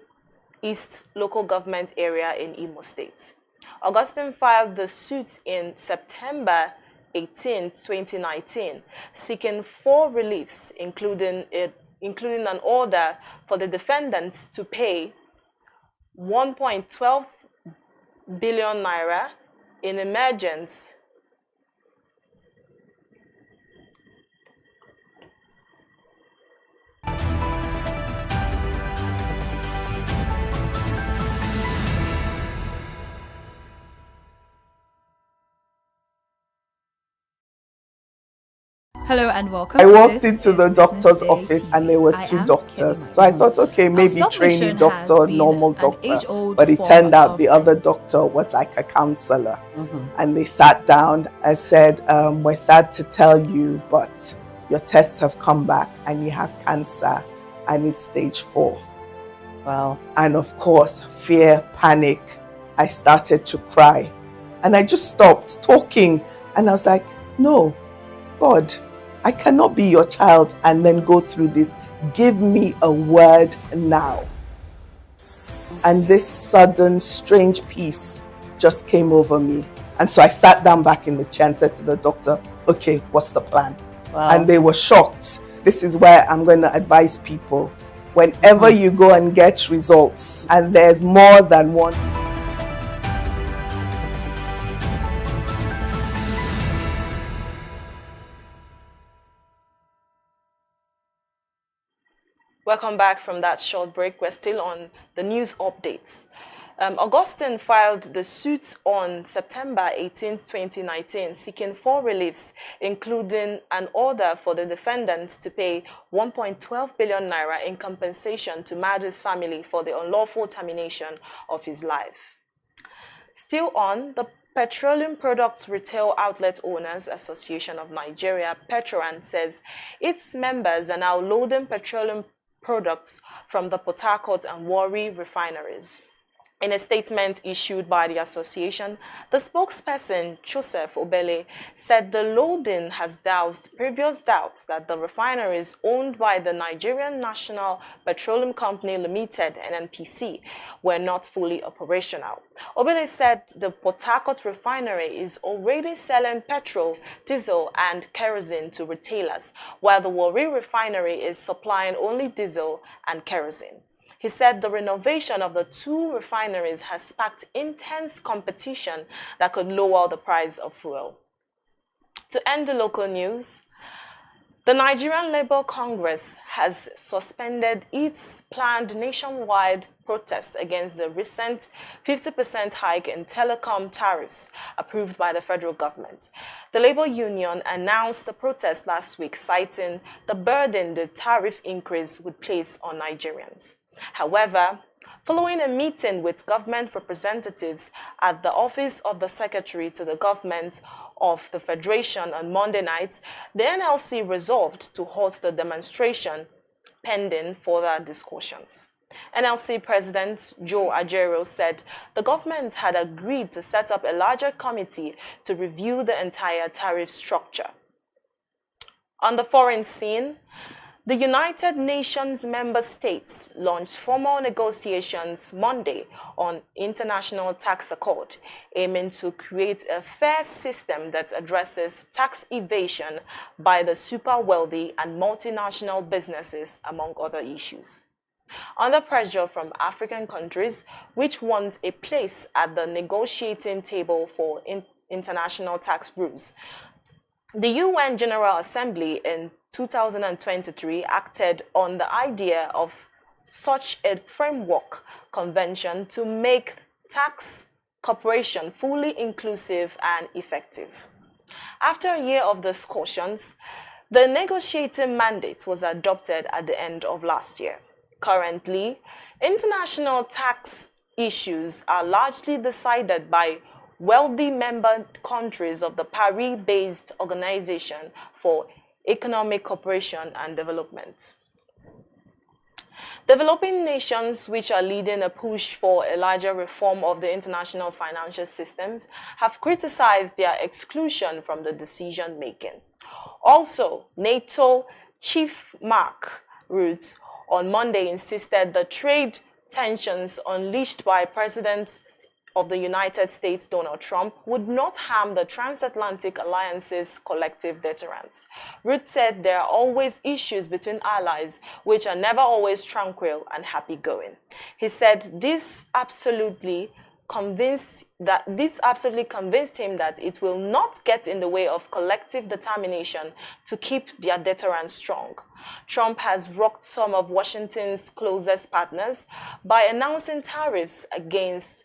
East local government area in Imo State. Augustine filed the suit in September 18, 2019, seeking 4 reliefs, including an order for the defendants to pay 1.12 billion naira in emergence Hello and welcome. I walked This into is the doctor's BusinessDay office TV. and there were I 2 am doctors. Kemi So I Michael. thought, okay, Our maybe stop trainee mission has doctor, been normal an doctor. age-old But it form turned out of the other doctor was like a counselor. And they sat down and said, we're sad to tell you, but your tests have come back and you have cancer and it's stage 4. Wow. And of course, fear, panic. I started to cry. And I just stopped talking. And I was like, no, God, I cannot be your child and then go through this. Give me a word now. And this sudden, strange peace just came over me. And so I sat down back in the chair and said to the doctor, okay, what's the plan? Wow. And they were shocked. This is where I'm going to advise people. Whenever you go and get results, and there's more than one. Welcome back from that short break. We're still on the news updates. Augustine filed the suit on September 18, 2019, seeking 4 reliefs, including an order for the defendants to pay 1.12 billion naira in compensation to Madu's family for the unlawful termination of his life. Still on, the Petroleum Products Retail Outlet Owners Association of Nigeria, Petroran, says its members are now loading petroleum products from the Port Harcourt and Warri refineries. In a statement issued by the association, the spokesperson, Joseph Obele, said the loading has doused previous doubts that the refineries owned by the Nigerian National Petroleum Company Limited, NNPC, were not fully operational. Obele said the Port Harcourt refinery is already selling petrol, diesel, and kerosene to retailers, while the Warri refinery is supplying only diesel and kerosene. He said the renovation of the 2 refineries has sparked intense competition that could lower the price of fuel. To end the local news, the Nigerian Labour Congress has suspended its planned nationwide protest against the recent 50% hike in telecom tariffs approved by the federal government. The Labour Union announced the protest last week, citing the burden the tariff increase would place on Nigerians. However, following a meeting with government representatives at the office of the Secretary to the Government of the Federation on Monday night, the NLC resolved to halt the demonstration pending further discussions. NLC President Joe Ajero said the government had agreed to set up a larger committee to review the entire tariff structure. On the foreign scene, the United Nations member states launched formal negotiations Monday on international tax accord, aiming to create a fair system that addresses tax evasion by the super wealthy and multinational businesses, among other issues. Under pressure from African countries, which want a place at the negotiating table for international tax rules, the UN General Assembly in 2023 acted on the idea of such a framework convention to make tax cooperation fully inclusive and effective. After a year of discussions, the negotiating mandate was adopted at the end of last year. Currently, international tax issues are largely decided by wealthy member countries of the Paris-based Organization for Economic Cooperation and Development. Developing nations which are leading a push for a larger reform of the international financial systems have criticized their exclusion from the decision-making. Also, NATO Chief Mark Rutte on Monday insisted the trade tensions unleashed by President of the United States, Donald Trump, would not harm the transatlantic alliance's collective deterrence. Rutte said there are always issues between allies which are never always tranquil and happy-going. He said this absolutely convinced him that it will not get in the way of collective determination to keep their deterrence strong. Trump has rocked some of Washington's closest partners by announcing tariffs against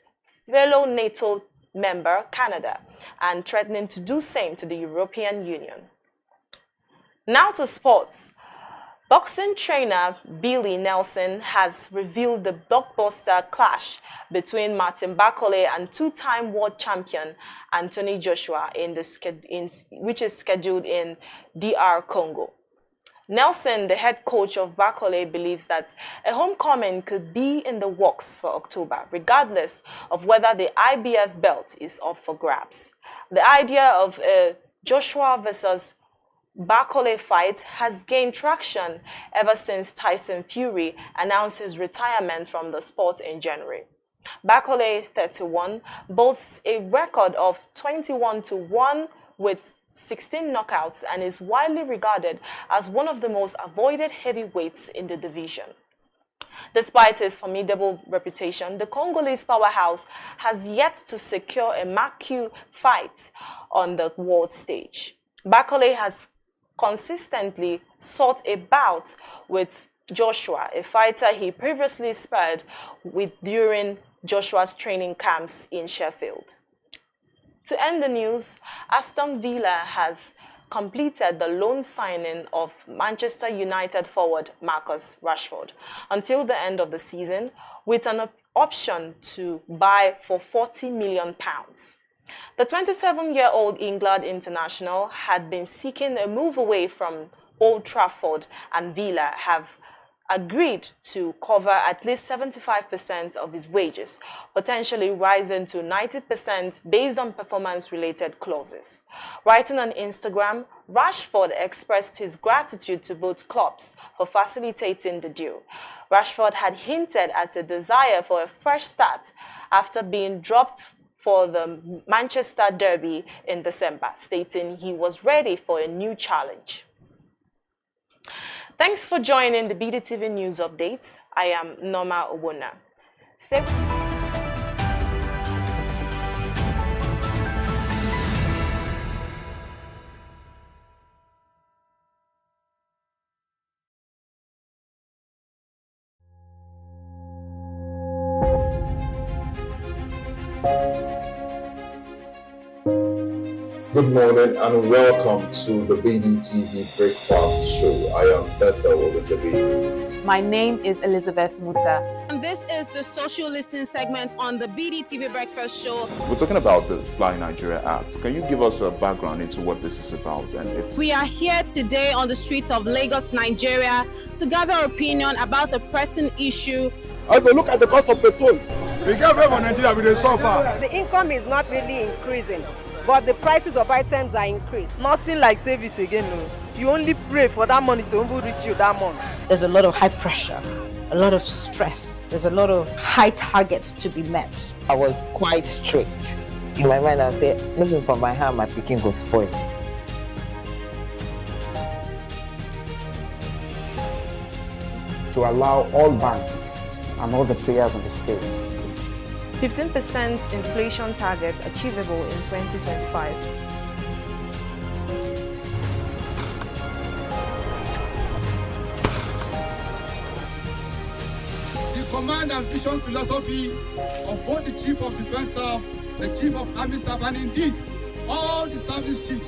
fellow NATO member Canada and threatening to do same to the European Union. Now to sports. Boxing trainer Billy Nelson has revealed the blockbuster clash between Martin Bakole and two-time world champion Anthony Joshua which is scheduled in DR Congo. Nelson, the head coach of Bakole, believes that a homecoming could be in the works for October, regardless of whether the IBF belt is up for grabs. The idea of a Joshua versus Bakole fight has gained traction ever since Tyson Fury announced his retirement from the sport in January. Bakole, 31, boasts a record of 21-1 with 16 knockouts and is widely regarded as one of the most avoided heavyweights in the division. Despite his formidable reputation, the Congolese powerhouse has yet to secure a marquee fight on the world stage. Bakole has consistently sought a bout with Joshua, a fighter he previously sparred with during Joshua's training camps in Sheffield. To end the news, Aston Villa has completed the loan signing of Manchester United forward Marcus Rashford until the end of the season, with an option to buy for £40 million. The 27-year-old England international had been seeking a move away from Old Trafford, and Villa have agreed to cover at least 75% of his wages, potentially rising to 90% based on performance-related clauses. Writing on Instagram, Rashford expressed his gratitude to both clubs for facilitating the deal. Rashford had hinted at a desire for a fresh start after being dropped for the Manchester derby in December, stating he was ready for a new challenge. Thanks for joining the BDTV News Updates. I am Norma Obona. Stay Good morning and welcome to the BDTV Breakfast Show. I am Bethel Ogunjobi. My name is Elizabeth Musa. And this is the social listening segment on the BDTV Breakfast Show. We're talking about the Fly Nigeria Act. Can you give us a background into what this is about? We are here today on the streets of Lagos, Nigeria, to gather opinion about a pressing issue. I go look at the cost of petrol. We get very Nigeria with the suffer. The income is not really increasing, but the prices of items are increased. Nothing like service again, no. You only pray for that money to reach you that month. There's a lot of high pressure, a lot of stress. There's a lot of high targets to be met. I was quite strict. In my mind, I said, looking for my hand, my picking go spoil. To allow all banks and all the players in the space 15% inflation target achievable in 2025. The command and vision philosophy of both the Chief of Defense Staff, the Chief of Army Staff, and indeed all the service chiefs.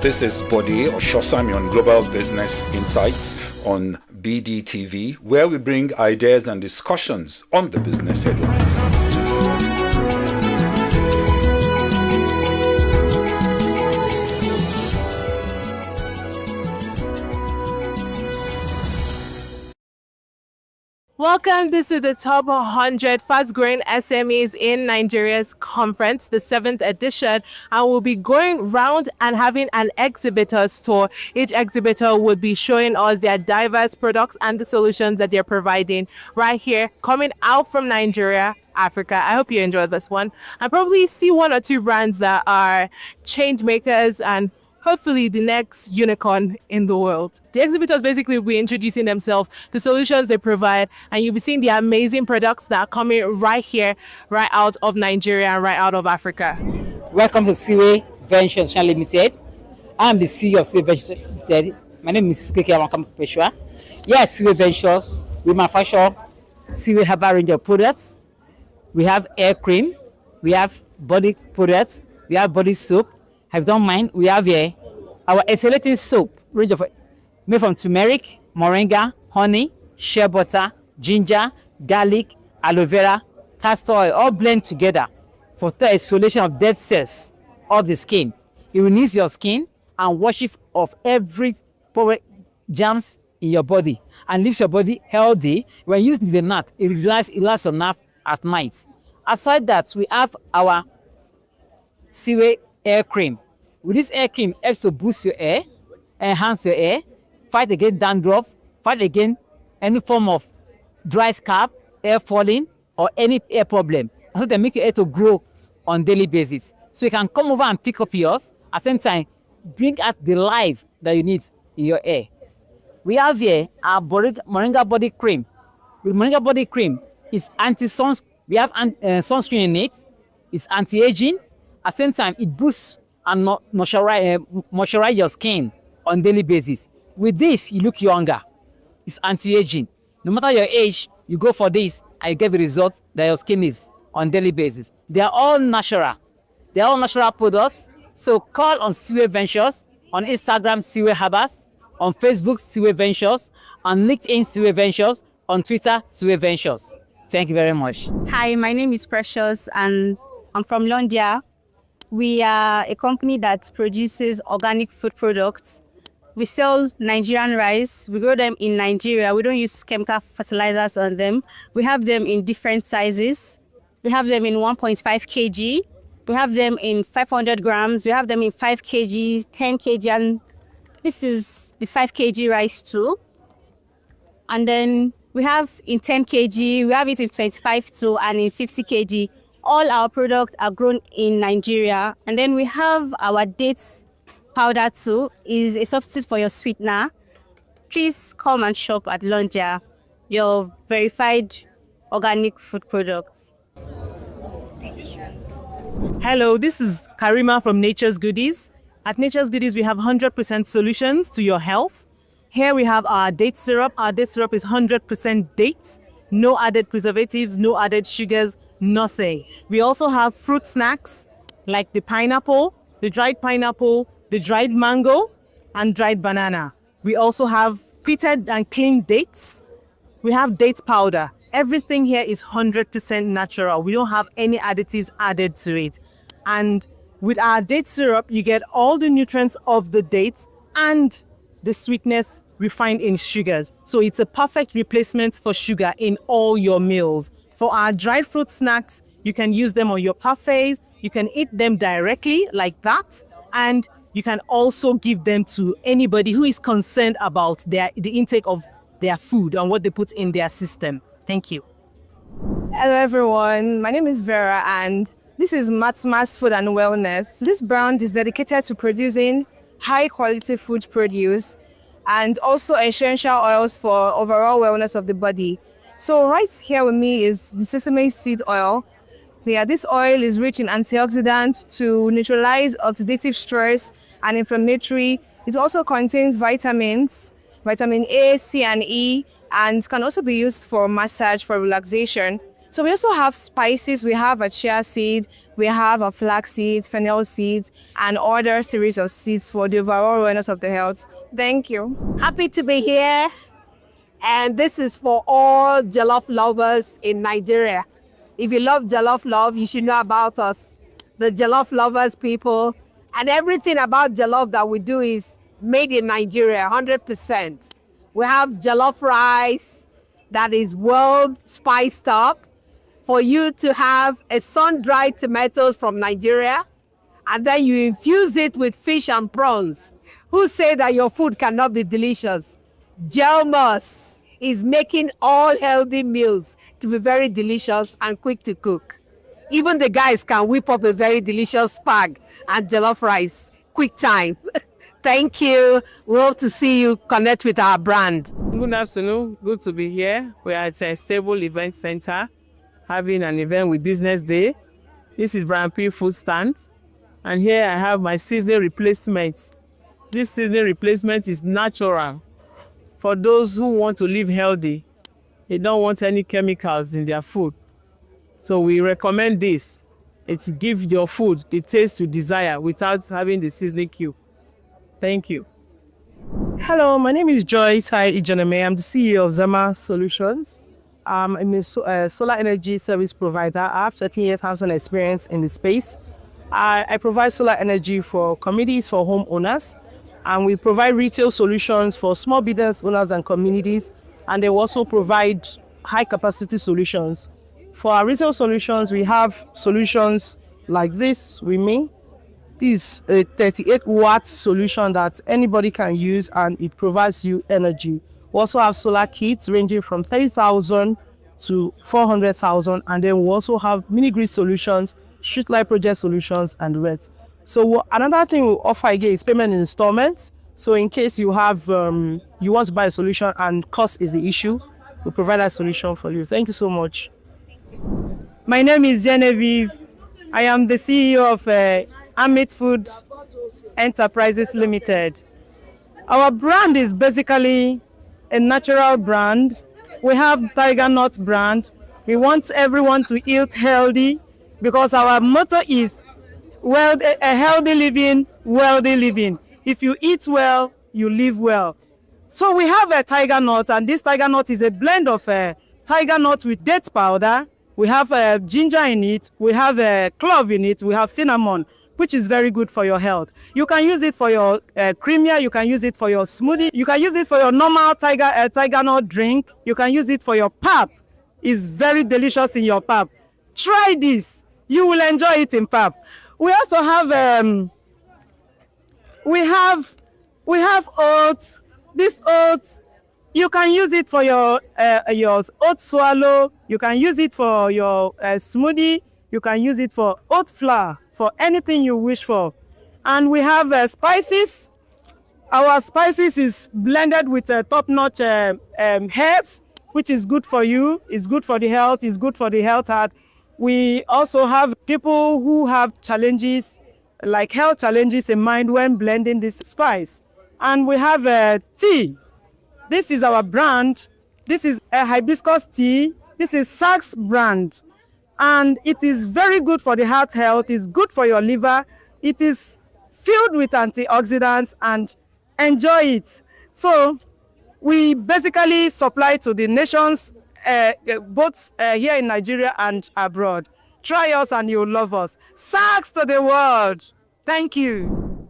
This is Bode Oshosami on Global Business Insights on BDTV, where we bring ideas and discussions on the business headlines. Welcome. This is the top 100 fast-growing SMEs in Nigeria's conference, the 7th edition, and we'll be going round and having an exhibitor tour. Each exhibitor would be showing us their diverse products and the solutions that they're providing right here, coming out from Nigeria, Africa. I hope you enjoy this one. I probably see one or two brands that are change makers and hopefully the next unicorn in the world. The exhibitors basically will be introducing themselves, the solutions they provide, and you'll be seeing the amazing products that are coming right here, right out of Nigeria and right out of Africa. Welcome to Siwe Ventures Limited. I'm the CEO of Siwe Ventures Limited. My name is Keke Peshwa. Yes, Siwe Ventures, we manufacture Siwe herbal range of products. We have air cream, we have body products, we have body soap. If you don't mind, we have here our exfoliating soap range of made from turmeric, moringa, honey, shea butter, ginger, garlic, aloe vera, castor oil, all blend together for the exfoliation of dead cells of the skin. It renews your skin and wash it of every germs in your body and leaves your body healthy. When used in the night, it lasts enough at night. Aside that, we have our Siwe air cream. With this air cream, it helps to boost your hair, enhance your hair, fight against dandruff, fight against any form of dry scalp, hair falling, or any hair problem. So they make your hair to grow on daily basis. So you can come over and pick up yours, at the same time, bring out the life that you need in your hair. We have here our Moringa body cream. With Moringa body cream, it's anti-sunscreen. We have sunscreen in it. It's anti-aging. At the same time, it boosts and moisturize your skin on daily basis. With this, you look younger. It's anti-aging. No matter your age, you go for this and you get the result that your skin is on daily basis. They are all natural. They are all natural products. So call on Siwe Ventures, on Instagram Siwe Habas, on Facebook Siwe Ventures, on LinkedIn Siwe Ventures, on Twitter Siwe Ventures. Thank you very much. Hi, my name is Precious and I'm from Londia. We are a company that produces organic food products. We sell Nigerian rice. We grow them in Nigeria. We don't use chemical fertilizers on them. We have them in different sizes. We have them in 1.5 kg. We have them in 500 grams. We have them in 5 kg, 10 kg, and this is the 5 kg rice too. And then we have in 10 kg, we have it in 25 too, and in 50 kg. All our products are grown in Nigeria. And then we have our dates powder too, is a substitute for your sweetener. Please come and shop at Londia, your verified organic food products. Thank you. Hello, this is Karima from Nature's Goodies. At Nature's Goodies, we have 100% solutions to your health. Here we have our date syrup. Our date syrup is 100% dates, no added preservatives, no added sugars, nothing. We also have fruit snacks like the pineapple, the dried mango, and dried banana. We also have pitted and clean dates. We have dates powder. Everything here is 100% natural. We don't have any additives added to it. And with our date syrup, you get all the nutrients of the dates and the sweetness refined in sugars. So it's a perfect replacement for sugar in all your meals. For our dried fruit snacks, you can use them on your parfaits. You can eat them directly like that. And you can also give them to anybody who is concerned about the intake of their food and what they put in their system. Thank you. Hello everyone, my name is Vera and this is Matmas Food and Wellness. This brand is dedicated to producing high quality food produce and also essential oils for overall wellness of the body. So right here with me is the sesame seed oil. Yeah, this oil is rich in antioxidants to neutralize oxidative stress and inflammatory. It also contains vitamins, vitamin A, C, and E, and can also be used for massage for relaxation. So we also have spices. We have a chia seed, we have a flax seed, fennel seeds, and other series of seeds for the overall wellness of the health. Thank you. Happy to be here. And this is for all jollof lovers in Nigeria. If you love jollof, you should know about us, the jollof lovers people. And everything about jollof that we do is made in Nigeria, 100%. We have jollof rice that is well spiced up for you to have a sun-dried tomatoes from Nigeria, and then you infuse it with fish and prawns. Who say that your food cannot be delicious? Gelmus is making all healthy meals to be very delicious and quick to cook. Even the guys can whip up a very delicious spag and jollof rice. Quick time. Thank you. We hope to see you connect with our brand. Good afternoon. Good to be here. We are at a stable event center having an event with Business Day. This is Brand P food stand. And here I have my seasoning replacement. This seasoning replacement is natural. For those who want to live healthy, they don't want any chemicals in their food. So we recommend this. It gives your food the taste you desire without having the seasoning cube. Thank you. Hello, my name is Joyce Ijaname. I'm the CEO of Zama Solutions. I'm a solar energy service provider. I have 13 years hands-on experience in the space. I provide solar energy for communities, for homeowners, and we provide retail solutions for small business owners and communities, and they also provide high-capacity solutions. For our retail solutions, we have solutions like this with me. This is a 38-watt solution that anybody can use, and it provides you energy. We also have solar kits ranging from 30,000 to 400,000, and then we also have mini-grid solutions, street light project solutions, and the rest. So another thing we offer again is payment in installments. So in case you have you want to buy a solution and cost is the issue, we provide that solution for you. Thank you so much. My name is Genevieve. I am the CEO of Amit Food Enterprises Limited. Our brand is basically a natural brand. We have Tiger Nut brand. We want everyone to eat healthy because our motto is a healthy living, wealthy living. If you eat well, you live well. So we have a tiger nut, and this tiger nut is a blend of tiger nut with date powder. We have ginger in it. We have clove in it. We have cinnamon, which is very good for your health. You can use it for your creamier. You can use it for your smoothie. You can use it for your normal tiger nut drink. You can use it for your pap. It's very delicious in your pap. Try this. You will enjoy it in pap. We also have we have oats. This oats, you can use it for your oat swallow. You can use it for your smoothie. You can use it for oat flour, for anything you wish for. And we have spices. Our spices is blended with top-notch herbs, which is good for you. It's good for the health. It's good for the health heart. We also have people who have challenges, like health challenges in mind when blending this spice. And we have tea. This is our brand. This is a hibiscus tea. This is Saks brand. And it is very good for the heart health. It's good for your liver. It is filled with antioxidants, and enjoy it. So we basically supply to the nations, both here in Nigeria and abroad. Try us and you'll love us. Saks to the world. Thank you.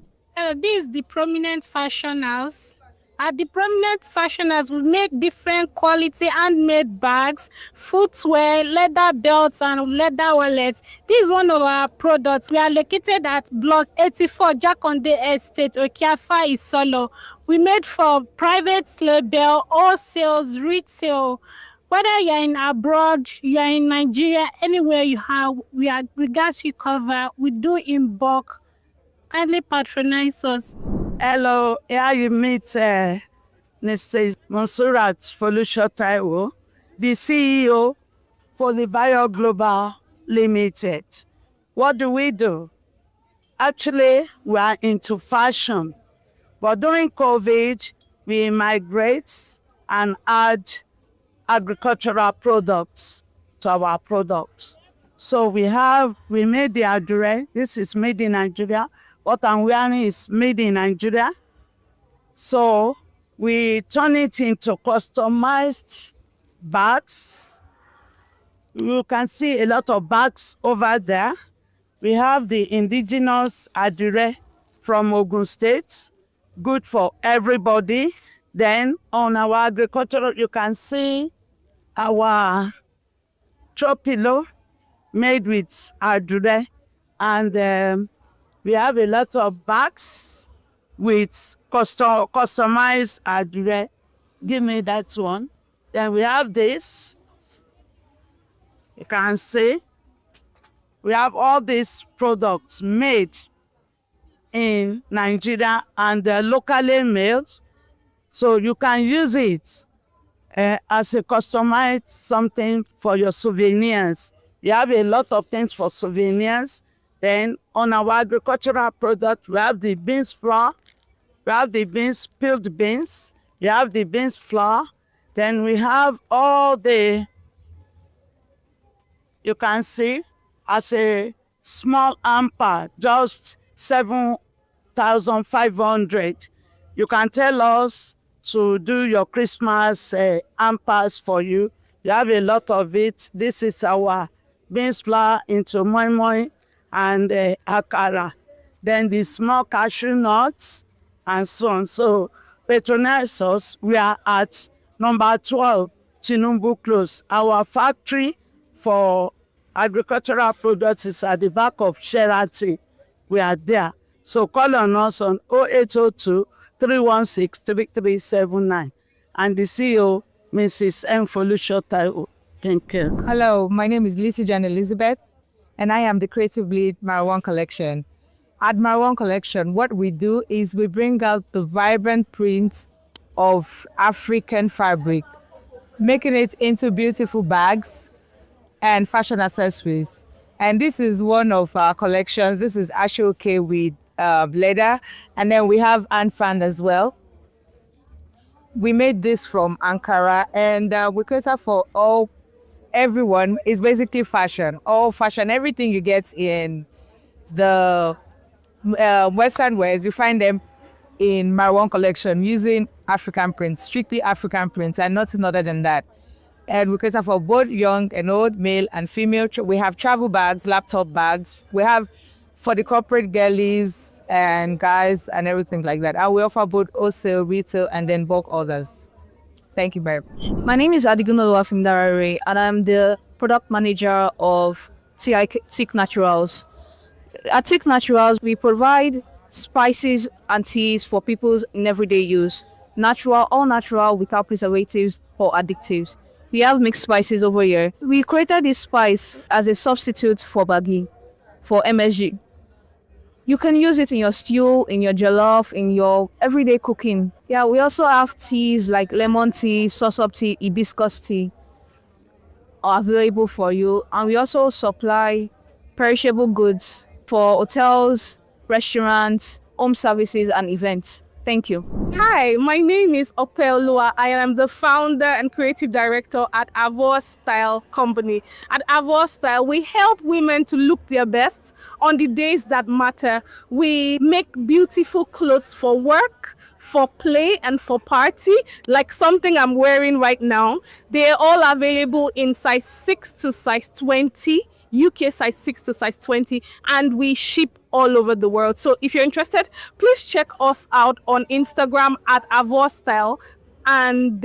This is the Prominent Fashion House. At the Prominent Fashion House, we make different quality handmade bags, footwear, leather belts, and leather wallets. This is one of our products. We are located at Block 84, Jakonde Estate, Okiafa, Isolo. We made for private label, wholesales, retail. Whether you're in abroad, you're in Nigeria, anywhere you have, we got you covered. We do in bulk. Kindly patronize us. Hello, here you meet Mr. Monsurat Folusho Taiwo, the CEO for the Bio Global Limited. What do? Actually, we are into fashion, but during COVID, we migrate and add agricultural products to our products. So we made the adure. This is made in Nigeria. What I'm wearing is made in Nigeria. So we turn it into customized bags. You can see a lot of bags over there. We have the indigenous adure from Ogun State, good for everybody. Then on our agricultural, you can see our throw pillow made with adure. And we have a lot of bags with customized adure. Give me that one. Then we have this. You can see we have all these products made in Nigeria and they're locally made. So you can use it as a customized something for your souvenirs. You have a lot of things for souvenirs. Then on our agricultural product, we have the beans flour, we have the beans, peeled beans, you have the beans flour. Then we have all the, you can see, as a small hamper, just 7,500. You can tell us to do your Christmas hampers for you. You have a lot of it. This is our beans flour into moi moi and akara. Then the small cashew nuts and so on. So patronize us. We are at number 12, Chinumbu Close. Our factory for agricultural products is at the back of Sheraton. We are there. So call on us on 0802-316-3379. And the CEO, Mrs. M. Folusho Taiwo. Thank you. Hello, my name is Lizzie Jan Elizabeth, and I am the creative lead Marwan Collection. At Marwan Collection, what we do is we bring out the vibrant prints of African fabric, making it into beautiful bags and fashion accessories. And this is one of our collections. This is Ashoke with leather. And then we have Anfan as well. We made this from Ankara, and we cater for everyone. It's basically fashion, all fashion, everything you get in the Western wears, you find them in Marwan Collection using African prints, strictly African prints, and nothing other than that. And we cater for both young and old, male and female. We have travel bags, laptop bags. We have for the corporate girlies and guys and everything like that. And we offer both wholesale, retail, and then bulk orders. Thank you very much. My name is Adigunoluwa Fimdarare, and I'm the product manager of Tick Naturals. At Tick Naturals, we provide spices and teas for people's in everyday use. Natural, all natural, without preservatives or additives. We have mixed spices over here. We created this spice as a substitute for Baggi, for MSG. You can use it in your stew, in your jollof, in your everyday cooking. Yeah, we also have teas like lemon tea, sauce-up tea, hibiscus tea are available for you. And we also supply perishable goods for hotels, restaurants, home services, and events. Thank you. Hi, my name is Opelua. I am the founder and creative director at Avor Style Company. At Avor Style, we help women to look their best on the days that matter. We make beautiful clothes for work, for play, and for party, like something I'm wearing right now. They're all available in size 6 to size 20. UK size 6 to size 20, and we ship all over the world. So if you're interested, please check us out on Instagram at Avor Style, and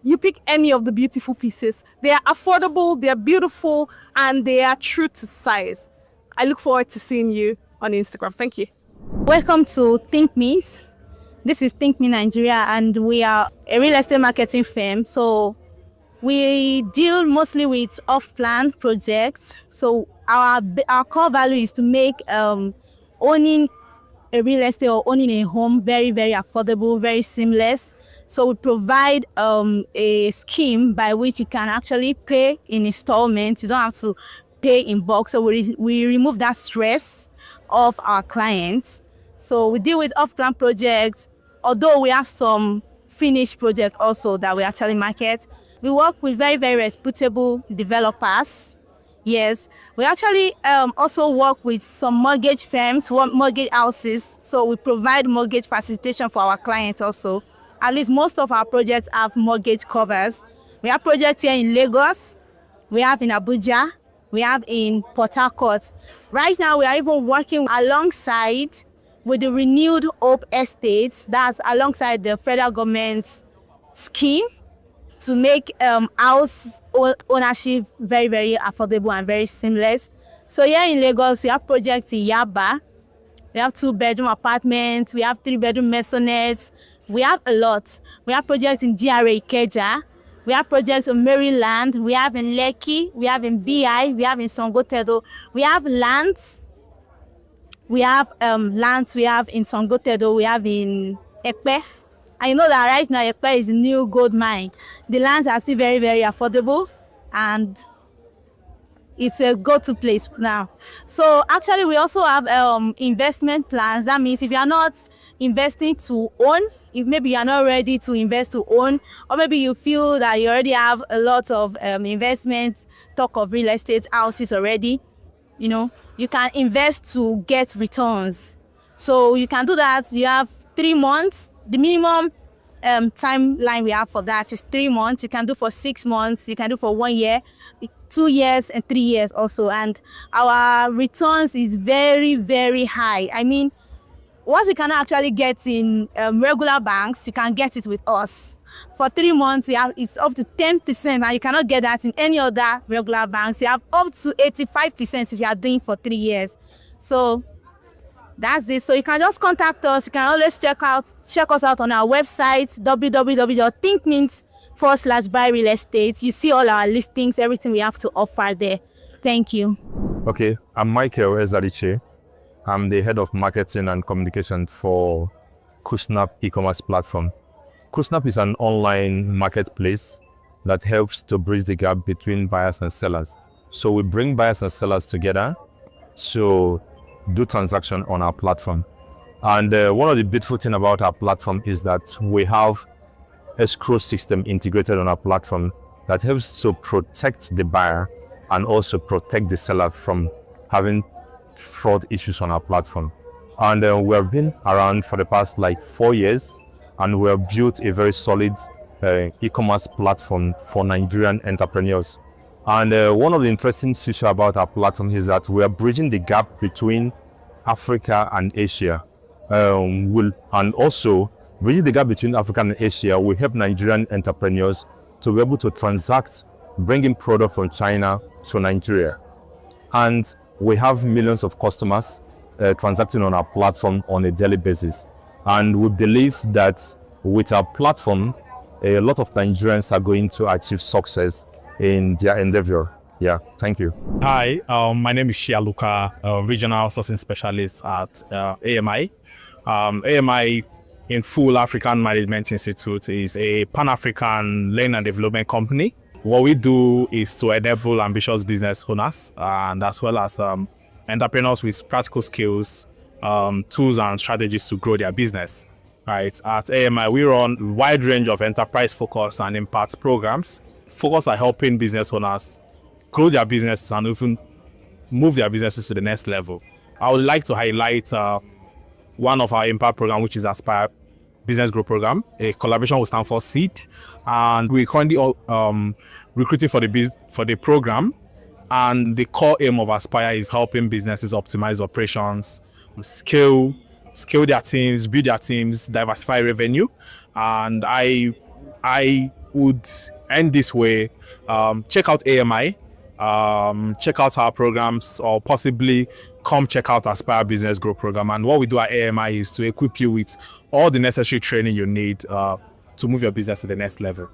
you pick any of the beautiful pieces. They are affordable, they are beautiful, and they are true to size. I look forward to seeing you on Instagram. Thank you. Welcome to Think Meet. This is Think Me Nigeria, and we are a real estate marketing firm. So we deal mostly with off-plan projects. So our core value is to make owning a real estate or owning a home very, very affordable, very seamless. So we provide a scheme by which you can actually pay in installments. You don't have to pay in bulk. So we remove that stress of our clients. So we deal with off-plan projects, although we have some finished projects also that we actually market. We work with very, very reputable developers. Yes, we actually also work with some mortgage firms, mortgage houses. So we provide mortgage facilitation for our clients also. At least most of our projects have mortgage covers. We have projects here in Lagos, we have in Abuja, we have in Port Harcourt. Right now, we are even working alongside with the Renewed Hope Estates, that's alongside the federal government scheme to make house ownership very, very affordable and very seamless. So here in Lagos, we have projects in Yaba. We have 2-bedroom apartments. We have 3-bedroom maisonettes. We have a lot. We have projects in GRA Ikeja. We have projects in Maryland. We have in Lekki. We have in BI. We have in Songotedo. We have lands. We have lands. We have in Songotedo. We have in Ekpe. And you know that right now Ekpe is a new gold mine. The lands are still very, very affordable, and it's a go-to place now. So actually, we also have investment plans. That means if you are not investing to own, if maybe you are not ready to invest to own, or maybe you feel that you already have a lot of investment, talk of real estate houses already, you know, you can invest to get returns. So you can do that. You have 3 months. The minimum timeline we have for that is 3 months. You can do for 6 months. You can do for 1 year, 2 years, and 3 years also. And our returns is very, very high. I mean, once you cannot actually get in regular banks, you can get it with us. For 3 months, it's up to 10%, and you cannot get that in any other regular banks. You have up to 85% if you are doing for 3 years. So that's it. So you can just contact us. You can always check us out on our website, www.thinkmint.com/buy real estate. You see all our listings, everything we have to offer there. Thank you. Okay, I'm Michael Ezariche. I'm the head of marketing and communication for Kusnap e-commerce platform. Kusnap is an online marketplace that helps to bridge the gap between buyers and sellers. So we bring buyers and sellers together to do transaction on our platform. And one of the beautiful things about our platform is that we have escrow system integrated on our platform that helps to protect the buyer and also protect the seller from having fraud issues on our platform. And we have been around for the past 4 years, and we have built a very solid e-commerce platform for Nigerian entrepreneurs. And one of the interesting features about our platform is that we are bridging the gap between Africa and Asia. And also, bridging the gap between Africa and Asia will help Nigerian entrepreneurs to be able to transact, bringing product from China to Nigeria. And we have millions of customers transacting on our platform on a daily basis. And we believe that with our platform, a lot of Nigerians are going to achieve success in their endeavor. Yeah, thank you. Hi, my name is Shia Luka, Regional Sourcing Specialist at AMI. AMI, in full African Management Institute, is a Pan-African learning and development company. What we do is to enable ambitious business owners and as well as entrepreneurs with practical skills, tools and strategies to grow their business. Right. At AMI, we run a wide range of enterprise focus and impact programs. Focus on helping business owners grow their businesses and even move their businesses to the next level. I would like to highlight one of our impact programs, which is Aspire Business Growth Program, a collaboration with Stanford Seed, and we're currently recruiting for the program. And the core aim of Aspire is helping businesses optimize operations, scale their teams, build their teams, diversify revenue. And I would end this way. Check out AMI, check out our programs, or possibly come check out Aspire Business Growth Program. And what we do at AMI is to equip you with all the necessary training you need to move your business to the next level.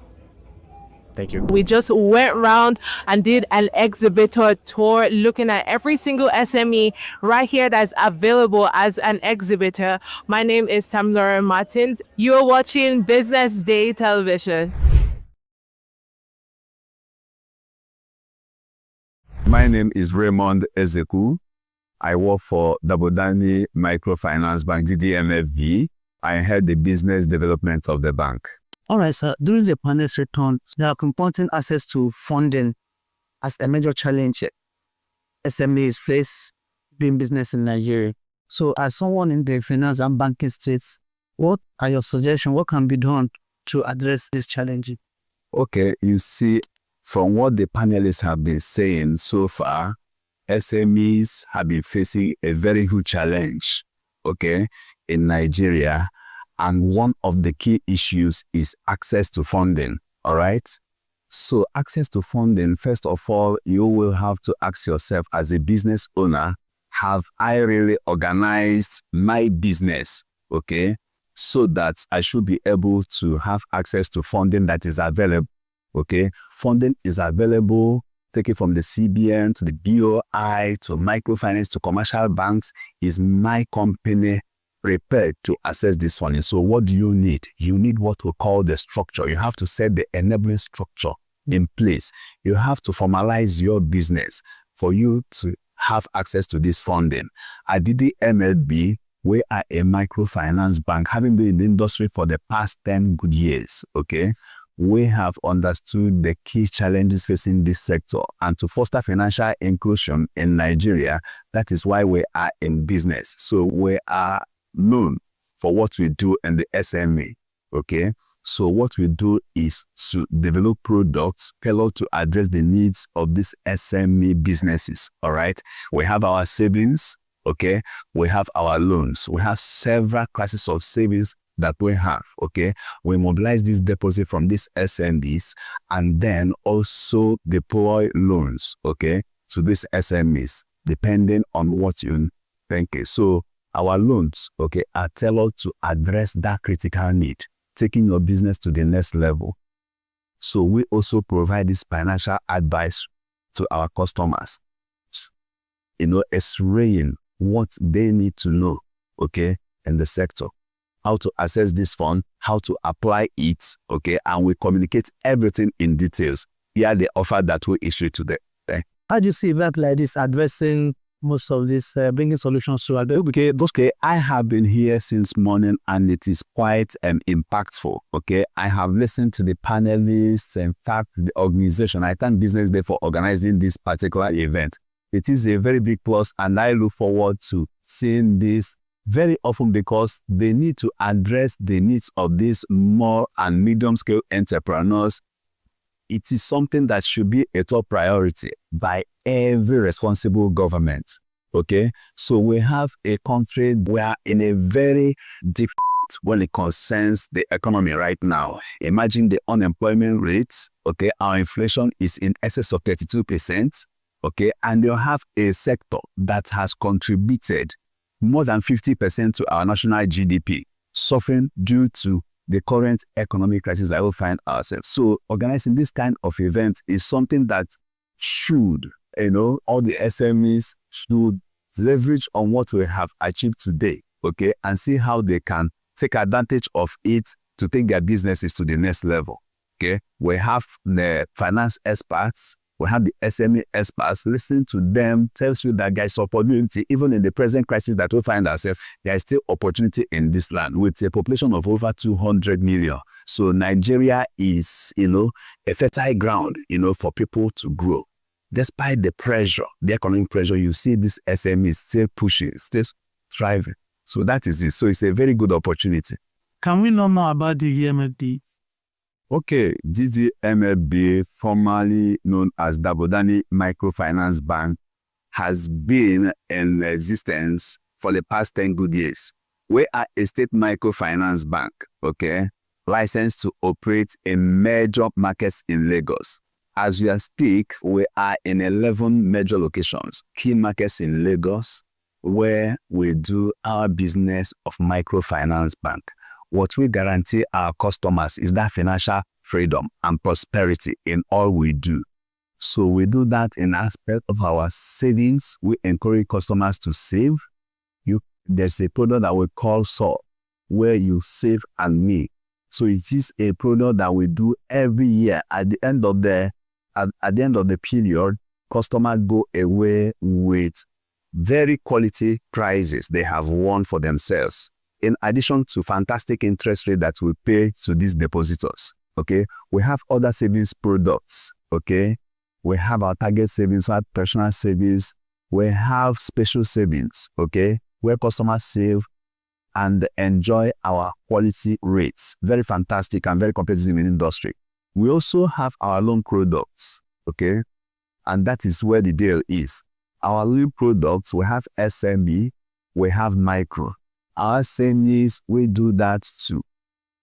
Thank you. We just went around and did an exhibitor tour looking at every single SME right here that's available as an exhibitor. My name is Tamlara Martins. You're watching Business Day Television. My name is Raymond Ezeku. I work for Dabodani Microfinance Bank, DDMFB. I head the business development of the bank. All right, sir. During the panel's return, there are confronting access to funding as a major challenge SMEs face doing business in Nigeria. So, as someone in the finance and banking states, what are your suggestions? What can be done to address this challenge? Okay, you see, from what the panelists have been saying so far, SMEs have been facing a very huge challenge, okay, in Nigeria. And one of the key issues is access to funding, all right? So access to funding, first of all, you will have to ask yourself as a business owner, have I really organized my business, okay, so that I should be able to have access to funding that is available, okay? Funding is available, take it from the CBN to the BOI to microfinance to commercial banks. Is my company prepared to access this funding? So what do you need? You need what we call the structure. You have to set the enabling structure in place. You have to formalize your business for you to have access to this funding. At DDMLB, we are a microfinance bank, having been in the industry for the past 10 good years, okay? We have understood the key challenges facing this sector, and to foster financial inclusion in Nigeria, that is why we are in business. So we are known for what we do in the SME, okay? So what we do is to develop products tailored to address the needs of these SME businesses, all right? We have our savings, okay? We have our loans. We have several classes of savings that we have, okay? We mobilize this deposit from these SMEs and then also deploy loans, okay, to these SMEs, depending on what you think. So our loans, okay, are tailored to address that critical need, taking your business to the next level. So we also provide this financial advice to our customers, explaining what they need to know, okay, in the sector, how to access this fund, how to apply it, okay, and we communicate everything in details. Here the offer that we issue to them. Okay? How do you see event like this addressing most of this, bringing solutions to others? Okay, I have been here since morning and it is quite impactful, okay? I have listened to the panelists, in fact, the organization. I thank BusinessDay for organizing this particular event. It is a very big plus and I look forward to seeing this very often because they need to address the needs of these small and medium-scale entrepreneurs. It is something that should be a top priority by every responsible government, okay? So we have a country where in a very deep when it concerns the economy right now. Imagine the unemployment rate, okay? Our inflation is in excess of 32%, okay? And you have a sector that has contributed more than 50% to our national GDP, suffering due to the current economic crisis that we find ourselves. So organizing this kind of event is something that should, all the SMEs should leverage on what we have achieved today, okay, and see how they can take advantage of it to take their businesses to the next level, okay. We have the finance experts, we have the SME experts. Listening to them tells you that there is opportunity, even in the present crisis that we find ourselves, there is still opportunity in this land with a population of over 200 million. So Nigeria is, a fertile ground, for people to grow. Despite the pressure, the economic pressure, you see this SME is still pushing, still thriving. So that is it. So it's a very good opportunity. Can we know more about the DDMLB? Okay, DDMLB, formerly known as Dabodani Microfinance Bank, has been in existence for the past 10 good years. We are a state microfinance bank, okay, licensed to operate in major markets in Lagos. As we speak, we are in 11 major locations, key markets in Lagos, where we do our business of microfinance bank. What we guarantee our customers is that financial freedom and prosperity in all we do. So we do that in aspect of our savings. We encourage customers to save. There's a product that we call SOL, where you save and make. So it is a product that we do every year. At the end of the period, customers go away with very quality prizes they have won for themselves. in addition to fantastic interest rate that we pay to these depositors, okay, we have other savings products, okay. We have our target savings, our personal savings. We have special savings, okay, where customers save and enjoy our quality rates. Very fantastic and very competitive in industry. We also have our loan products, okay, and that is where the deal is. Our loan products, we have SME, we have micro. Our SMEs, we do that to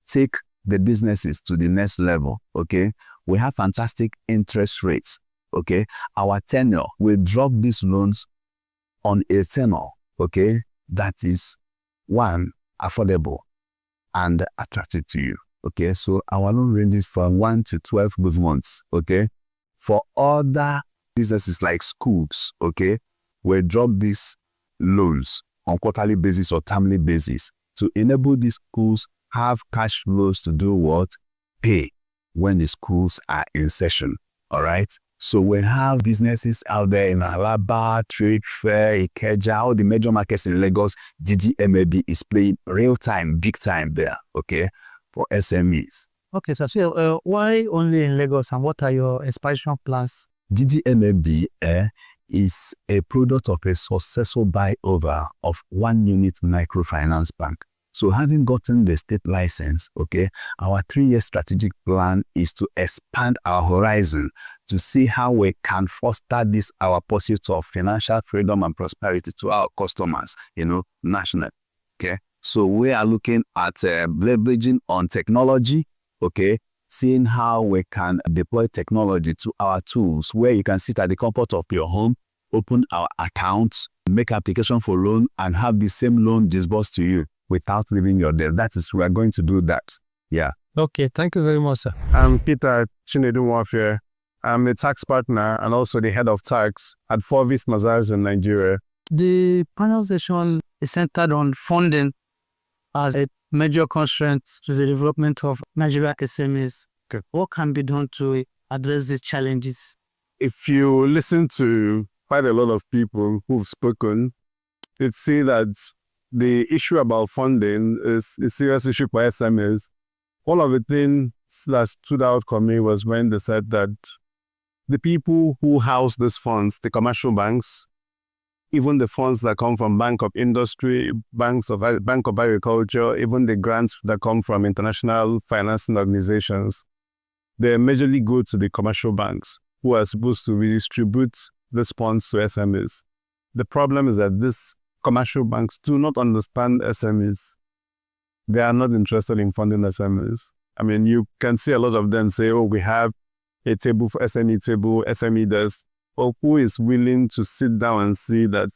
take the businesses to the next level, okay. We have fantastic interest rates. Okay, our tenure, we drop these loans on a tenure, okay, that is one, affordable and attractive to you. Okay, so our loan ranges from 1 to 12 good months. Okay, for other businesses like schools, okay, we drop these loans on quarterly basis or termly basis to enable these schools have cash flows to do what? Pay when the schools are in session. All right. So we have businesses out there in Alaba, Trade Fair, Ikeja, all the major markets in Lagos. DDMAB is playing real time, big time there, okay, for SMEs. Okay, so why only in Lagos and what are your expansion plans? DDMAB is a product of a successful buyover of one unit microfinance bank. So having gotten the state license, okay, our 3-year strategic plan is to expand our horizon to see how we can foster this, our pursuit of financial freedom and prosperity to our customers, nationally, okay. So we are looking at leveraging on technology, okay, seeing how we can deploy technology to our tools where you can sit at the comfort of your home, open our accounts, make application for loan and have the same loan disbursed to you without leaving your debt. We are going to do that. Yeah. Okay, thank you very much, sir. I'm Peter Chinedu Warfare. I'm a tax partner and also the head of tax at Forvis Mazars in Nigeria. The panel session is centered on funding as a major constraint to the development of Nigeria SMEs. Okay. What can be done to address these challenges? If you listen to quite a lot of people who've spoken, they'd say that the issue about funding is a serious issue for SMEs. One of the things that stood out for me was when they said that the people who house these funds, the commercial banks, even the funds that come from Bank of Industry, Bank of Agriculture, even the grants that come from international financing organizations, they majorly go to the commercial banks who are supposed to redistribute these funds to SMEs. The problem is that these commercial banks do not understand SMEs. They are not interested in funding SMEs. I mean, you can see a lot of them say, oh, we have a table for SME does. But who is willing to sit down and see that,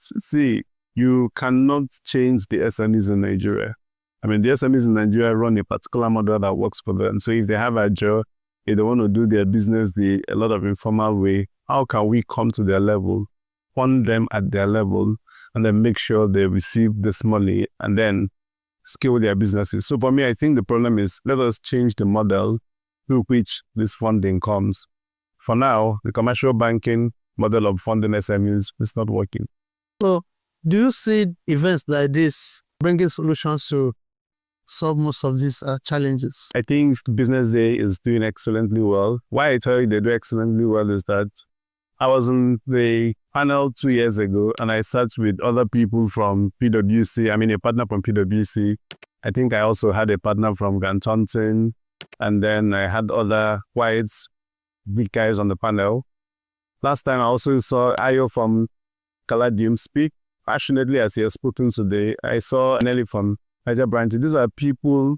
you cannot change the SMEs in Nigeria. I mean, the SMEs in Nigeria run a particular model that works for them. So if they have a job, if they want to do their business a lot of informal way, how can we come to their level, fund them at their level, and then make sure they receive this money and then scale their businesses? So for me, I think the problem is let us change the model through which this funding comes. For now, the commercial banking model of funding SMEs is not working. So do you see events like this bringing solutions to solve most of these challenges? I think BusinessDay is doing excellently well. Why I tell you they do excellently well is that I was in the panel 2 years ago and I sat with other people from PwC. I mean, a partner from PwC. I think I also had a partner from Grant Thornton. And then I had other whites, big guys on the panel. Last time I also saw Ayo from Caladium speak passionately as he has spoken today. I saw Nelly from Niger Branch. These are people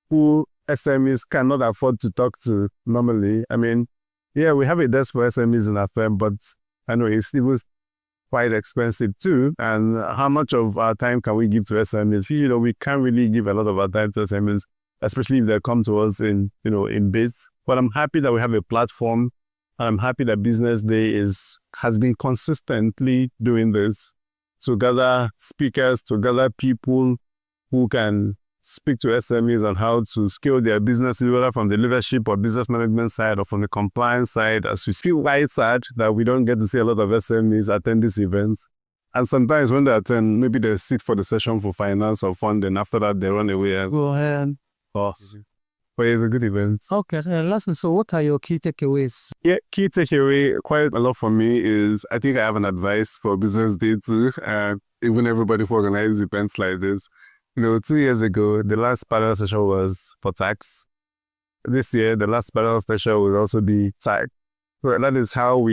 who SMEs cannot afford to talk to normally. I mean, yeah, we have a desk for SMEs in our firm, but I know it was quite expensive too. And how much of our time can we give to SMEs? We can't really give a lot of our time to SMEs, especially if they come to us in bits. But I'm happy that we have a platform, and I'm happy that BusinessDay has been consistently doing this to gather speakers, to gather people who can speak to SMEs on how to scale their businesses, whether from the leadership or business management side or from the compliance side. As we feel quite sad that we don't get to see a lot of SMEs attend these events. And sometimes when they attend, maybe they sit for the session for finance or funding. After that, they run away and go ahead. But it's a good event. Okay, listen, so what are your key takeaways? Yeah, key takeaway quite a lot for me is I think I have an advice for Business Day too, and even everybody who organizes events like this. 2 years ago, the last panel session was for tax. This year, the last panel session will also be tax. So that is how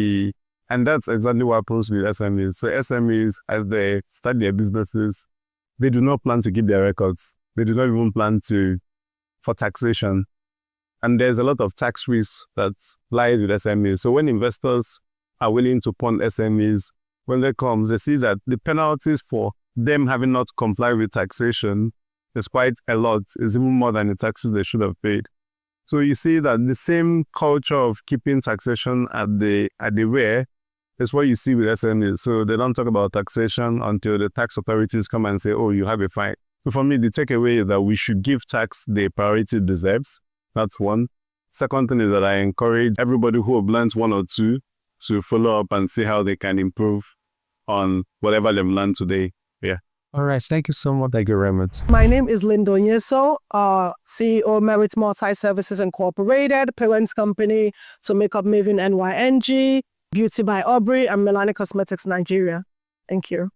and that's exactly what happens with SMEs. So SMEs, as they start their businesses, they do not plan to keep their records. They do not even plan for taxation. And there's a lot of tax risks that lies with SMEs. So when investors are willing to fund SMEs, when they come, they see that the penalties for them having not complied with taxation is quite a lot. It's even more than the taxes they should have paid. So you see that the same culture of keeping taxation at the rear is what you see with SMEs. So they don't talk about taxation until the tax authorities come and say, oh, you have a fine. So for me, the takeaway is that we should give tax the priority it deserves. That's one. Second thing is that I encourage everybody who have learned one or two to follow up and see how they can improve on whatever they've learned today. Yeah. All right. Thank you so much. Thank you very much. My name is Lindo Nyeso, CEO Merit Multi-Services Incorporated, parent company to Makeup Maven NYNG, Beauty by Aubrey, and Melanie Cosmetics Nigeria. Thank you.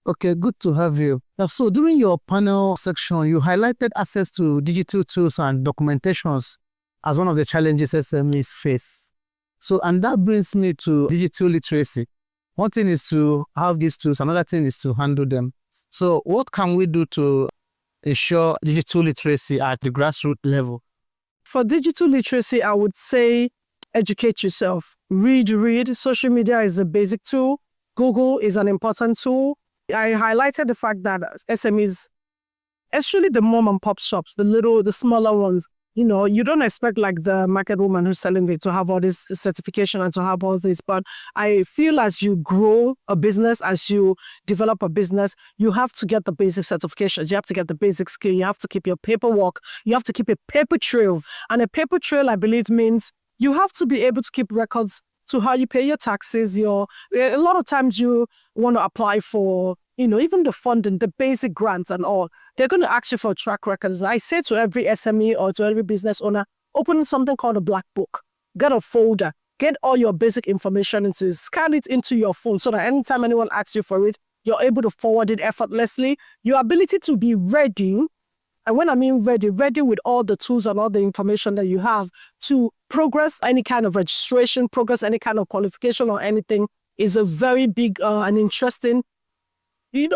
Okay, good to have you. Now, so during your panel section, you highlighted access to digital tools and documentations as one of the challenges SMEs face. So, and that brings me to digital literacy. One thing is to have these tools, another thing is to handle them. So what can we do to ensure digital literacy at the grassroots level? For digital literacy, I would say educate yourself. Read. Social media is a basic tool. Google is an important tool. I highlighted the fact that SMEs, especially the mom and pop shops, the smaller ones, you don't expect like the market woman who's selling it to have all this certification and to have all this. But I feel as you grow a business, as you develop a business, you have to get the basic certifications. You have to get the basic skill. You have to keep your paperwork. You have to keep a paper trail. And a paper trail, I believe, means you have to be able to keep records to how you pay your taxes. A lot of times you want to apply for, even the funding, the basic grants and all. They're going to ask you for track records. I say to every SME or to every business owner, open something called a black book. Get a folder. Get all your basic information into, scan it into your phone so that anytime anyone asks you for it, you're able to forward it effortlessly. Your ability to be ready, and when I mean ready with all the tools and all the information that you have to progress any kind of registration, progress any kind of qualification or anything is a very big and interesting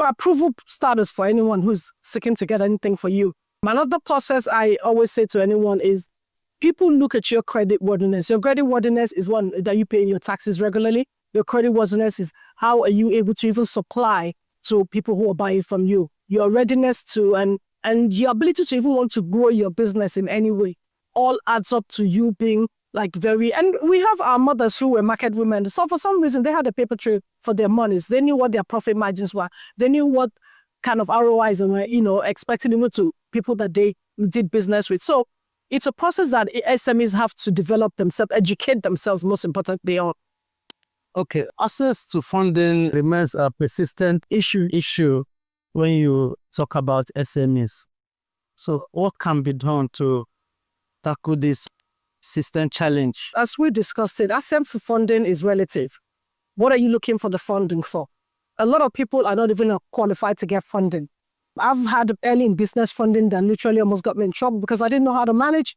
approval status for anyone who's seeking to get anything for you. Another process I always say to anyone is people look at your credit worthiness. Your credit worthiness is one that you pay your taxes regularly. Your credit worthiness is how are you able to even supply to people who are buying from you. Your readiness to and your ability to even want to grow your business in any way all adds up to you being and we have our mothers who were market women. So for some reason, they had a paper trail for their monies. They knew what their profit margins were. They knew what kind of ROIs and were, expecting them to people that they did business with. So it's a process that SMEs have to develop themselves, educate themselves, most importantly on. Okay, access to funding remains a persistent issue when you talk about SMEs. So what can be done to tackle this system challenge? As we discussed it, access to funding is relative. What are you looking for the funding for? A lot of people are not even qualified to get funding. I've had early in business funding that literally almost got me in trouble because I didn't know how to manage.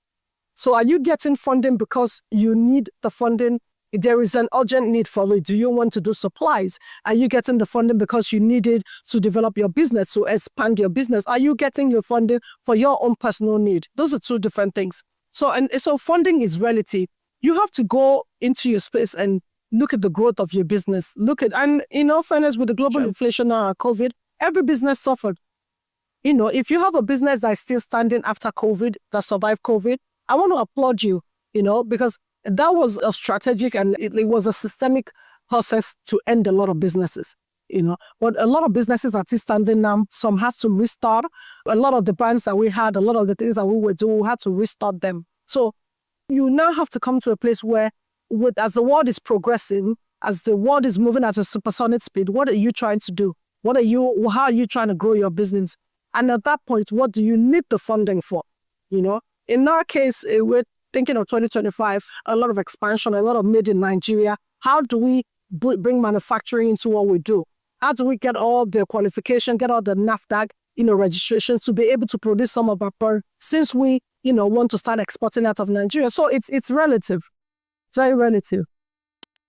So are you getting funding because you need the funding? There is an urgent need for it. Do you want to do supplies? Are you getting the funding because you need it to develop your business, to expand your business? Are you getting your funding for your own personal need? Those are two different things. So funding is relative. You have to go into your space and look at the growth of your business. And in all fairness, with the global inflation now, COVID, every business suffered. If you have a business that is still standing after COVID, that survived COVID, I want to applaud you, because that was a strategic and it was a systemic process to end a lot of businesses. But a lot of businesses are still standing now. Some had to restart. A lot of the brands that we had, a lot of the things that we were doing, we had to restart them. So you now have to come to a place where, as the world is progressing, as the world is moving at a supersonic speed, what are you trying to do? How are you trying to grow your business? And at that point, what do you need the funding for? You know, in our case, we're thinking of 2025, a lot of expansion, a lot of made in Nigeria. How do we bring manufacturing into what we do? How do we get all the qualification, get all the NAFDAC, registrations to be able to produce some of our products since we, want to start exporting out of Nigeria? So it's relative, very relative.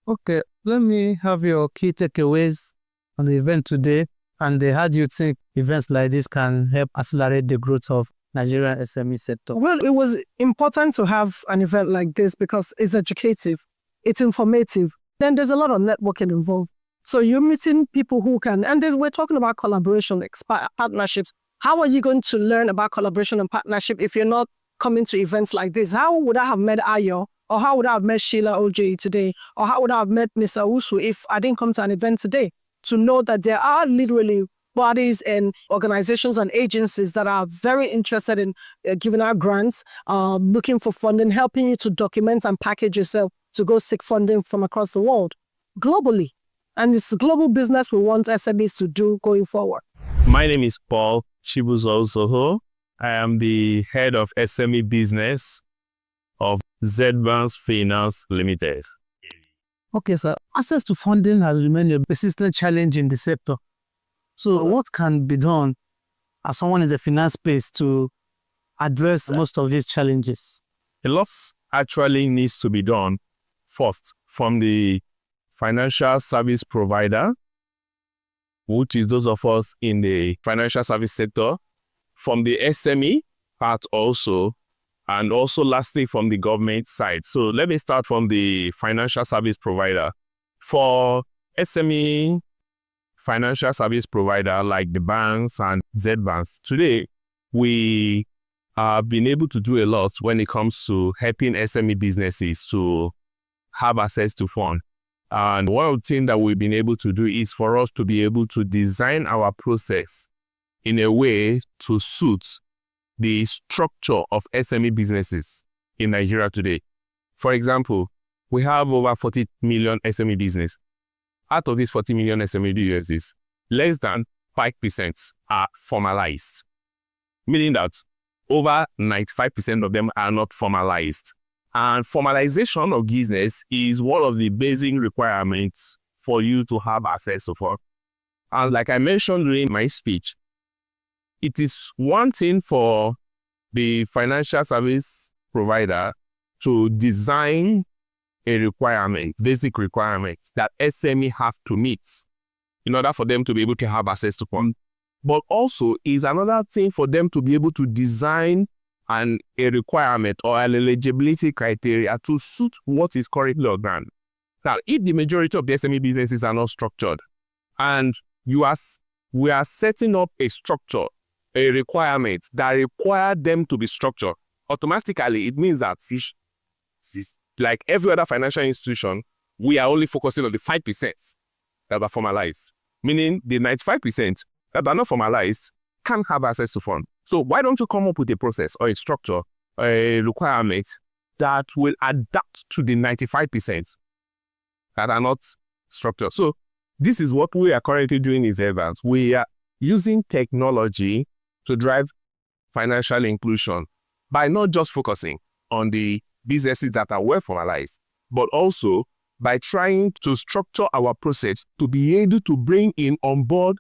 Okay, let me have your key takeaways on the event today, and how do you think events like this can help accelerate the growth of Nigerian SME sector? Well, it was important to have an event like this because it's educative, it's informative. Then there's a lot of networking involved. So you're meeting people who can, and we're talking about collaboration, partnerships. How are you going to learn about collaboration and partnership if you're not coming to events like this? How would I have met Ayo? Or how would I have met Sheila OJ today? Or how would I have met Mr. Usu if I didn't come to an event today? To know that there are literally bodies and organizations and agencies that are very interested in giving out grants, looking for funding, helping you to document and package yourself to go seek funding from across the world, globally. And it's global business we want SMEs to do going forward. My name is Paul Chibuzo-Zoho. I am the head of SME business of Z-Banks Finance Limited. Okay, sir. Access to funding has remained a persistent challenge in the sector. So what can be done as someone in the finance space to address most of these challenges? A lot actually needs to be done first from the financial service provider, which is those of us in the financial service sector, from the SME part also, and also lastly from the government side. So let me start from the financial service provider. For SME financial service provider like the banks and Z-Banks, today we have been able to do a lot when it comes to helping SME businesses to have access to funds. And one of the things that we've been able to do is for us to be able to design our process in a way to suit the structure of SME businesses in Nigeria today. For example, we have over 40 million SME business. Out of these 40 million SME businesses, less than 5% are formalized, meaning that over 95% of them are not formalized. And formalization of business is one of the basic requirements for you to have access to funds. And like I mentioned during my speech, it is one thing for the financial service provider to design a requirement, basic requirements that SME have to meet in order for them to be able to have access to funds. But also is another thing for them to be able to design a requirement or an eligibility criteria to suit what is currently on ground. Now, if the majority of the SME businesses are not structured, and we are setting up a structure, a requirement that require them to be structured, automatically it means that, like every other financial institution, we are only focusing on the 5% that are formalized, meaning the 95% that are not formalized can have access to funds. So why don't you come up with a process or a structure, a requirement that will adapt to the 95% that are not structured? So this is what we are currently doing in Z-Banks. We are using technology to drive financial inclusion by not just focusing on the businesses that are well formalized, but also by trying to structure our process to be able to bring in on board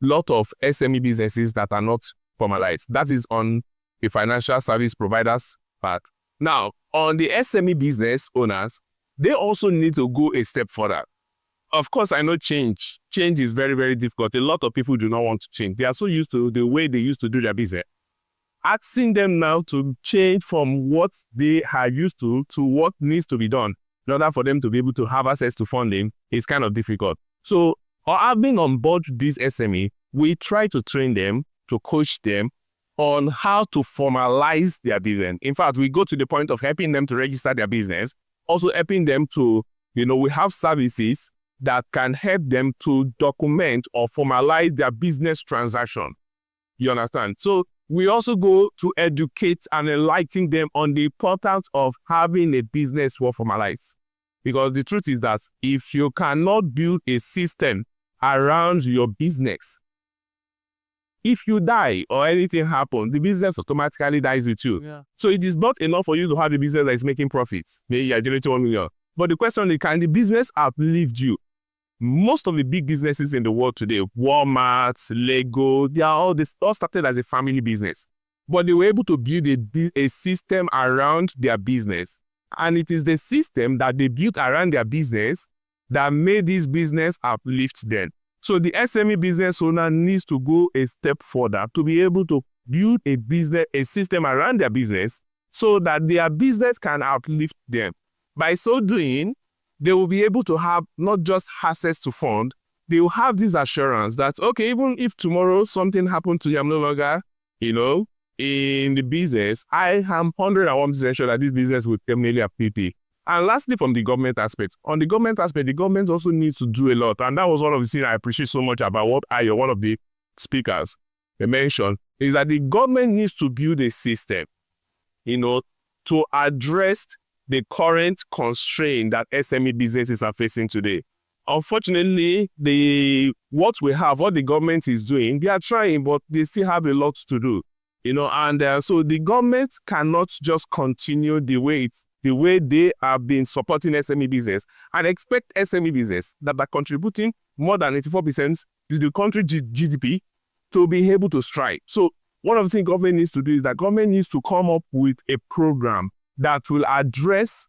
a lot of SME businesses that are not formalized. That is on the financial service providers part. Now, on the SME business owners, they also need to go a step further. Of course, I know change. Change is very, very difficult. A lot of people do not want to change. They are so used to the way they used to do their business. Asking them now to change from what they are used to what needs to be done in order for them to be able to have access to funding is kind of difficult. So, having on board this SME, we try to train them, to coach them on how to formalize their business. In fact, we go to the point of helping them to register their business, also helping them to, we have services that can help them to document or formalize their business transaction. You understand? So we also go to educate and enlighten them on the importance of having a business well formalized. Because the truth is that if you cannot build a system around your business, if you die or anything happens, the business automatically dies with you. Yeah. So it is not enough for you to have a business that is making profits. Maybe you're generating 1 million. But the question is, can the business outlive you? Most of the big businesses in the world today, Walmart, Lego, they all started as a family business. But they were able to build a system around their business. And it is the system that they built around their business that made this business uplift them. So the SME business owner needs to go a step further to be able to build a system around their business so that their business can uplift them. By so doing, they will be able to have not just access to fund, they will have this assurance that, okay, even if tomorrow something happened to you, I'm no longer, in the business, I am 101% sure that this business will permanently uplift me. And lastly, from the government aspect, on the government aspect, the government also needs to do a lot. And that was one of the things I appreciate so much about what one of the speakers mentioned, is that the government needs to build a system, to address the current constraint that SME businesses are facing today. Unfortunately, what the government is doing, they are trying, but they still have a lot to do. So the government cannot just continue the way they have been supporting SME business and expect SME business that are contributing more than 84% to the country GDP to be able to strive. So one of the things government needs to do is that government needs to come up with a program that will address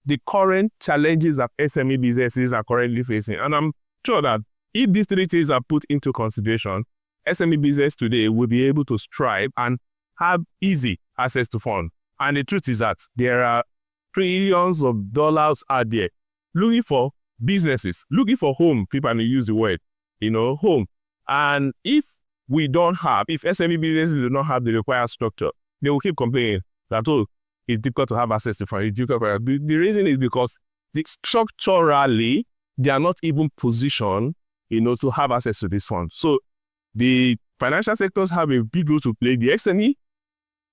the current challenges that SME businesses are currently facing. And I'm sure that if these three things are put into consideration, SME business today will be able to strive and have easy access to funds. And the truth is that there are trillions of dollars out there looking for businesses, looking for home. People use the word, home. And if SME businesses do not have the required structure, they will keep complaining that, it's difficult to have access to funds. The reason is because structurally, they are not even positioned, to have access to this fund. So the financial sectors have a big role to play. The SME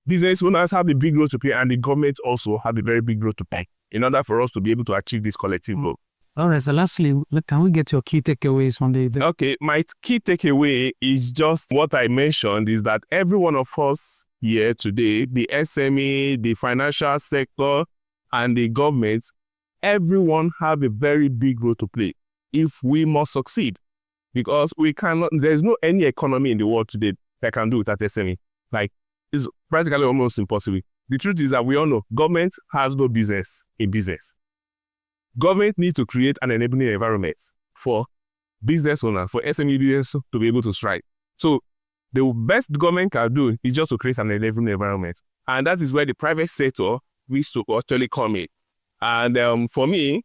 business owners have a big role to play, and the government also have a very big role to play in order for us to be able to achieve this collective goal. All right, so lastly, can we get your key takeaways from the event? Okay, my key takeaway is just what I mentioned, is that every one of us here today, the SME, the financial sector, and the government, everyone have a very big role to play if we must succeed. Because there's no any economy in the world today that can do without SME. It's practically almost impossible. The truth is that we all know government has no business in business. Government needs to create an enabling environment for business owners, for SME business to be able to strive. So the best government can do is just to create an enabling environment. And that is where the private sector needs to actually come in. And for me,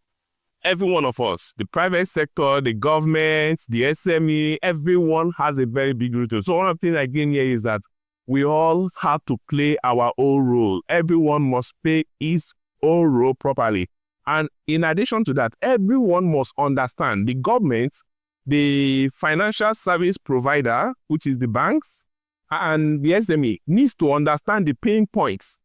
every one of us, the private sector, the government, the SME, everyone has a very big role. So one of the things I gain here is that we all have to play our own role. Everyone must play his own role properly. And in addition to that, everyone must understand the government, the financial service provider, which is the banks, and the SME needs to understand the pain points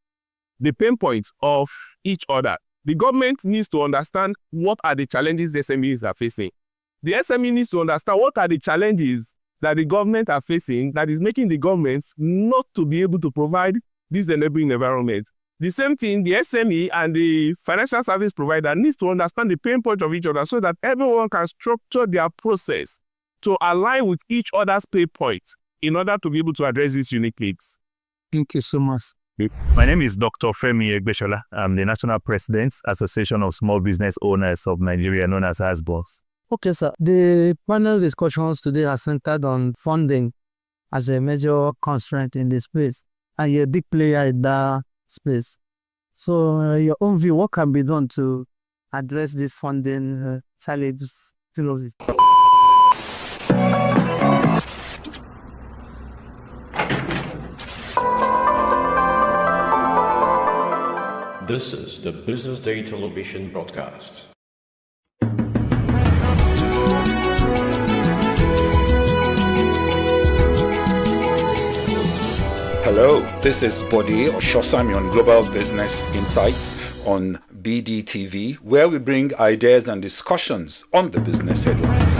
of each other. The government needs to understand what are the challenges the SMEs are facing. The SME needs to understand what are the challenges that the government are facing that is making the governments not to be able to provide this enabling environment. The same thing, the SME and the financial service provider needs to understand the pain point of each other so that everyone can structure their process to align with each other's pain point in order to be able to address these unique needs. Thank you so much. My name is Dr. Femi Egbeshola. I'm the National President, Association of Small Business Owners of Nigeria, known as ASBOS. Okay, sir. The panel discussions today are centered on funding as a major constraint in this space, and you're a big player in that space. So, your own view, what can be done to address this funding challenges? This is the Business Day television broadcast. Hello, this is Bode Oshosami on Global Business Insights on BDTV, where we bring ideas and discussions on the business headlines.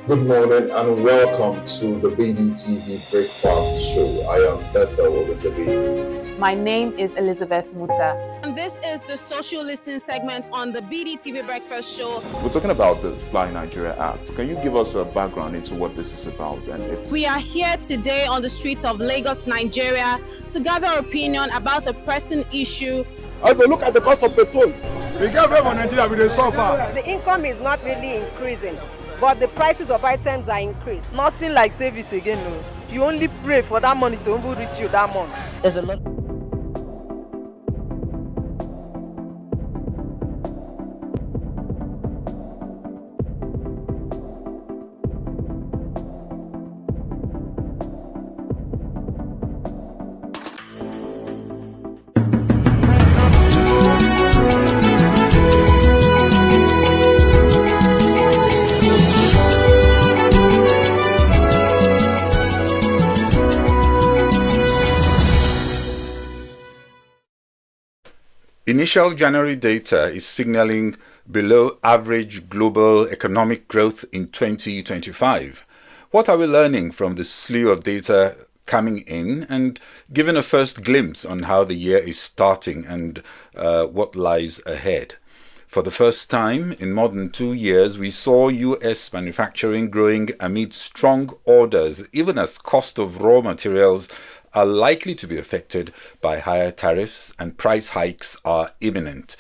Good morning and welcome to the BDTV Breakfast Show. I am Bethel Olajabi. My name is Elizabeth Musa. And this is the social listening segment on the BDTV Breakfast Show. We're talking about the Fly Nigeria Act. Can you give us a background into what this is about? We are here today on the streets of Lagos, Nigeria, to gather opinion about a pressing issue. I will look at the cost of petrol. We get very Nigeria with the suffer. The income is not really increasing, but the prices of items are increased. Nothing like savings again, no. You only pray for that money to reach you that month. There's a lot. Initial January data is signaling below average global economic growth in 2025. What are we learning from the slew of data coming in, and giving a first glimpse on how the year is starting and what lies ahead? For the first time in more than 2 years, we saw US manufacturing growing amid strong orders, even as cost of raw materials are likely to be affected by higher tariffs and price hikes are imminent.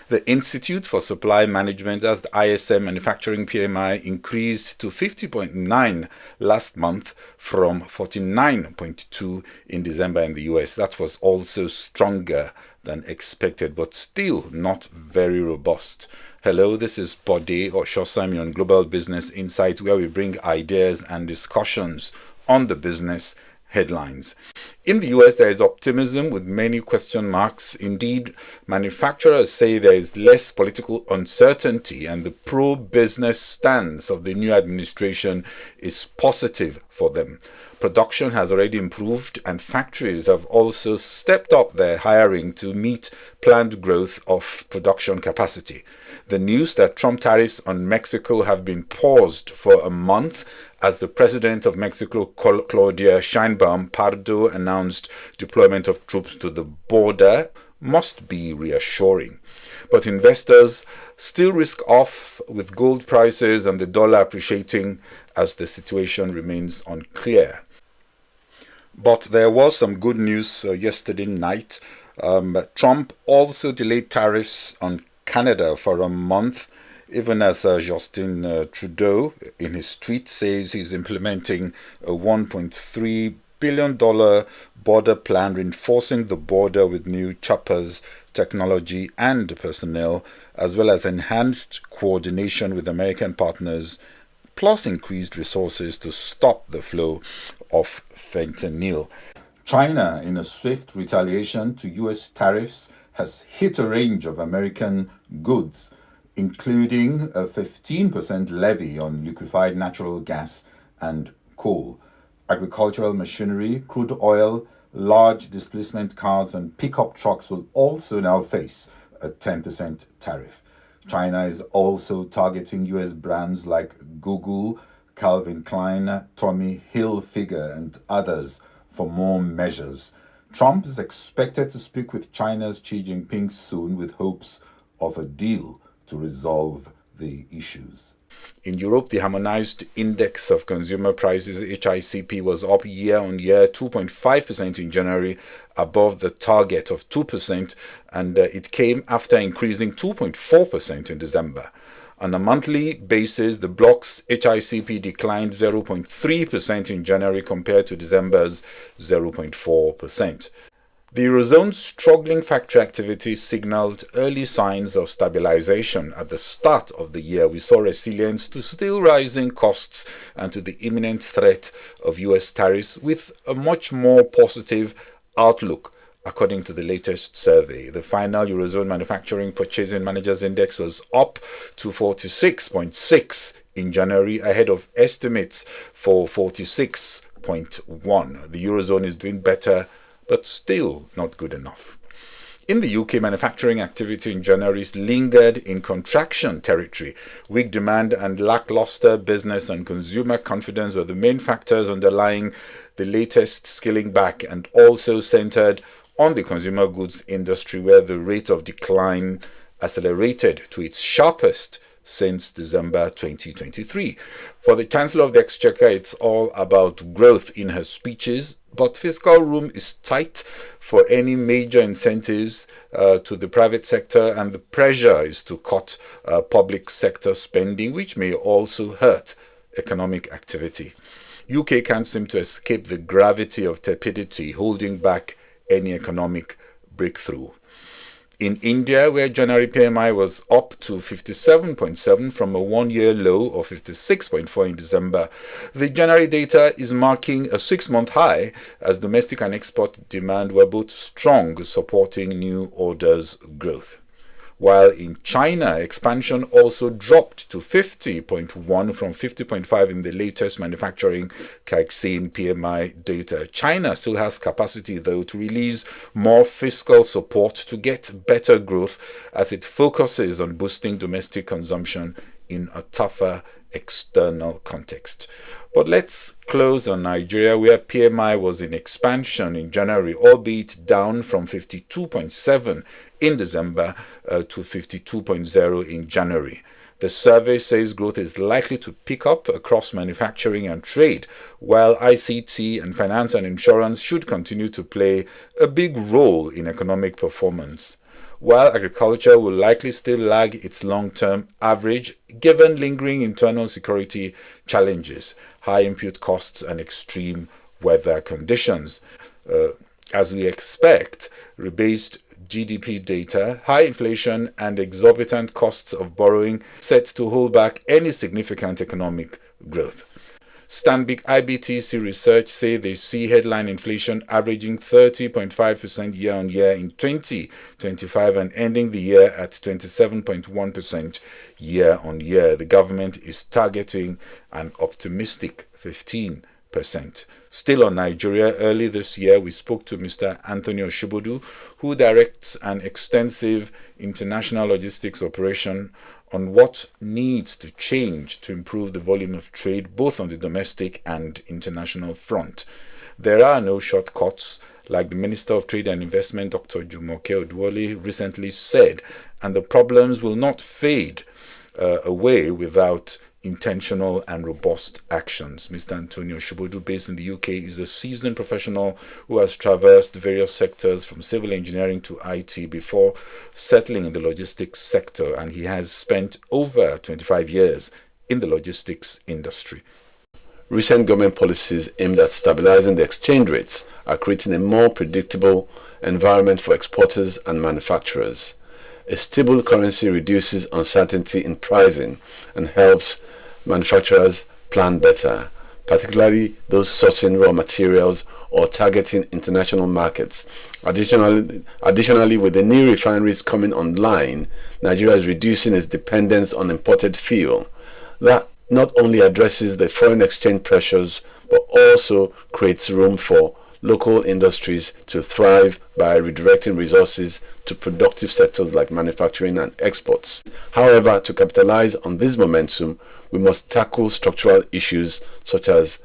The Institute for Supply Management, as the ISM manufacturing PMI, increased to 50.9 last month from 49.2 in December in the US. That was also stronger than expected, but still not very robust. Hello, this is Bode Oshosami on Global Business Insights, where we bring ideas and discussions on the business headlines. In the US, there is optimism with many question marks. Indeed, manufacturers say there is less political uncertainty, and the pro-business stance of the new administration is positive for them. Production has already improved, and factories have also stepped up their hiring to meet planned growth of production capacity. The news that Trump tariffs on Mexico have been paused for a month as the president of Mexico, Claudia Sheinbaum Pardo, announced deployment of troops to the border must be reassuring. But investors still risk off with gold prices and the dollar appreciating as the situation remains unclear. But there was some good news yesterday night. Trump also delayed tariffs on Canada for a month, even as Justin Trudeau in his tweet says he's implementing a $1.3 billion border plan, reinforcing the border with new choppers, technology and personnel, as well as enhanced coordination with American partners, plus increased resources to stop the flow of fentanyl. China, in a swift retaliation to US tariffs, has hit a range of American goods, including a 15% levy on liquefied natural gas and coal. Agricultural machinery, crude oil, large displacement cars and pickup trucks will also now face a 10% tariff. China is also targeting US brands like Google, Calvin Klein, Tommy Hilfiger and others for more measures. Trump is expected to speak with China's Xi Jinping soon with hopes of a deal to resolve the issues. In Europe, the Harmonized Index of Consumer Prices, HICP, was up year-on-year 2.5% in January, above the target of 2%, and it came after increasing 2.4% in December. On a monthly basis, the bloc's HICP declined 0.3% in January compared to December's 0.4%. The Eurozone's struggling factory activity signaled early signs of stabilization. At the start of the year, we saw resilience to still rising costs and to the imminent threat of US tariffs, with a much more positive outlook. According to the latest survey, the final Eurozone Manufacturing Purchasing Managers Index was up to 46.6 in January, ahead of estimates for 46.1. The Eurozone is doing better, but still not good enough. In the UK, manufacturing activity in January lingered in contraction territory. Weak demand and lackluster business and consumer confidence were the main factors underlying the latest scaling back, and also centered on the consumer goods industry, where the rate of decline accelerated to its sharpest since December 2023. For the Chancellor of the Exchequer, it's all about growth in her speeches, but fiscal room is tight for any major incentives to the private sector, and the pressure is to cut public sector spending, which may also hurt economic activity. UK can't seem to escape the gravity of tepidity holding back any economic breakthrough. In India, where January PMI was up to 57.7 from a one-year low of 56.4 in December, the January data is marking a 6-month high, as domestic and export demand were both strong, supporting new orders growth. While in China, expansion also dropped to 50.1 from 50.5 in the latest manufacturing Caixin PMI data. China still has capacity, though, to release more fiscal support to get better growth, as it focuses on boosting domestic consumption in a tougher external context. But let's close on Nigeria, where PMI was in expansion in January, albeit down from 52.7 in December to 52.0 in January. The survey says growth is likely to pick up across manufacturing and trade, while ICT and finance and insurance should continue to play a big role in economic performance, while agriculture will likely still lag its long-term average given lingering internal security challenges, high input costs and extreme weather conditions. As we expect, rebased GDP data, high inflation and exorbitant costs of borrowing set to hold back any significant economic growth. Stanbic IBTC research say they see headline inflation averaging 30.5% year-on-year in 2025 and ending the year at 27.1% year-on-year. The government is targeting an optimistic 15%. Still on Nigeria, early this year we spoke to Mr. Anthony Oshibodu, who directs an extensive international logistics operation, on what needs to change to improve the volume of trade both on the domestic and international front. There are no shortcuts, like the Minister of Trade and Investment, Dr. Jumoke Oduwole, recently said, and the problems will not fade away without intentional and robust actions. Mr. Antonio Oshibodu, based in the UK, is a seasoned professional who has traversed various sectors from civil engineering to IT before settling in the logistics sector, and he has spent over 25 years in the logistics industry. Recent government policies aimed at stabilizing the exchange rates are creating a more predictable environment for exporters and manufacturers. A stable currency reduces uncertainty in pricing and helps manufacturers plan better, particularly those sourcing raw materials or targeting international markets. Additionally, with the new refineries coming online, Nigeria is reducing its dependence on imported fuel. That not only addresses the foreign exchange pressures, but also creates room for local industries to thrive by redirecting resources to productive sectors like manufacturing and exports. However, to capitalize on this momentum, we must tackle structural issues such as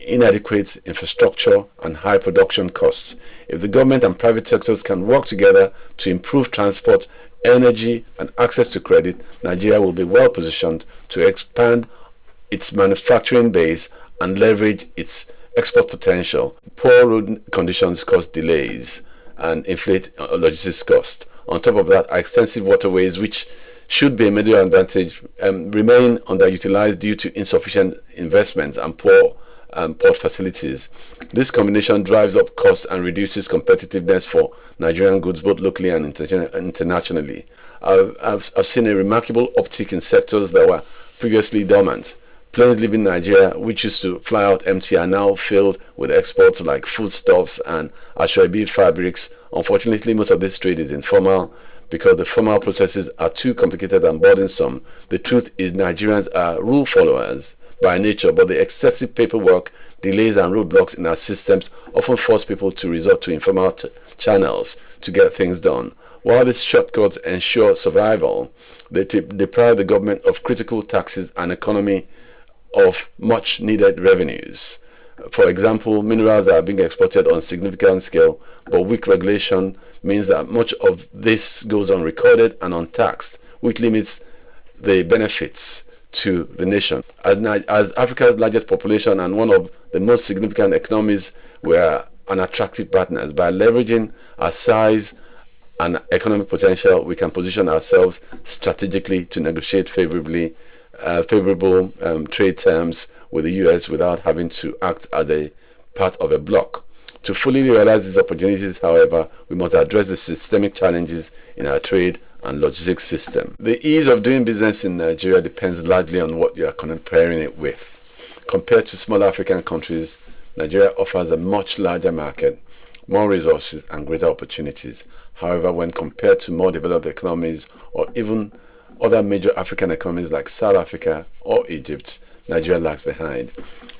inadequate infrastructure and high production costs. If the government and private sectors can work together to improve transport, energy, and access to credit, Nigeria will be well positioned to expand its manufacturing base and leverage its export potential. Poor road conditions cause delays and inflate logistics costs. On top of that, our extensive waterways, which should be a major advantage, remain underutilized due to insufficient investments and poor port facilities. This combination drives up costs and reduces competitiveness for Nigerian goods both locally and internationally. I've seen a remarkable uptick in sectors that were previously dormant. Planes leaving Nigeria, which used to fly out empty, are now filled with exports like foodstuffs and Ashwabi fabrics. Unfortunately, most of this trade is informal because the formal processes are too complicated and burdensome. The truth is Nigerians are rule followers by nature, but the excessive paperwork, delays and roadblocks in our systems often force people to resort to informal channels to get things done. While these shortcuts ensure survival, they deprive the government of critical taxes and economy of much needed revenues. For example, minerals are being exported on a significant scale, but weak regulation means that much of this goes unrecorded and untaxed, which limits the benefits to the nation. As Africa's largest population and one of the most significant economies, we are an attractive partners. By leveraging our size and economic potential, we can position ourselves strategically to negotiate favorable trade terms with the US without having to act as a part of a bloc. To fully realize these opportunities, however, we must address the systemic challenges in our trade and logistics system. The ease of doing business in Nigeria depends largely on what you are comparing it with. Compared to smaller African countries, Nigeria offers a much larger market, more resources and greater opportunities. However, when compared to more developed economies or even other major African economies like South Africa or Egypt, Nigeria lags behind.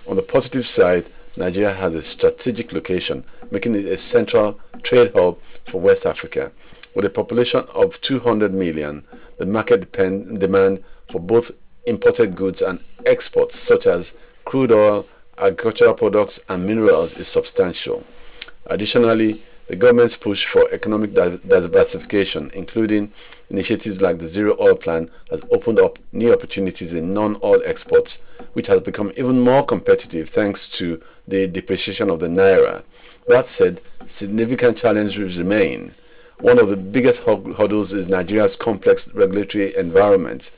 On the positive side, Nigeria has a strategic location, making it a central trade hub for West Africa. With a population of 200 million, the market demand for both imported goods and exports such as crude oil, agricultural products and minerals is substantial. Additionally, the government's push for economic diversification, including initiatives like the Zero Oil Plan, has opened up new opportunities in non-oil exports, which has become even more competitive thanks to the depreciation of the naira. That said, significant challenges remain. One of the biggest hurdles is Nigeria's complex regulatory environment.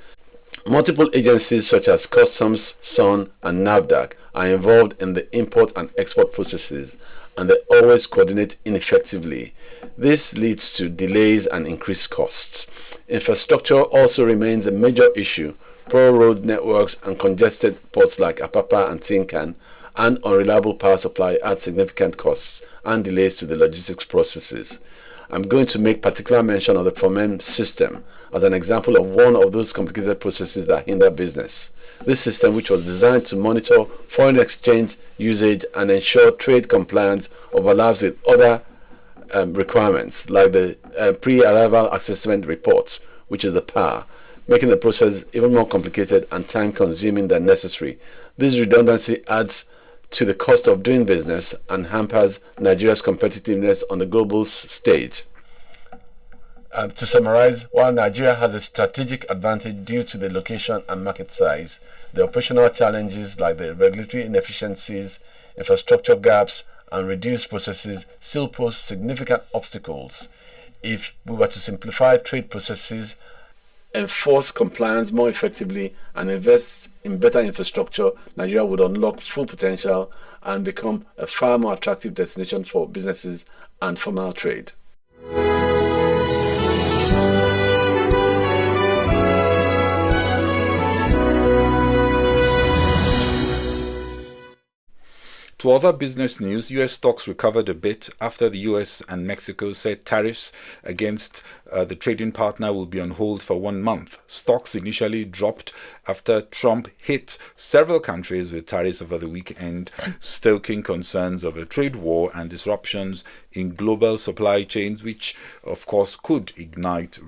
Multiple agencies such as Customs, SON, and NAFDAC are involved in the import and export processes, and they always coordinate ineffectively. This leads to delays and increased costs. Infrastructure also remains a major issue. Poor road networks and congested ports like Apapa and Tinkan and unreliable power supply add significant costs and delays to the logistics processes. I'm going to make particular mention of the Fomen system as an example of one of those complicated processes that hinder business. This system, which was designed to monitor foreign exchange usage and ensure trade compliance, overlaps with other requirements like the pre-arrival assessment reports, which is the PAR, making the process even more complicated and time-consuming than necessary. This redundancy adds to the cost of doing business and hampers Nigeria's competitiveness on the global stage. To summarize, while Nigeria has a strategic advantage due to the location and market size, the operational challenges like the regulatory inefficiencies, infrastructure gaps, and reduced processes still pose significant obstacles. If we were to simplify trade processes, enforce compliance more effectively, and invest in better infrastructure, Nigeria would unlock full potential and become a far more attractive destination for businesses and formal trade. To other business news, US stocks recovered a bit after the US and Mexico said tariffs against the trading partner will be on hold for 1 month. Stocks initially dropped after Trump hit several countries with tariffs over the weekend, stoking concerns of a trade war and disruptions in global supply chains, which of course could ignite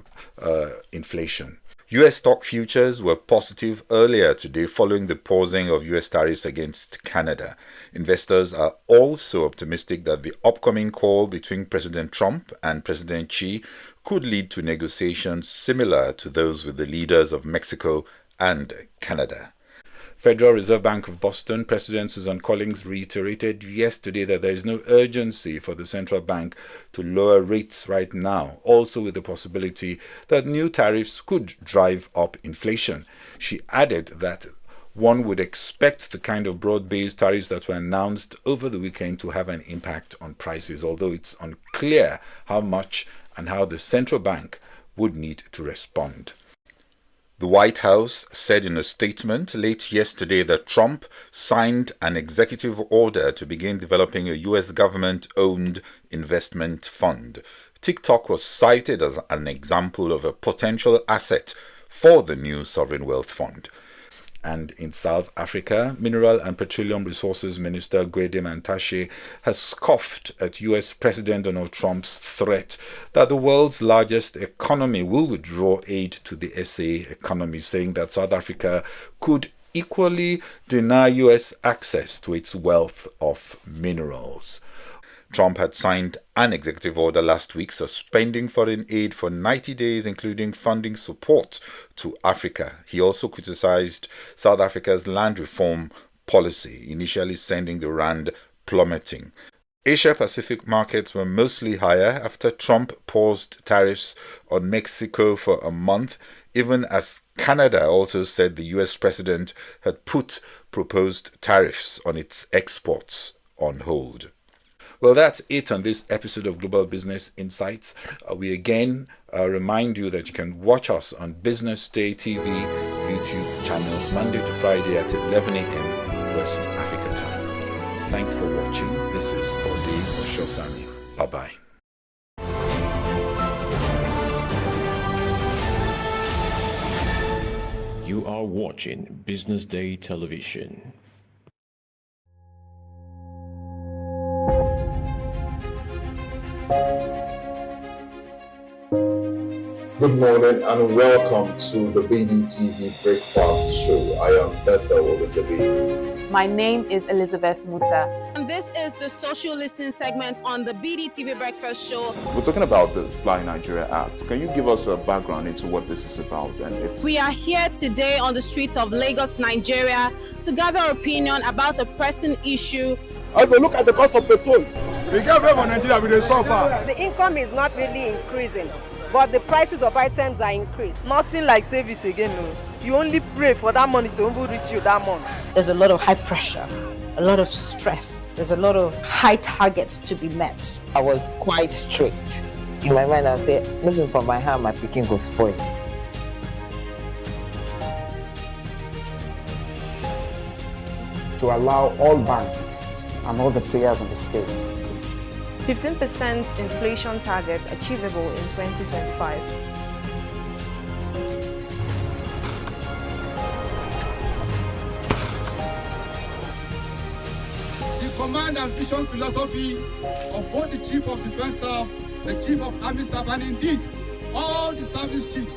inflation. US stock futures were positive earlier today following the pausing of US tariffs against Canada. Investors are also optimistic that the upcoming call between President Trump and President Xi could lead to negotiations similar to those with the leaders of Mexico and Canada. Federal Reserve Bank of Boston President Susan Collins reiterated yesterday that there is no urgency for the central bank to lower rates right now, also with the possibility that new tariffs could drive up inflation. She added that one would expect the kind of broad-based tariffs that were announced over the weekend to have an impact on prices, although it's unclear how much and how the central bank would need to respond. The White House said in a statement late yesterday that Trump signed an executive order to begin developing a U.S. government-owned investment fund. TikTok was cited as an example of a potential asset for the new sovereign wealth fund. And in South Africa, Mineral and Petroleum Resources Minister Gwede Mantashe has scoffed at US President Donald Trump's threat that the world's largest economy will withdraw aid to the SA economy, saying that South Africa could equally deny US access to its wealth of minerals. Trump had signed an executive order last week suspending foreign aid for 90 days, including funding support to Africa. He also criticized South Africa's land reform policy, initially sending the rand plummeting. Asia-Pacific markets were mostly higher after Trump paused tariffs on Mexico for a month, even as Canada also said the US president had put proposed tariffs on its exports on hold. Well, that's it on this episode of Global Business Insights. We again remind you that you can watch us on BusinessDay TV YouTube channel Monday to Friday at 11 a.m. West Africa time. Thanks for watching. This is Bode Oshosami. Bye-bye. You are watching Business Day Television. Good morning and welcome to the BDTV Breakfast Show. I am Bethel Olujabi. My name is Elizabeth Musa. And this is the social listening segment on the BDTV Breakfast Show. We're talking about the Fly Nigeria Act. Can you give us a background into what this is about? We are here today on the streets of Lagos, Nigeria, to gather opinion about a pressing issue. I go look at the cost of petrol. We get very for Nigeria with the suffer. The income is not really increasing, but the prices of items are increased. Nothing like service again, no. You only pray for that money to reach you that month. There's a lot of high pressure, a lot of stress. There's a lot of high targets to be met. I was quite strict. In my mind, I said, looking for my hand, my picking go spoil. To allow all banks and all the players in the space 15% inflation target achievable in 2025. The command and vision philosophy of both the Chief of Defense Staff, the Chief of Army Staff, and indeed all the service chiefs.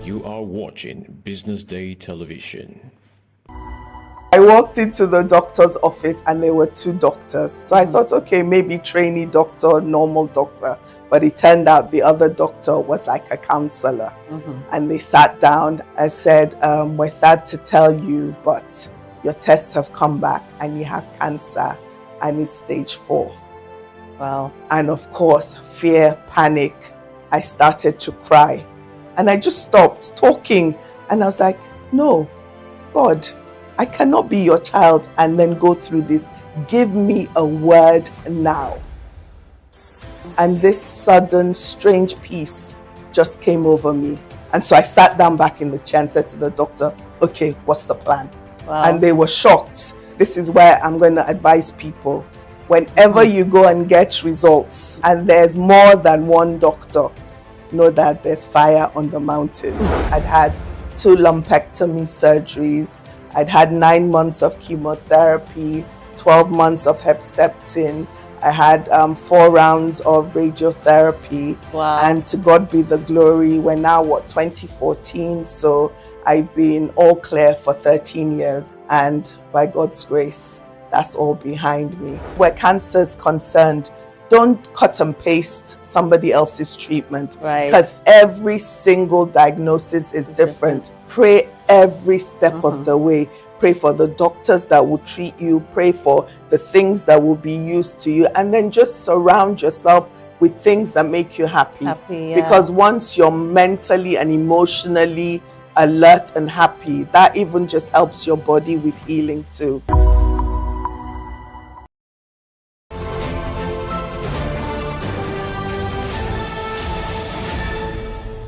You are watching Business Day Television. I walked into the doctor's office and there were two doctors. So I thought, okay, maybe trainee doctor, normal doctor. But it turned out the other doctor was like a counselor. And they sat down and said, we're sad to tell you, but your tests have come back and you have cancer and it's stage 4. Wow. And of course, fear, panic. I started to cry. And I just stopped talking. And I was like, no, God, I cannot be your child and then go through this. Give me a word now. And this sudden, strange peace just came over me. And so I sat down back in the chair and said to the doctor, okay, what's the plan? Wow. And they were shocked. This is where I'm going to advise people. Whenever you go and get results and there's more than one doctor, know that there's fire on the mountain. I'd had 2 lumpectomy surgeries. I'd had 9 months of chemotherapy, 12 months of Herceptin. I had 4 rounds of radiotherapy. Wow. And to God be the glory. We're now, 2014? So I've been all clear for 13 years. And by God's grace, that's all behind me. Where cancer is concerned, don't cut and paste somebody else's treatment. Right. Because every single diagnosis is different. Pray every step of the way. Pray for the doctors that will treat you. Pray for the things that will be used to you. And then just surround yourself with things that make you happy. Because once you're mentally and emotionally alert and happy, that even just helps your body with healing too.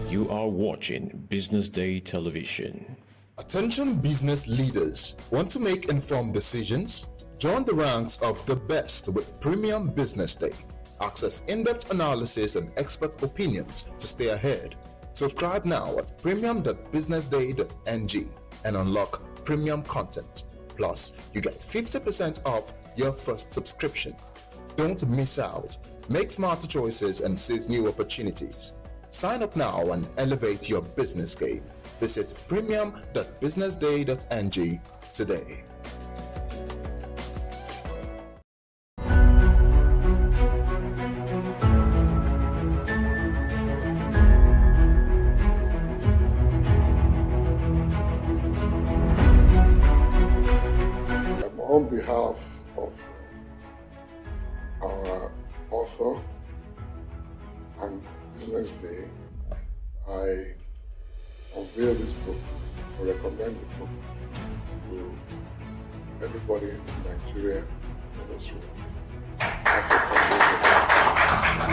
You are watching Business Day Television. Attention business leaders. Want to make informed decisions? Join the ranks of the best with Premium Business Day. Access in-depth analysis and expert opinions to stay ahead. Subscribe now at premium.businessday.ng and unlock premium content. Plus, you get 50% off your first subscription. Don't miss out. Make smarter choices and seize new opportunities. Sign up now and elevate your business game. Visit premium.businessday.ng today. On behalf of our author and Business Day, I unveil this book or recommend the book to everybody in Nigeria and Israel.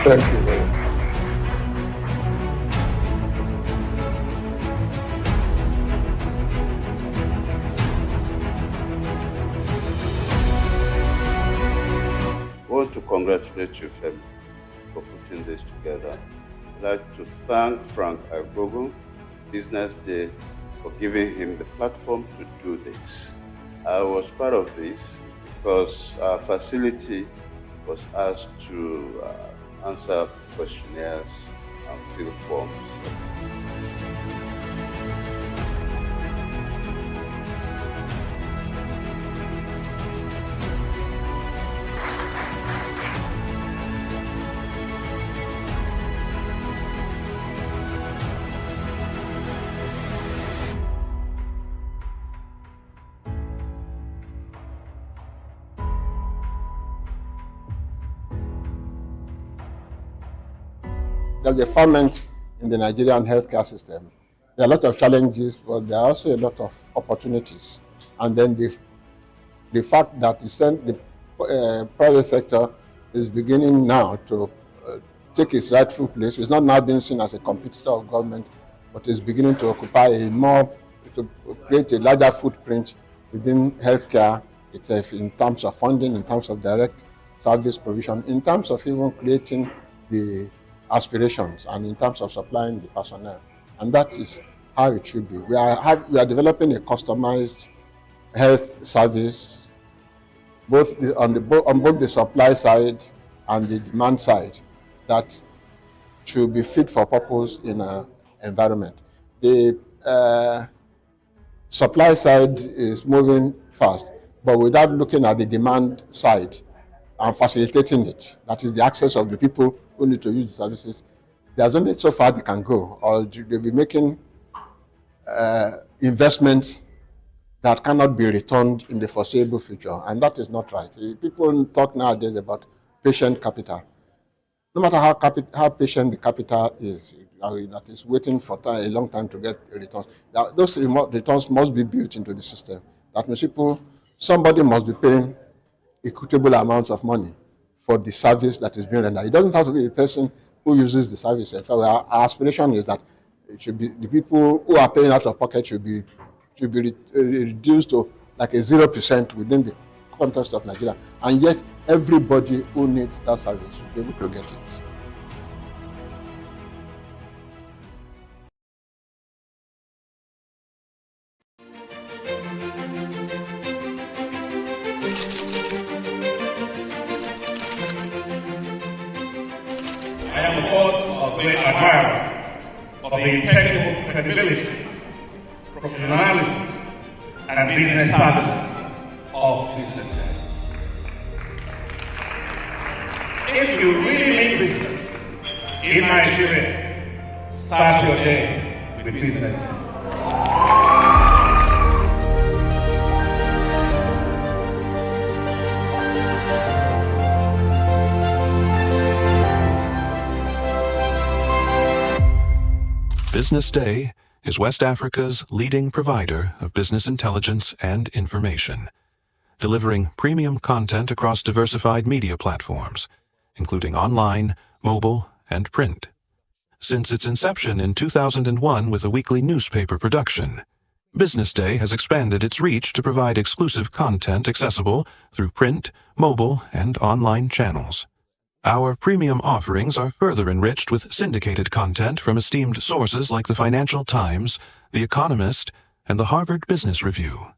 Thank you very much. I want to congratulate you, Femi, for putting this together. I'd like to thank Frank Agbogu, Business Day, for giving him the platform to do this. I was part of this because our facility was asked to answer questionnaires and fill forms. There's a ferment in the Nigerian healthcare system. There are a lot of challenges, but there are also a lot of opportunities. And then the fact that the private sector is beginning now to take its rightful place. It's not now being seen as a competitor of government, but is beginning to occupy to create a larger footprint within healthcare itself in terms of funding, in terms of direct service provision, in terms of even creating the aspirations and in terms of supplying the personnel. And that is how it should be. We are developing a customized health service on both the supply side and the demand side that should be fit for purpose in an environment. The supply side is moving fast, but without looking at the demand side and facilitating it, that is the access of the people who need to use the services, there's only so far they can go, or they'll be making investments that cannot be returned in the foreseeable future, and that is not right. People talk nowadays about patient capital. No matter how patient the capital is, that is waiting for a long time to get returns, those returns must be built into the system. That means somebody must be paying equitable amounts of money for the service that is being rendered. It doesn't have to be the person who uses the service. In fact, our aspiration is that it should be the people who are paying out of pocket should be reduced to like a 0% within the context of Nigeria. And yet, everybody who needs that service should be able to get it. I am, of course, a great admirer of the impeccable credibility, professionalism, and business savviness of BusinessDay. you really mean business in Nigeria, start your day with Business Day. Business Day is West Africa's leading provider of business intelligence and information, delivering premium content across diversified media platforms, including online, mobile, and print. Since its inception in 2001 with a weekly newspaper production, Business Day has expanded its reach to provide exclusive content accessible through print, mobile, and online channels. Our premium offerings are further enriched with syndicated content from esteemed sources like the Financial Times, The Economist, and the Harvard Business Review.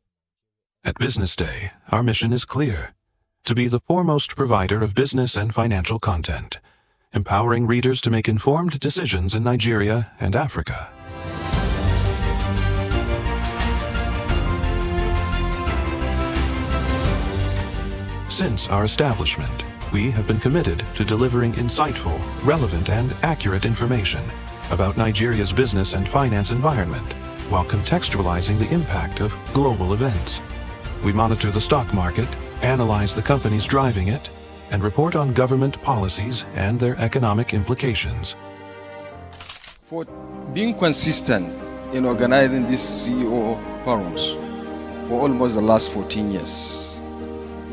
At Business Day, our mission is clear: to be the foremost provider of business and financial content, empowering readers to make informed decisions in Nigeria and Africa. Since our establishment, we have been committed to delivering insightful, relevant, and accurate information about Nigeria's business and finance environment, while contextualizing the impact of global events. We monitor the stock market, analyze the companies driving it, and report on government policies and their economic implications. For being consistent in organizing these CEO forums for almost the last 14 years,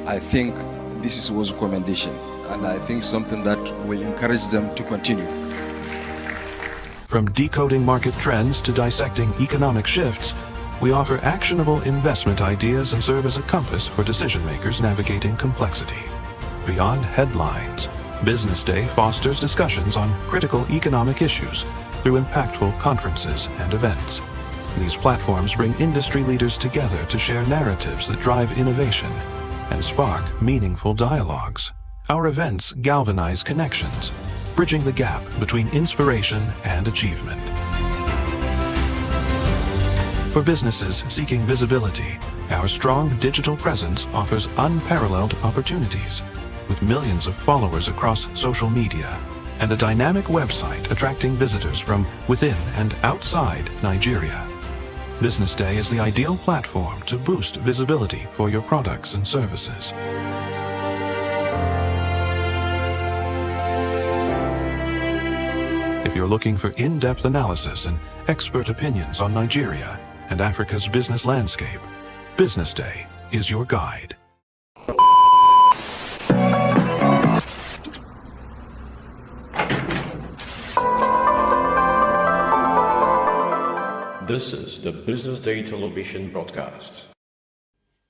I think this was a commendation, and I think something that will encourage them to continue. From decoding market trends to dissecting economic shifts, we offer actionable investment ideas and serve as a compass for decision makers navigating complexity. Beyond headlines, Business Day fosters discussions on critical economic issues through impactful conferences and events. These platforms bring industry leaders together to share narratives that drive innovation and spark meaningful dialogues. Our events galvanize connections, bridging the gap between inspiration and achievement. For businesses seeking visibility, our strong digital presence offers unparalleled opportunities, with millions of followers across social media and a dynamic website attracting visitors from within and outside Nigeria. Business Day is the ideal platform to boost visibility for your products and services. If you're looking for in-depth analysis and expert opinions on Nigeria and Africa's business landscape, Business Day is your guide. This is the Business Day television broadcast.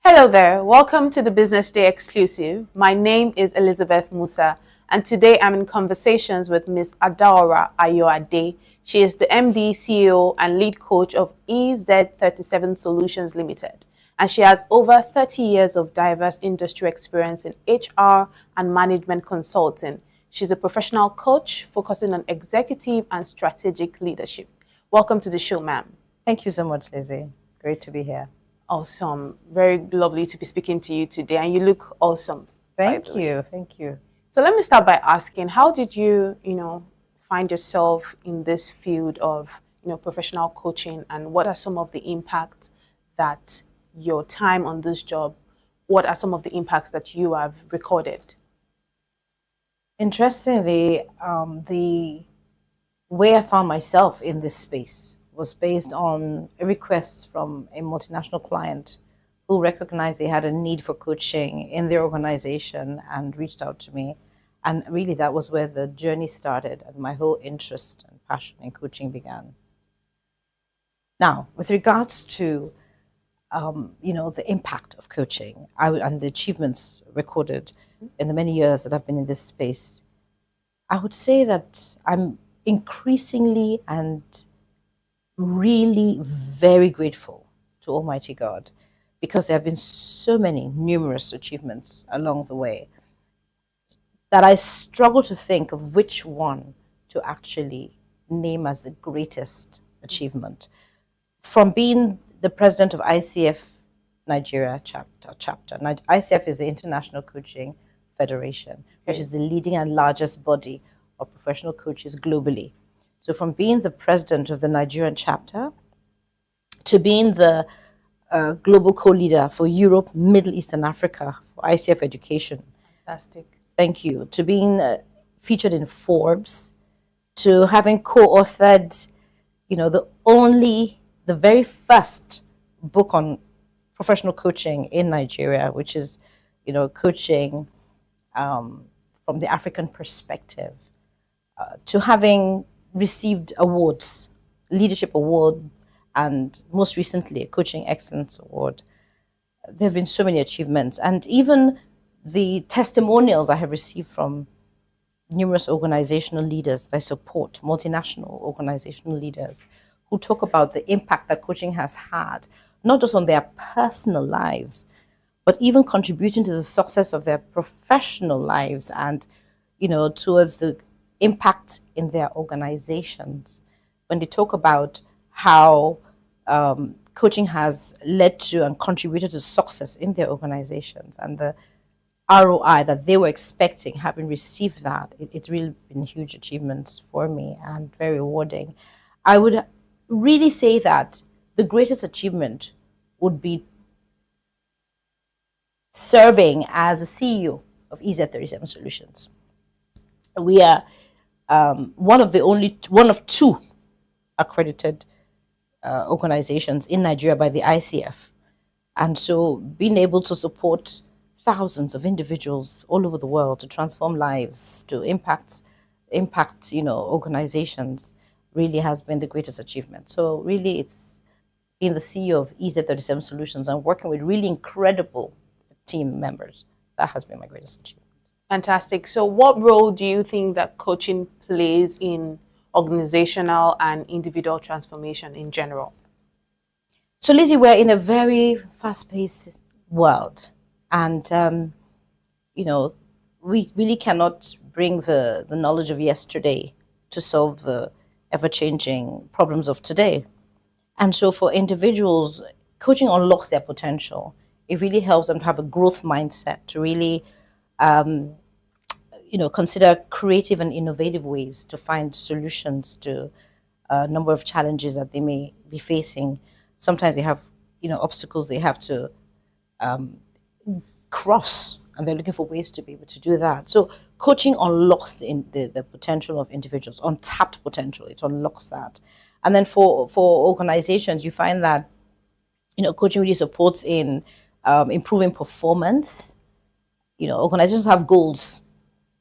Hello there, welcome to the Business Day exclusive. My name is Elizabeth Musa, and today I'm in conversations with Ms. Adaora Ayoade. She is the MD, CEO, and lead coach of EZ37 Solutions Limited, and she has over 30 years of diverse industry experience in HR and management consulting. She's a professional coach focusing on executive and strategic leadership. Welcome to the show, ma'am. Thank you so much, Lizzie. Great to be here. Awesome. Very lovely to be speaking to you today, and you look awesome. Thank you. Thank you. So let me start by asking, how did you, find yourself in this field of, professional coaching, and what are some of the impacts that your time on this job, what are some of the impacts that you have recorded? Interestingly, the way I found myself in this space was based on a request from a multinational client who recognized they had a need for coaching in their organization and reached out to me. And really that was where the journey started and my whole interest and passion in coaching began. Now, with regards to, the impact of coaching and the achievements recorded in the many years that I've been in this space, I would say that I'm increasingly and really very grateful to Almighty God, because there have been so many numerous achievements along the way that I struggle to think of which one to actually name as the greatest achievement. From being the president of ICF Nigeria chapter. ICF is the International Coaching Federation, which is the leading and largest body of professional coaches globally. So from being the president of the Nigerian chapter to being the global co-leader for Europe, Middle East, and Africa for ICF education. Fantastic. Thank you. To being featured in Forbes, to having co-authored, the very first book on professional coaching in Nigeria, which is, coaching from the African perspective, to having received awards, leadership award, and most recently a Coaching Excellence Award. There have been so many achievements, and even the testimonials I have received from numerous organizational leaders that I support, multinational organizational leaders, who talk about the impact that coaching has had, not just on their personal lives, but even contributing to the success of their professional lives and, towards the impact in their organizations. When they talk about how coaching has led to and contributed to success in their organizations and the ROI that they were expecting, having received that, it's really been huge achievements for me and very rewarding. I would really say that the greatest achievement would be serving as a CEO of EZ37 Solutions. We are one of two accredited organizations in Nigeria by the ICF. And so being able to support thousands of individuals all over the world to transform lives, to impact organizations really has been the greatest achievement. So really it's being the CEO of EZ37 Solutions and working with really incredible team members. That has been my greatest achievement. Fantastic. So what role do you think that coaching plays in organizational and individual transformation in general? So Lizzie, we're in a very fast-paced world, and we really cannot bring the knowledge of yesterday to solve the ever-changing problems of today. And so for individuals, coaching unlocks their potential. It really helps them to have a growth mindset, to really consider creative and innovative ways to find solutions to a number of challenges that they may be facing. Sometimes they have, obstacles they have to cross, and they're looking for ways to be able to do that. So coaching unlocks the potential of individuals, untapped potential. It unlocks that. And then for organizations, you find that, coaching really supports in improving performance. Organizations have goals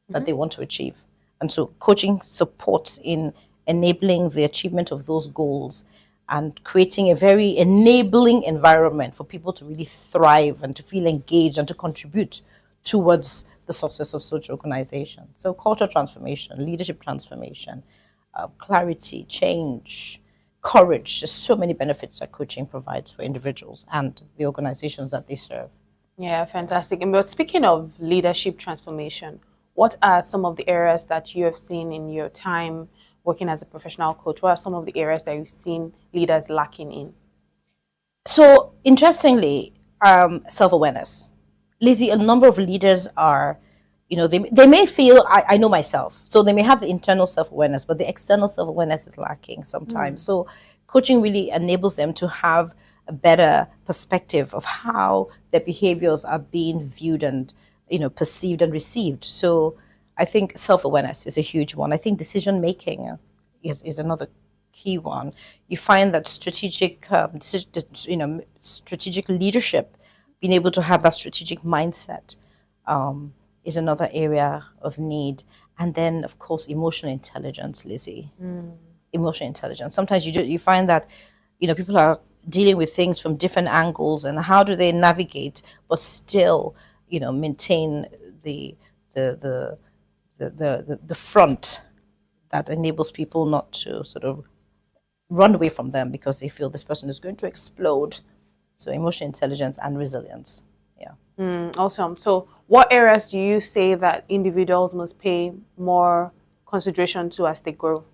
that they want to achieve. And so coaching supports in enabling the achievement of those goals and creating a very enabling environment for people to really thrive and to feel engaged and to contribute towards the success of such organizations. So culture transformation, leadership transformation, clarity, change, courage. There's so many benefits that coaching provides for individuals and the organizations that they serve. Yeah, fantastic. And but speaking of leadership transformation, what are some of the areas that you have seen in your time working as a professional coach? What are some of the areas that you've seen leaders lacking in? So interestingly, self-awareness. Lizzie, a number of leaders are, they may feel, I know myself, so they may have the internal self-awareness, but the external self-awareness is lacking sometimes. So coaching really enables them to have a better perspective of how their behaviors are being viewed and perceived and received. So I think self-awareness is a huge one. I think decision-making is another key one. You find that strategic leadership, being able to have that strategic mindset is another area of need. And then, of course, emotional intelligence, Lizzie. Emotional intelligence. Sometimes you find that, people are dealing with things from different angles, and how do they navigate but still, maintain the front that enables people not to sort of run away from them because they feel this person is going to explode. So emotional intelligence and resilience. Yeah. Awesome. So what areas do you say that individuals must pay more consideration to as they grow?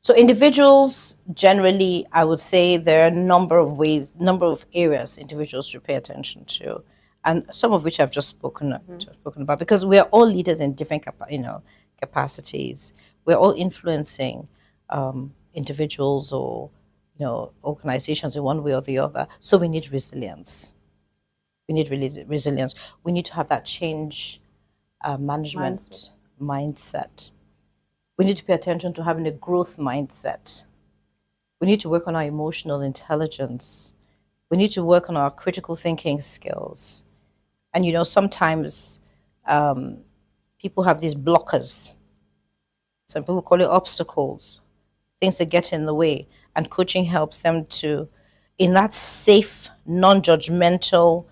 So individuals, generally, I would say there are a number of areas individuals should pay attention to. and some of which I've just spoken about, because we are all leaders in different capacities. We're all influencing individuals or organizations in one way or the other. So we need resilience. We need resilience. We need to have that change management mindset. We need to pay attention to having a growth mindset. We need to work on our emotional intelligence. We need to work on our critical thinking skills. And sometimes people have these blockers. Some people call it obstacles, things that get in the way. And coaching helps them to, in that safe, non-judgmental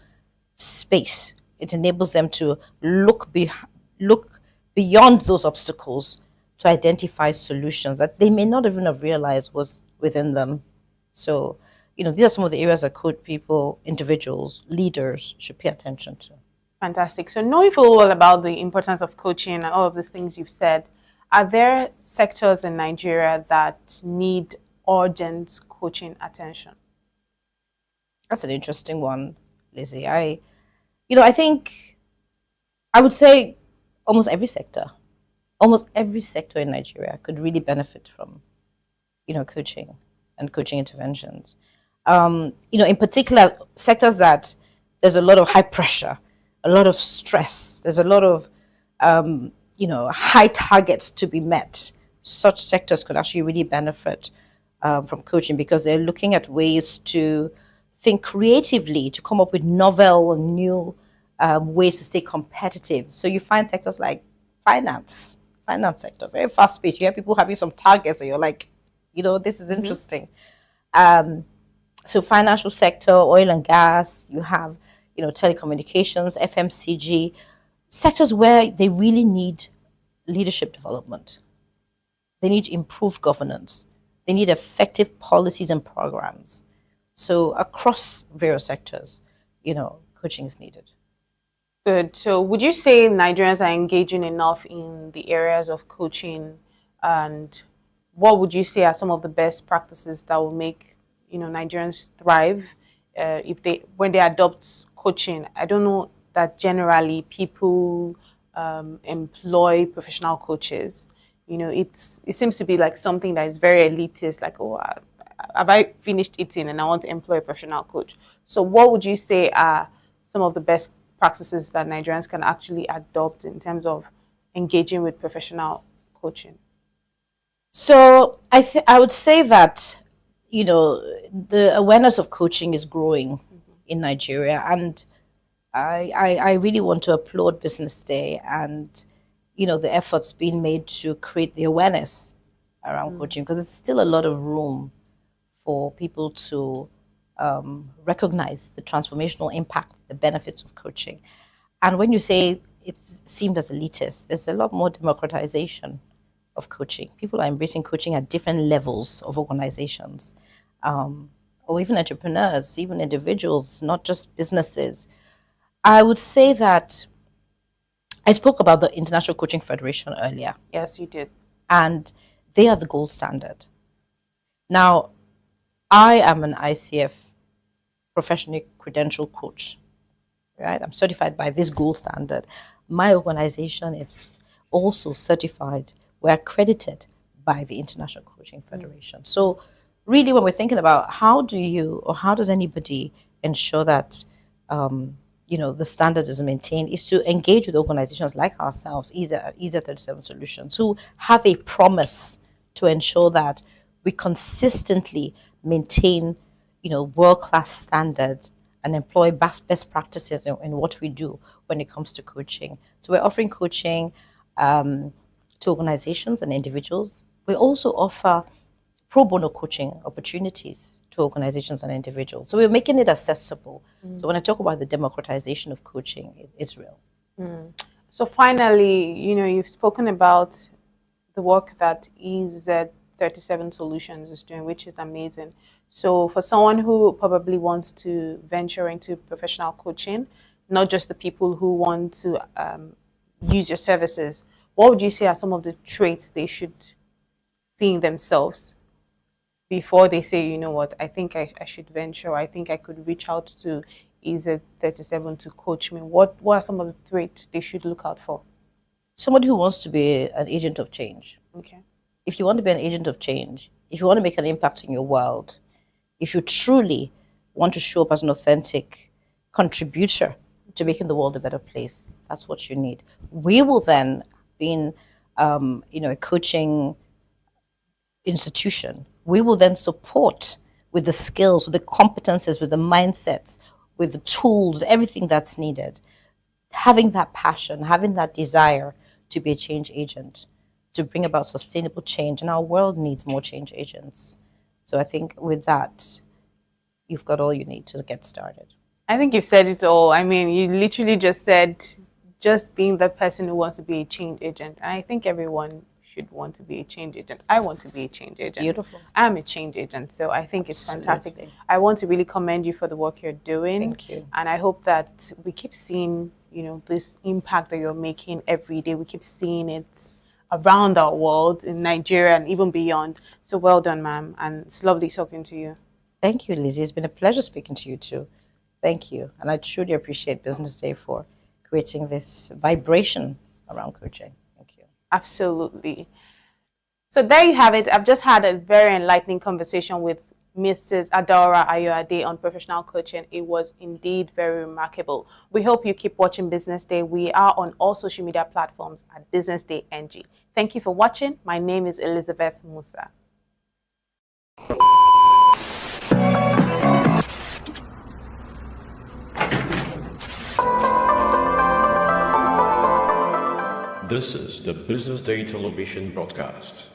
space, it enables them to look beyond those obstacles to identify solutions that they may not even have realized was within them. So, these are some of the areas that people, individuals, leaders should pay attention to. Fantastic. So knowing full well about the importance of coaching and all of these things you've said, are there sectors in Nigeria that need urgent coaching attention? That's an interesting one, Lizzie. I think I would say almost every sector in Nigeria could really benefit from, coaching and coaching interventions. In particular, sectors that there's a lot of high pressure, a lot of stress, there's a lot of, high targets to be met. Such sectors could actually really benefit from coaching, because they're looking at ways to think creatively, to come up with novel and new ways to stay competitive. So you find sectors like finance sector, very fast paced. You have people having some targets and you're like, this is interesting. So financial sector, oil and gas, you have, telecommunications, FMCG, sectors where they really need leadership development. They need improved governance. They need effective policies and programs. So across various sectors, coaching is needed. Good. So would you say Nigerians are engaging enough in the areas of coaching, and what would you say are some of the best practices that will make Nigerians thrive when they adopt coaching? I don't know that generally people employ professional coaches. It seems to be like something that is very elitist, like, oh, have I finished eating and I want to employ a professional coach? So what would you say are some of the best practices that Nigerians can actually adopt in terms of engaging with professional coaching? So I would say that, the awareness of coaching is growing in Nigeria, and I really want to applaud BusinessDay and the efforts being made to create the awareness around coaching, because there's still a lot of room for people to recognize the transformational impact, the benefits of coaching. And when you say it's seemed as elitist, there's a lot more democratization of coaching. People are embracing coaching at different levels of organizations, or even entrepreneurs, even individuals, not just businesses. I would say that I spoke about the International Coaching Federation earlier. Yes, you did. And they are the gold standard. Now, I am an ICF professionally credentialed coach, right? I'm certified by this gold standard. My organization is also certified. We're accredited by the International Coaching Federation. So really, when we're thinking about how does anybody ensure that the standard is maintained, is to engage with organizations like ourselves, EASA 37 Solutions, who have a promise to ensure that we consistently maintain, world-class standards and employ best practices in what we do when it comes to coaching. So we're offering coaching to organizations and individuals. We also offer pro bono coaching opportunities to organizations and individuals. So we're making it accessible. So when I talk about the democratization of coaching, it's real. So finally, you've spoken about the work that EZ 37 Solutions is doing, which is amazing. So for someone who probably wants to venture into professional coaching, not just the people who want to use your services, what would you say are some of the traits they should see in themselves before they say, I think I should venture, I think I could reach out to is a 37 to coach me, what are some of the traits they should look out for? Somebody who wants to be an agent of change. Okay. If you want to be an agent of change, if you want to make an impact in your world, if you truly want to show up as an authentic contributor to making the world a better place, that's what you need. We will then, being a coaching institution, we will then support with the skills, with the competences, with the mindsets, with the tools, everything that's needed. Having that passion, having that desire to be a change agent, to bring about sustainable change. And our world needs more change agents. So I think with that, you've got all you need to get started. I think you've said it all. I mean, you literally just said just being the person who wants to be a change agent. And I think everyone should want to be a change agent. I want to be a change agent. Beautiful. I'm a change agent, so I think it's fantastic. I want to really commend you for the work you're doing. Thank you. And I hope that we keep seeing, this impact that you're making every day. We keep seeing it around our world, in Nigeria and even beyond. So well done, ma'am. And it's lovely talking to you. Thank you, Lizzie. It's been a pleasure speaking to you too. Thank you. And I truly appreciate Business Day for creating this vibration around coaching. Thank you. Absolutely. So there you have it. I've just had a very enlightening conversation with Mrs. Adaora Ayoade on professional coaching. It was indeed very remarkable. We hope you keep watching Business Day. We are on all social media platforms at Business Day NG. Thank you for watching. My name is Elizabeth Musa. This is the Business Day television broadcast.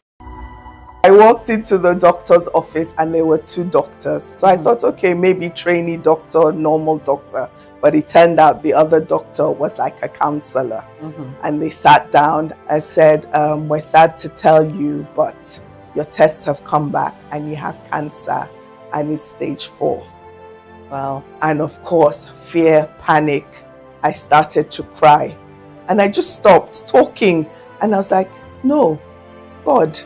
I walked into the doctor's office and there were two doctors. So I thought, okay, maybe trainee doctor, normal doctor. But it turned out the other doctor was like a counselor. And they sat down and said, we're sad to tell you, but your tests have come back and you have cancer and it's stage 4. Wow. And of course, fear, panic. I started to cry. And I just stopped talking. And I was like, no, God,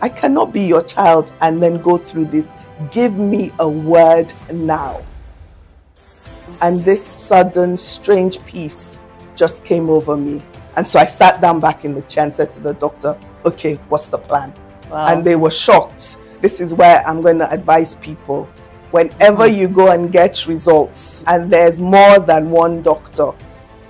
I cannot be your child and then go through this. Give me a word now. And this sudden, strange peace just came over me. And so I sat down back in the chair and said to the doctor, okay, what's the plan? Wow. And they were shocked. This is where I'm going to advise people. Whenever you go and get results and there's more than one doctor,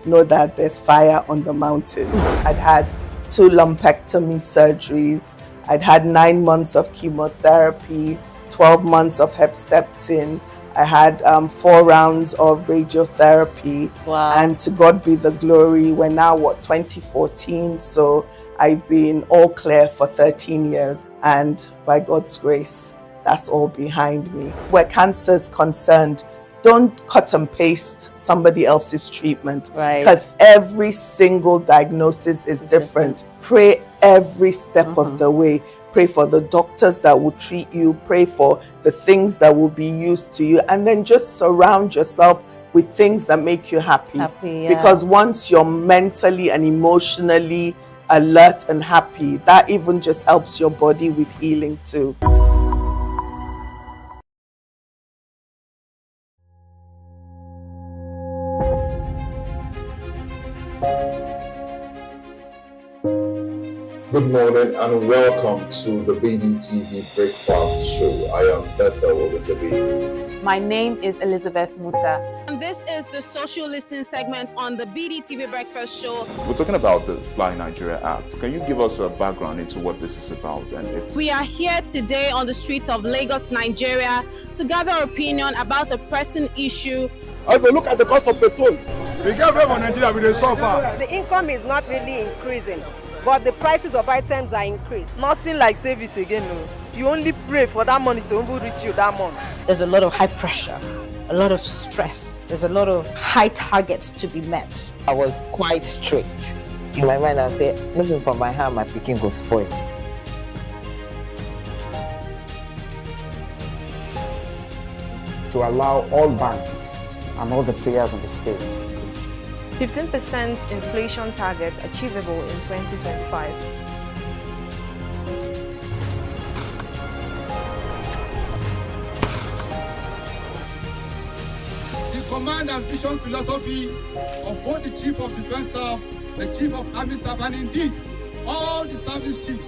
know that there's fire on the mountain. I'd had 2 lumpectomy surgeries. I'd had 9 months of chemotherapy, 12 months of Herceptin. I had 4 rounds of radiotherapy. Wow. And to God be the glory, we're now, 2014? So I've been all clear for 13 years. And by God's grace, that's all behind me. Where cancer is concerned, don't cut and paste somebody else's treatment. Right. Because every single diagnosis is different. Pray every step of the way. Pray for the doctors that will treat you. Pray for the things that will be used to you. And then just surround yourself with things that make you happy. Yeah. Because once you're mentally and emotionally alert and happy, that even just helps your body with healing too. Good morning and welcome to the BDTV Breakfast Show. I am Bethel Ogunjobi. My name is Elizabeth Musa. And this is the social listening segment on the BDTV Breakfast Show. We're talking about the Fly Nigeria Act. Can you give us a background into what this is about? We are here today on the streets of Lagos, Nigeria, to gather opinion about a pressing issue. I go look at the cost of petrol. We get very for Nigeria with the suffer. The income is not really increasing, but the prices of items are increased. Nothing like service again, no. You only pray for that money to reach you that month. There's a lot of high pressure, a lot of stress. There's a lot of high targets to be met. I was quite strict. In my mind, I said, looking from my hand, my picking will spoil. To allow all banks and all the players in the space 15% inflation target achievable in 2025. The command and vision philosophy of both the Chief of Defense Staff, the Chief of Army Staff, and indeed all the service chiefs.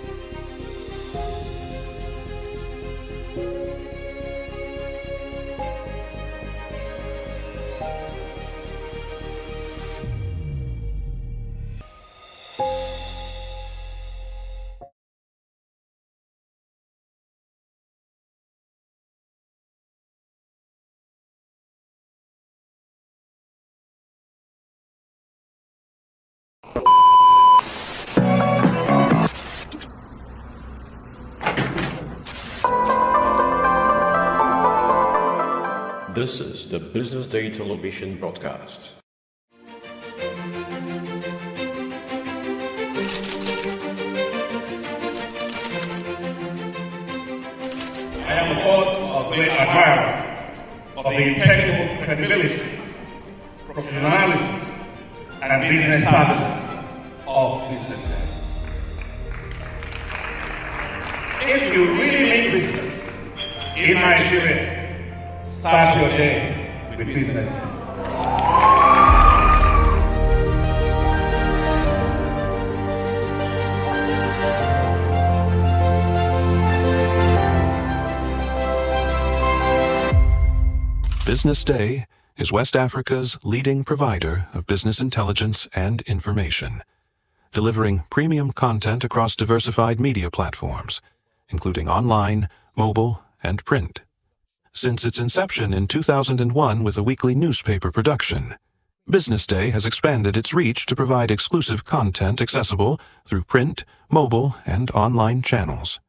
This is the Business Day television broadcast. I am, of course, a great admirer of the impeccable credibility, professionalism, and business savviness of BusinessDay. If you really make business in Nigeria, start your day with BusinessDay. BusinessDay is West Africa's leading provider of business intelligence and information, delivering premium content across diversified media platforms, including online, mobile, and print. Since its inception in 2001 with a weekly newspaper production, BusinessDay has expanded its reach to provide exclusive content accessible through print, mobile, and online channels.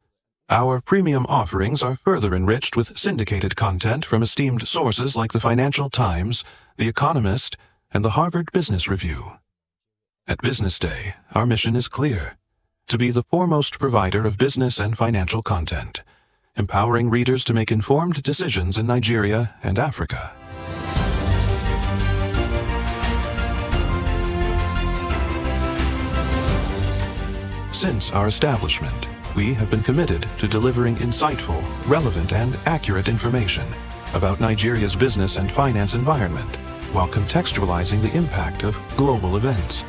Our premium offerings are further enriched with syndicated content from esteemed sources like the Financial Times, The Economist, and the Harvard Business Review. At BusinessDay, our mission is clear: to be the foremost provider of business and financial content, empowering readers to make informed decisions in Nigeria and Africa. Since our establishment, we have been committed to delivering insightful, relevant, and accurate information about Nigeria's business and finance environment, while contextualizing the impact of global events.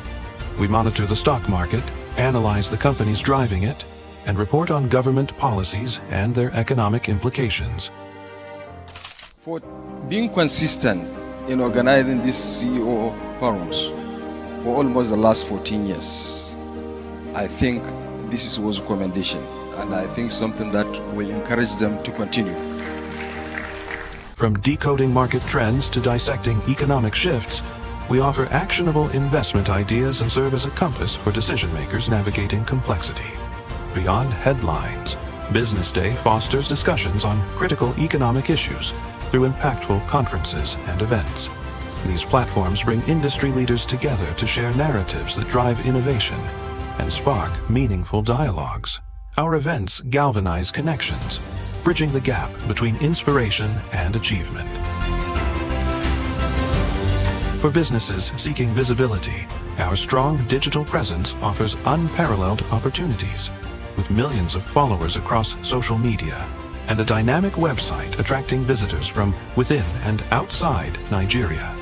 We monitor the stock market, analyze the companies driving it, and report on government policies and their economic implications. For being consistent in organizing these CEO forums for almost the last 14 years, I think this was a commendation, and I think something that will encourage them to continue. From decoding market trends to dissecting economic shifts, we offer actionable investment ideas and serve as a compass for decision makers navigating complexity. Beyond headlines, BusinessDay fosters discussions on critical economic issues through impactful conferences and events. These platforms bring industry leaders together to share narratives that drive innovation and spark meaningful dialogues. Our events galvanize connections, bridging the gap between inspiration and achievement. For businesses seeking visibility, our strong digital presence offers unparalleled opportunities, with millions of followers across social media and a dynamic website attracting visitors from within and outside Nigeria.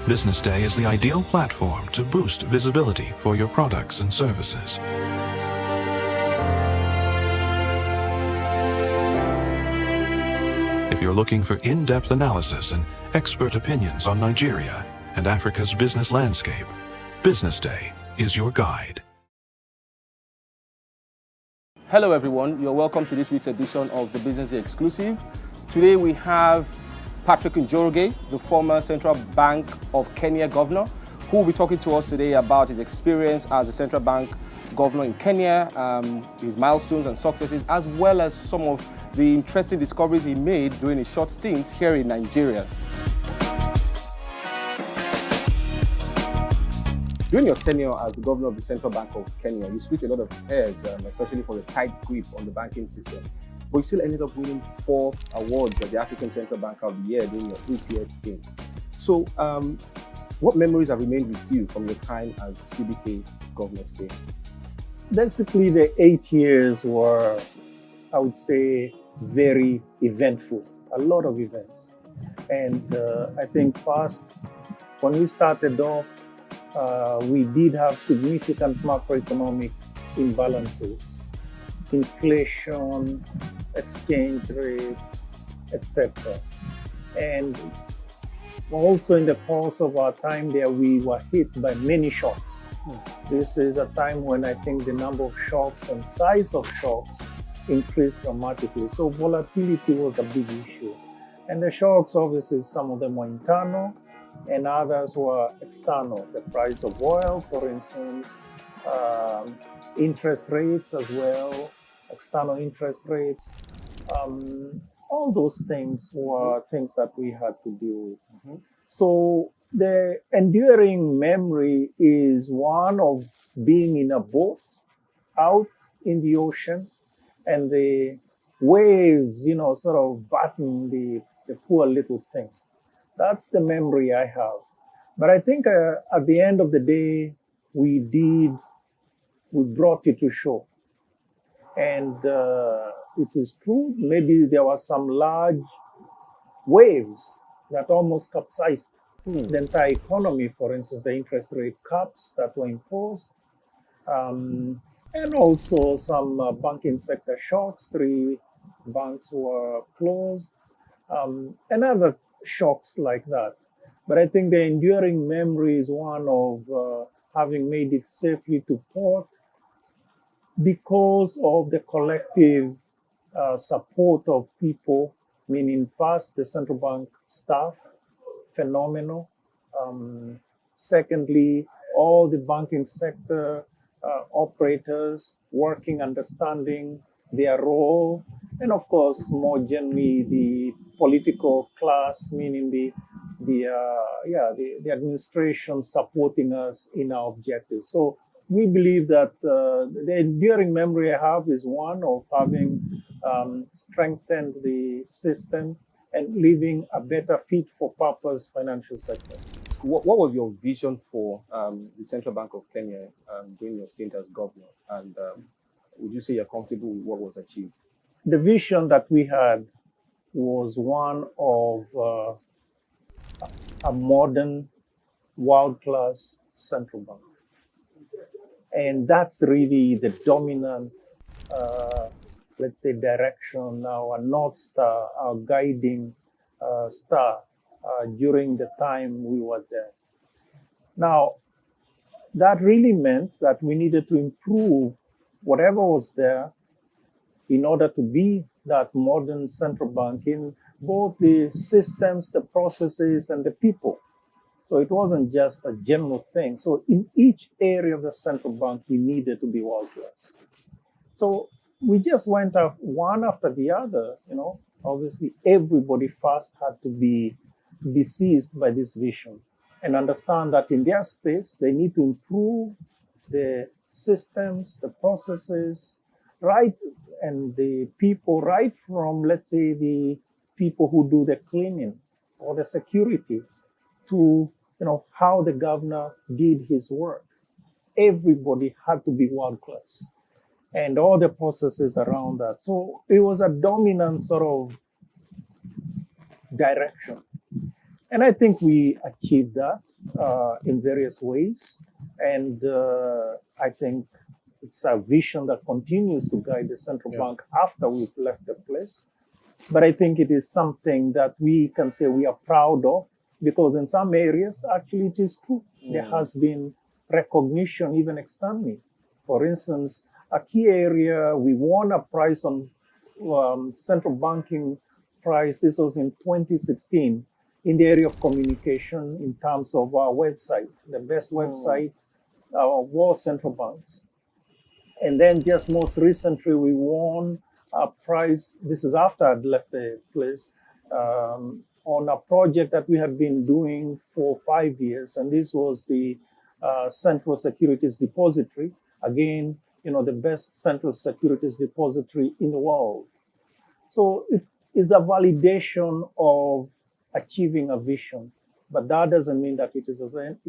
BusinessDay is the ideal platform to boost visibility for your products and services. If you're looking for in-depth analysis and expert opinions on Nigeria and Africa's business landscape, BusinessDay is your guide. Hello everyone, you're welcome to this week's edition of the Business Day Exclusive. Today we have Patrick Njoroge, the former Central Bank of Kenya governor, who will be talking to us today about his experience as a central bank governor in Kenya, his milestones and successes, as well as some of the interesting discoveries he made during his short stint here in Nigeria. During your tenure as the governor of the Central Bank of Kenya, you split a lot of hairs, especially for the tight grip on the banking system. But you still ended up winning 4 awards as the African Central Banker of the Year during your 8-year stint. So, what memories have remained with you from your time as CBK governor today? Basically, the 8 years were, I would say, very eventful. A lot of events. And I think first, when we started off, we did have significant macroeconomic imbalances, inflation, exchange rate, etc. And also in the course of our time there, we were hit by many shocks. This is a time when I think the number of shocks and size of shocks increased dramatically. So volatility was a big issue. And the shocks, obviously, some of them were internal and others were external. The price of oil, for instance, interest rates as well, external interest rates. All those things were things that we had to deal with. So the enduring memory is one of being in a boat out in the ocean and the waves, sort of batten the poor little thing. That's the memory I have. But I think at the end of the day, we brought it to shore. And it is true, maybe there were some large waves that almost capsized the entire economy. For instance, the interest rate caps that were imposed, and also some banking sector shocks. 3 banks were closed, and other shocks like that. But I think the enduring memory is one of having made it safely to port because of the collective support of people, meaning first the central bank staff, phenomenal. Secondly, all the banking sector operators working, understanding their role, and of course, more generally, the political class, meaning the administration supporting us in our objectives. So we believe that the enduring memory I have is one of having strengthened the system and leaving a better fit for purpose financial sector. What was your vision for the Central Bank of Kenya during your stint as governor? And would you say you're comfortable with what was achieved? The vision that we had was one of a modern, world-class central bank. And that's really the dominant, let's say, direction, our North Star, our guiding star during the time we were there. Now, that really meant that we needed to improve whatever was there in order to be that modern central bank in both the systems, the processes, and the people. So it wasn't just a general thing. So in each area of the central bank, we needed to be world-class. So we just went up one after the other, Obviously, everybody first had to be seized by this vision and understand that in their space, they need to improve the systems, the processes, right, and the people, right from, let's say, the people who do the cleaning or the security to, how the governor did his work. Everybody had to be world-class and all the processes around that. So it was a dominant sort of direction. And I think we achieved that in various ways. And I think it's a vision that continues to guide the central bank after we've left the place. But I think it is something that we can say we are proud of, because in some areas, actually, it is true. There has been recognition even externally. For instance, a key area, we won a prize on central banking prize. This was in 2016 in the area of communication in terms of our website. The best website was central banks. And then just most recently, we won a prize. This is after I'd left the place, on a project that we had been doing for 5 years. And this was the Central Securities Depository. Again, the best Central Securities Depository in the world. So it is a validation of achieving a vision. But that doesn't mean that it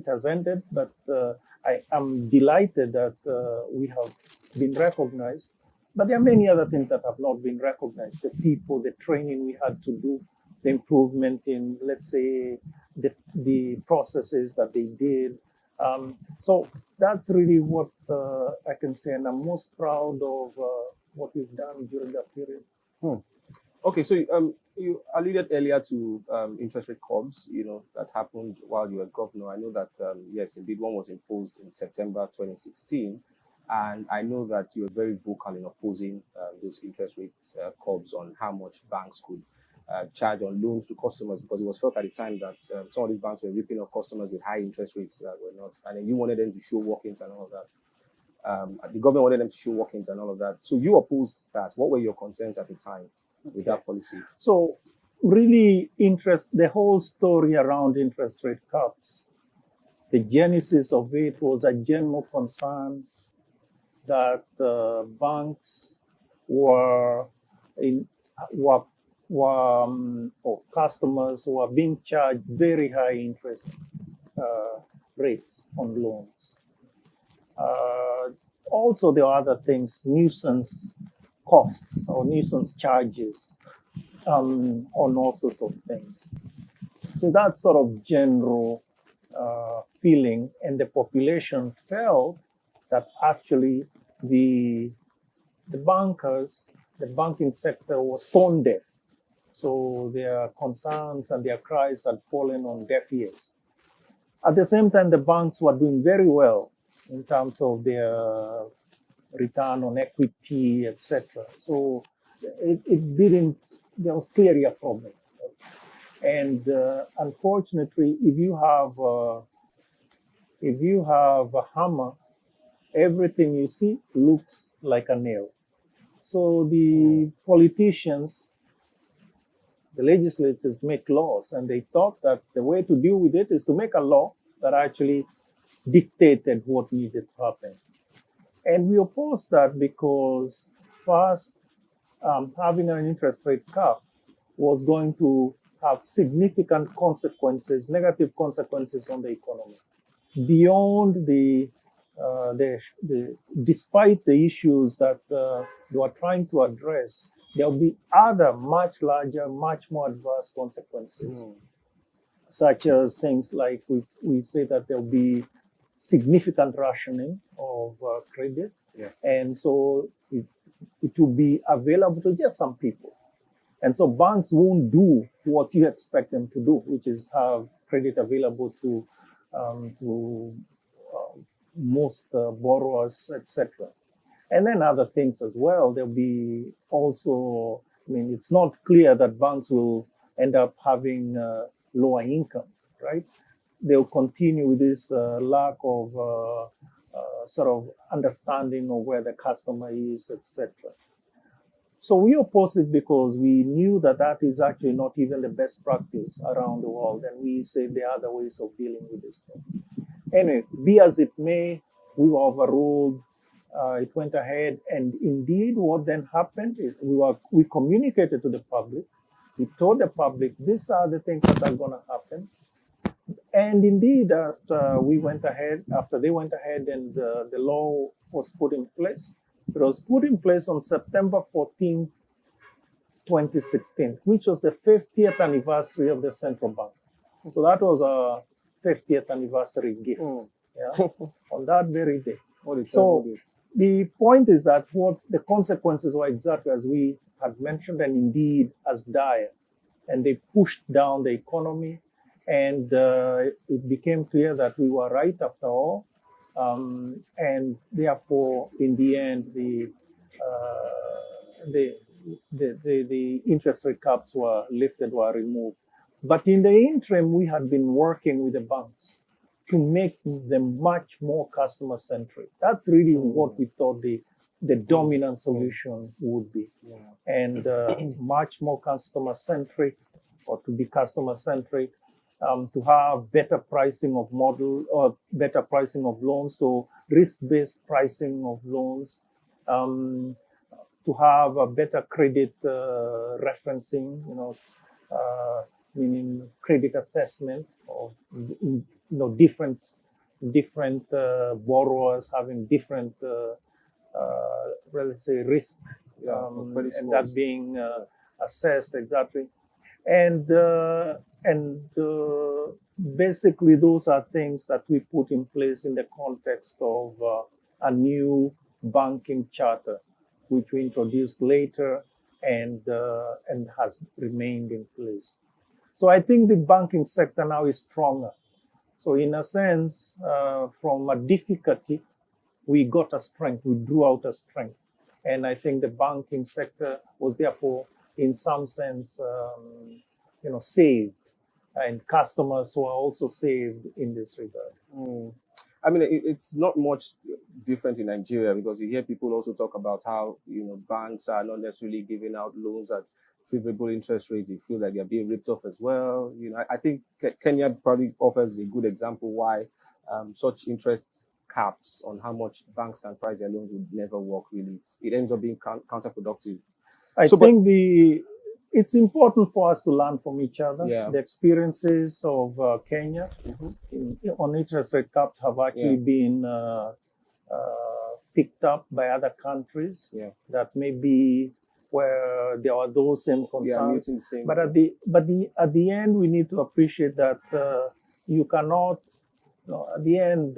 has ended. But I am delighted that we have been recognized. But there are many other things that have not been recognized. The people, the training we had to do the improvement in, let's say, the processes that they did. So that's really what I can say, and I'm most proud of what we've done during that period. Okay, so you alluded earlier to interest rate curbs, that happened while you were governor. I know that, yes, indeed, one was imposed in September 2016. And I know that you were very vocal in opposing those interest rate curbs on how much banks could charge on loans to customers, because it was felt at the time that some of these banks were ripping off customers with high interest rates that were not, and then you wanted them to show walk-ins and all of that. The government wanted them to show walk-ins and all of that. So you opposed that. What were your concerns at the time with that policy? So really the whole story around interest rate caps, the genesis of it was a general concern that banks or customers were being charged very high interest rates on loans. Also, there are other things, nuisance costs or nuisance charges on all sorts of things. So that sort of general feeling, and the population felt that actually the bankers, the banking sector was tone deaf. So their concerns and their cries had fallen on deaf ears. At the same time, the banks were doing very well in terms of their return on equity, etc. So there was clearly a problem. And unfortunately, if you have a hammer, everything you see looks like a nail. So the politicians, the legislators make laws, and they thought that the way to deal with it is to make a law that actually dictated what needed to happen. And we opposed that because first, having an interest rate cap was going to have significant consequences, negative consequences on the economy. Beyond despite the issues that they were trying to address, there will be other much larger, much more adverse consequences, such as things like we say that there will be significant rationing of credit, and so it will be available to just some people. And so banks won't do what you expect them to do, which is have credit available to most borrowers, etc. And then other things as well. There'll be also, it's not clear that banks will end up having lower income, right? They'll continue with this lack of sort of understanding of where the customer is, etc. So we opposed it because we knew that that is actually not even the best practice around the world, and we say there are other ways of dealing with this thing. Anyway, be as it may, we were overruled. It went ahead, and indeed, what then happened is we communicated to the public. We told the public these are the things that are going to happen. And indeed, after they went ahead, and the law was put in place. It was put in place on September 14, 2016, which was the 50th anniversary of the central bank. So that was a 50th anniversary gift on that very day. So the point is that what the consequences were exactly as we had mentioned, and indeed as dire, and they pushed down the economy, and it became clear that we were right after all. And therefore, in the end, the interest rate caps were lifted, were removed. But in the interim, we had been working with the banks to make them much more customer-centric. That's really what we thought the dominant solution would be. And much more customer-centric, or to be customer-centric, to have better pricing of model or better pricing of loans, so risk-based pricing of loans, to have a better credit referencing, meaning credit assessment of different borrowers having different, let's say, risk, and that being assessed exactly. And basically, those are things that we put in place in the context of a new banking charter, which we introduced later and has remained in place. So I think the banking sector now is stronger. So in a sense, from a difficulty, we got a strength, we drew out a strength. And I think the banking sector was therefore, in some sense, saved. And customers were also saved in this regard. I mean, it's not much different in Nigeria, because you hear people also talk about how, banks are not necessarily giving out loans at favorable interest rates. You feel like they're being ripped off as well. I think Kenya probably offers a good example why such interest caps on how much banks can price their loans would never work, really. It ends up being counterproductive. I think it's important for us to learn from each other. Yeah. The experiences of Kenya on interest rate caps have actually been picked up by other countries that maybe where there are those same concerns. But at the end, we need to appreciate that you cannot. At the end,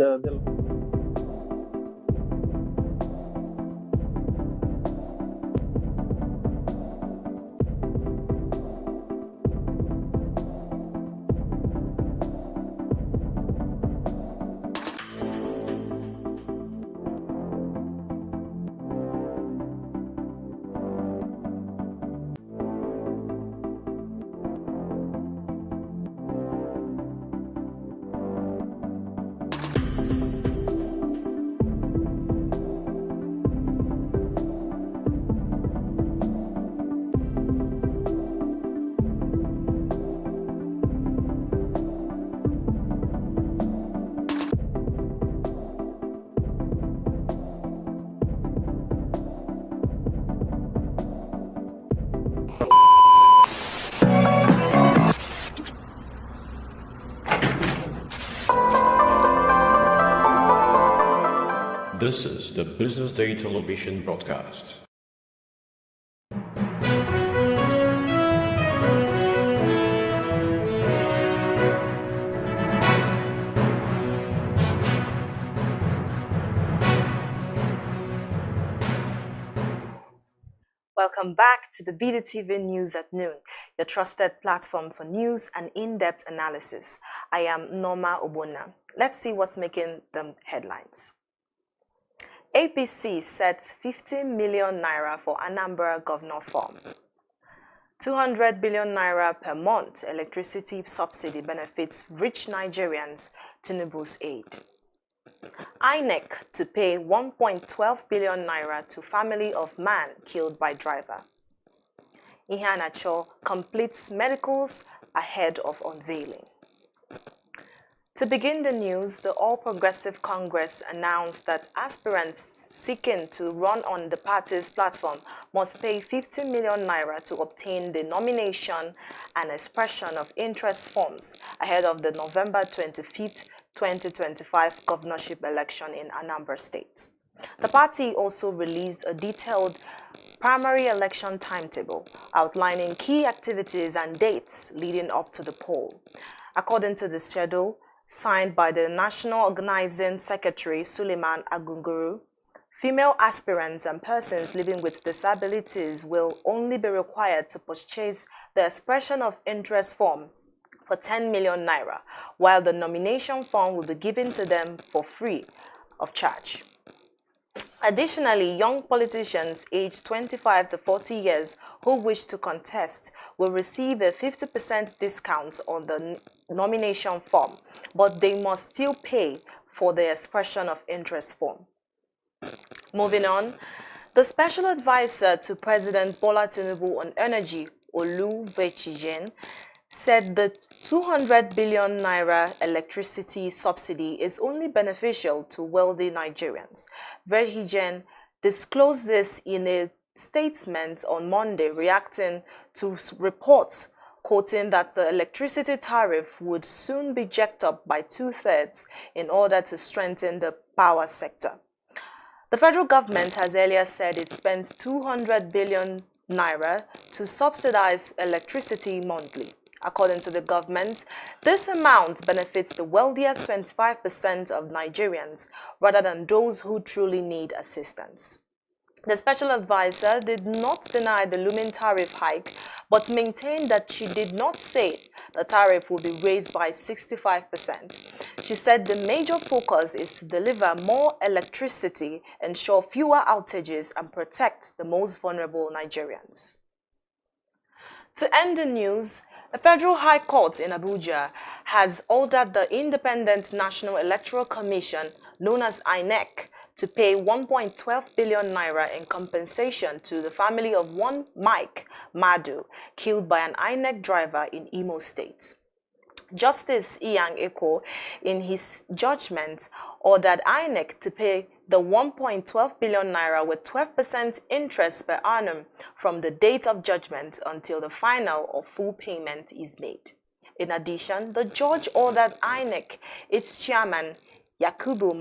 This is the Business Day television broadcast. Welcome back to the BDTV News at Noon, your trusted platform for news and in-depth analysis. I am Norma Obona. Let's see what's making the headlines. APC sets 50 million naira for Anambra Governor form. 200 billion naira per month electricity subsidy benefits rich Nigerians, Tinubu's aid. INEC to pay 1.12 billion naira to family of man killed by driver. Ihanacho completes medicals ahead of unveiling. To begin the news, the All Progressive Congress announced that aspirants seeking to run on the party's platform must pay 50 million naira to obtain the nomination and expression of interest forms ahead of the November 25th, 2025 governorship election in Anambra State. The party also released a detailed primary election timetable outlining key activities and dates leading up to the poll. According to the schedule, signed by the National Organizing Secretary Suleiman Agunguru, female aspirants and persons living with disabilities will only be required to purchase the expression of interest form for 10 million naira, while the nomination form will be given to them for free of charge. Additionally, young politicians aged 25 to 40 years who wish to contest will receive a 50% discount on the nomination form, but they must still pay for the expression of interest form. Moving on, the special advisor to President Bola Tinubu on energy, Olu Vechijen, said the 200 billion naira electricity subsidy is only beneficial to wealthy Nigerians. Vechijen disclosed this in a statement on Monday, reacting to reports quoting that the electricity tariff would soon be jacked up by 2/3 in order to strengthen the power sector. The federal government has earlier said it spent 200 billion naira to subsidize electricity monthly. According to the government, this amount benefits the wealthiest 25% of Nigerians rather than those who truly need assistance. The special advisor did not deny the looming tariff hike, but maintained that she did not say the tariff will be raised by 65%. She said the major focus is to deliver more electricity, ensure fewer outages, and protect the most vulnerable Nigerians. To end the news, the Federal High Court in Abuja has ordered the Independent National Electoral Commission, known as INEC, to pay 1.12 billion naira in compensation to the family of one Mike Madu, killed by an INEC driver in Imo State. Justice Iyang Eko, in his judgment, ordered INEC to pay the 1.12 billion naira with 12% interest per annum from the date of judgment until the final or full payment is made. In addition, the judge ordered INEC, its chairman, Yakubu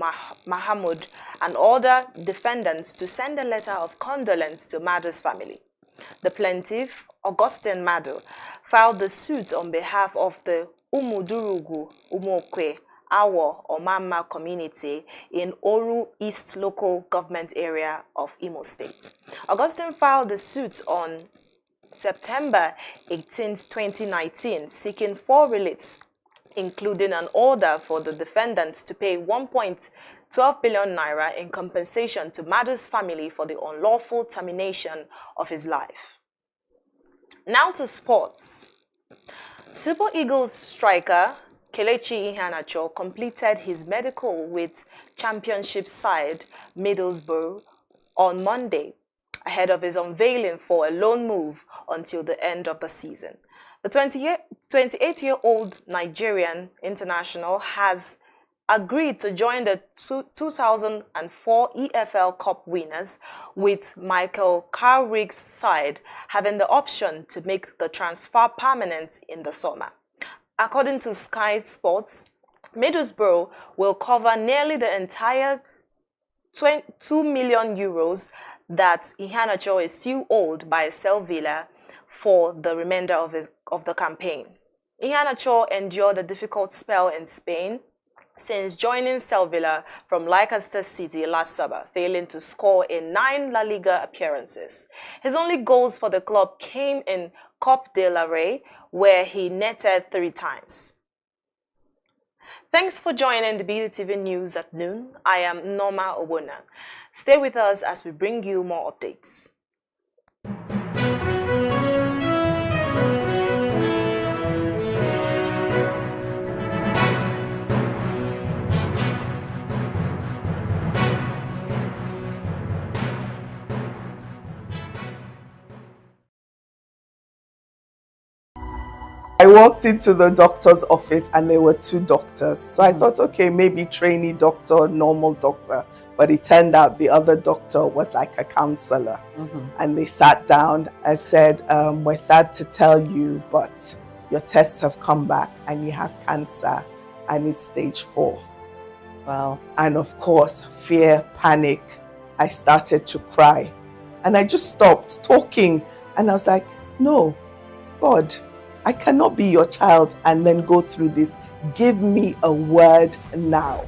Mahamud, and other defendants to send a letter of condolence to Madu's family. The plaintiff, Augustine Madu, filed the suit on behalf of the Umudurugu Umokwe Awo Omama community in Oru East local government area of Imo State. Augustine filed the suit on September 18, 2019, seeking 4 reliefs, including an order for the defendants to pay 1.12 billion naira in compensation to Madu's family for the unlawful termination of his life. Now to sports. Super Eagles striker Kelechi Iheanacho completed his medical with championship side Middlesbrough on Monday, ahead of his unveiling for a loan move until the end of the season. The 28-year-old Nigerian international has agreed to join the 2004 EFL Cup winners, with Michael Carrick's side having the option to make the transfer permanent in the summer. According to Sky Sports, Middlesbrough will cover nearly the entire €2 million that Iheanacho is still owed by Sevilla for the remainder of the campaign. Iheanacho endured a difficult spell in Spain since joining Sevilla from Leicester City last summer, failing to score in 9 La Liga appearances. His only goals for the club came in Copa del Rey, where he netted 3 times. Thanks for joining the BDTV News at noon. I am Norma Obona. Stay with us as we bring you more updates. I walked into the doctor's office and there were 2 doctors. So I thought, okay, maybe trainee doctor, normal doctor. But it turned out the other doctor was like a counselor. And they sat down and said, we're sad to tell you, but your tests have come back and you have cancer and it's stage 4. Wow. And of course, fear, panic. I started to cry. And I just stopped talking. And I was like, no, God, I cannot be your child and then go through this. Give me a word now.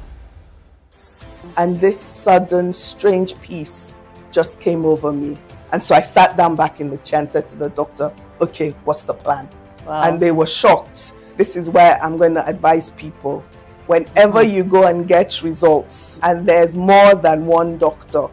And this sudden, strange peace just came over me. And so I sat down back in the chair and said to the doctor, okay, what's the plan? Wow. And they were shocked. This is where I'm going to advise people. Whenever you go and get results and there's more than one doctor,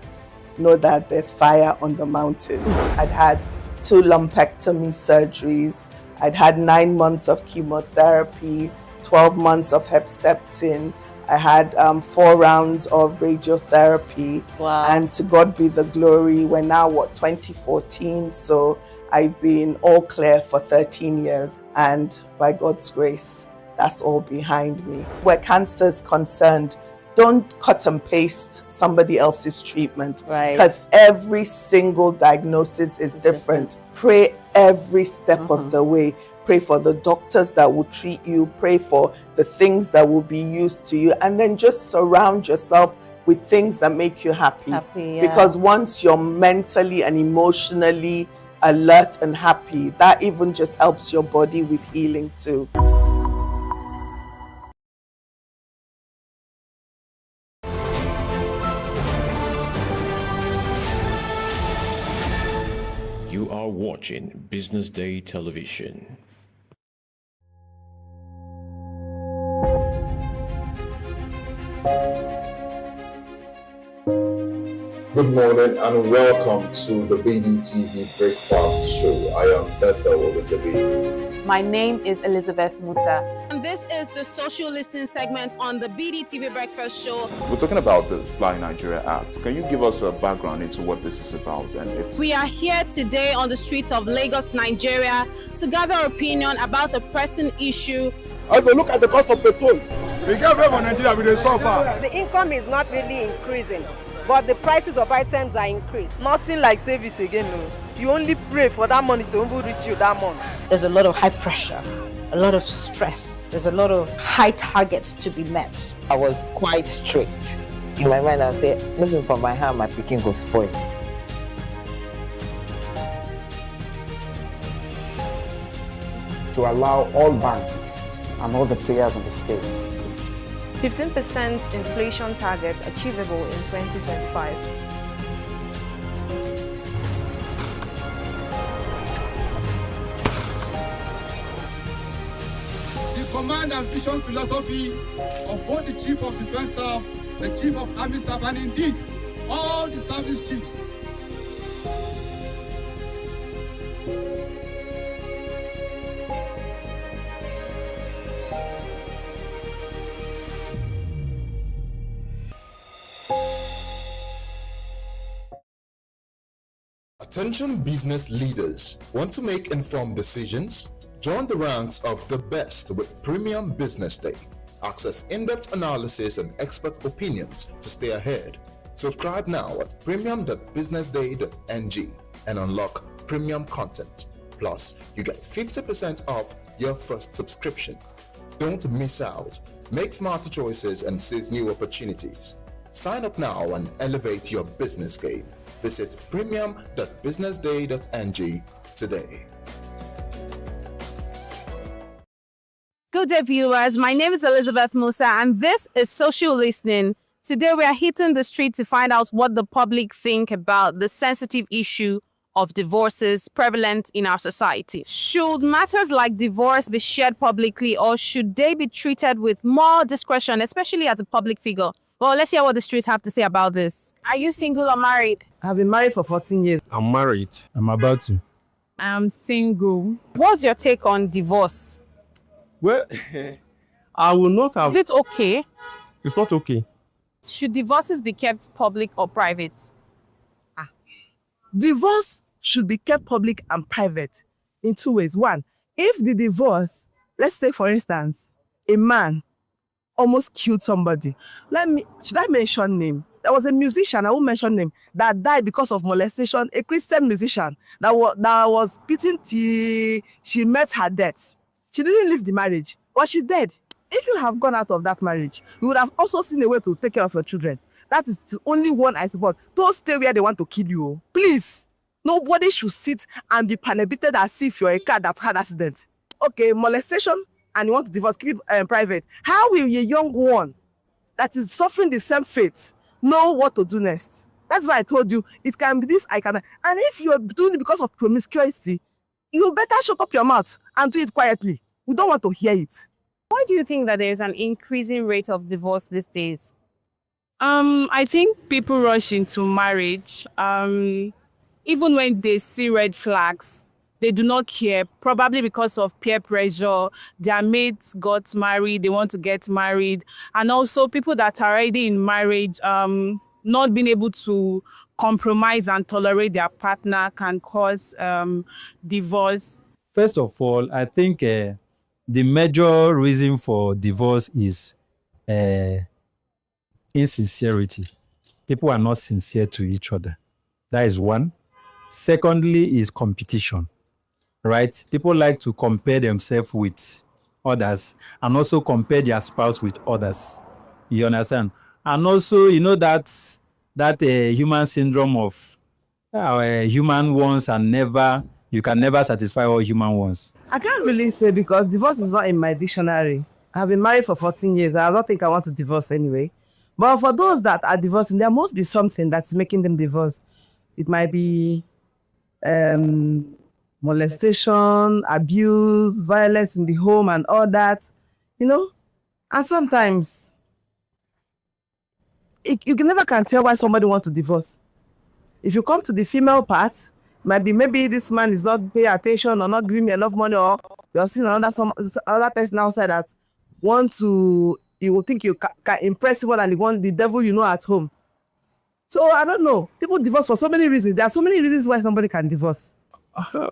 know that there's fire on the mountain. I'd had 2 lumpectomy surgeries. I'd had 9 months of chemotherapy, 12 months of Herceptin. I had 4 rounds of radiotherapy. Wow. And to God be the glory, we're now, 2014? So I've been all clear for 13 years. And by God's grace, that's all behind me. Where cancer is concerned, don't cut and paste somebody else's treatment. Right. Because every single diagnosis is different. Pray every step of the way. Pray for the doctors that will treat you. Pray for the things that will be used to you. And then just surround yourself with things that make you happy. Yeah. Because once you're mentally and emotionally alert and happy. That even just helps your body with healing too. You are watching Business Day Television. Good morning and welcome to the BDTV Breakfast Show. I am Bethel Olujabi. My name is Elizabeth Musa. And this is the social listening segment on the BDTV Breakfast Show. We're talking about the Fly Nigeria Act. Can you give us a background into what this is about? We are here today on the streets of Lagos, Nigeria, to gather opinion about a pressing issue. I go look at the cost of petrol. We get very for Nigeria with the suffer. The income is not really increasing, but the prices of items are increased. Nothing like service again, no. You only pray for that money to reach you that month. There's a lot of high pressure, a lot of stress. There's a lot of high targets to be met. I was quite strict. In my mind, I said, looking for my hand, my picking go spoil. To allow all banks and all the players in the space 15% inflation target achievable in 2025. The command and vision philosophy of both the Chief of Defense Staff, the Chief of Army Staff, and indeed all the service chiefs. Attention business leaders. Want to make informed decisions? Join the ranks of the best with Premium Business Day. Access in-depth analysis and expert opinions to stay ahead. Subscribe now at premium.businessday.ng and unlock premium content. Plus, you get 50% off your first subscription. Don't miss out. Make smarter choices and seize new opportunities. Sign up now and elevate your business game. Visit premium.businessday.ng today. Good day, viewers. My name is Elizabeth Musa, and this is Social Listening. Today, we are hitting the street to find out what the public think about the sensitive issue of divorces prevalent in our society. Should matters like divorce be shared publicly, or should they be treated with more discretion, especially as a public figure? Well, let's hear what the streets have to say about this. Are you single or married? I've been married for 14 years. I'm married. I'm about to. I'm single. What's your take on divorce? Well, I will not have... Is it okay? It's not okay. Should divorces be kept public or private? Divorce should be kept public and private in two ways. One, if the divorce, let's say for instance, a man almost killed somebody. Should I mention name? There was a musician, I won't mention name, that died because of molestation, a Christian musician that was beaten till she met her death. She didn't leave the marriage, but she's dead. If you have gone out of that marriage, you would have also seen a way to take care of your children. That is the only one I support. Don't stay where they want to kill you. Please. Nobody should sit and be panicated as if you're a car that had accident. Okay, molestation, and you want to divorce, keep it private. How will a young one that is suffering the same fate know what to do next? That's why I told you, it can be this, I can. And if you're doing it because of promiscuity, you better shut up your mouth and do it quietly. We don't want to hear it. Why do you think that there is an increasing rate of divorce these days? I think people rush into marriage. Even when they see red flags, they do not care, probably because of peer pressure. Their mates got married, they want to get married. And also people that are already in marriage, not being able to compromise and tolerate their partner can cause divorce. First of all, I think the major reason for divorce is insincerity. People are not sincere to each other. That is one. Secondly is competition, right? People like to compare themselves with others and also compare their spouse with others. You understand? And also, you know, that human syndrome of human wants you can never satisfy all human wants. I can't really say because divorce is not in my dictionary. I've been married for 14 years. I don't think I want to divorce anyway. But for those that are divorcing, there must be something that's making them divorce. It might be molestation, abuse, violence in the home and all that, And sometimes you never can tell why somebody wants to divorce. If you come to the female part, maybe this man is not paying attention or not giving me enough money, or you're seeing another person outside that you will think you can impress you more than the devil you know at home. So I don't know. People divorce for so many reasons. There are so many reasons why somebody can divorce.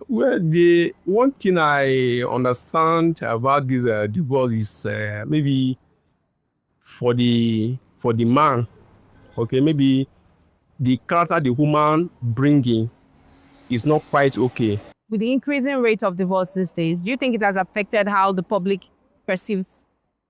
Well, the one thing I understand about this divorce is maybe for the man, okay, maybe the character the woman bringing is not quite okay. With the increasing rate of divorce these days, do you think it has affected how the public perceives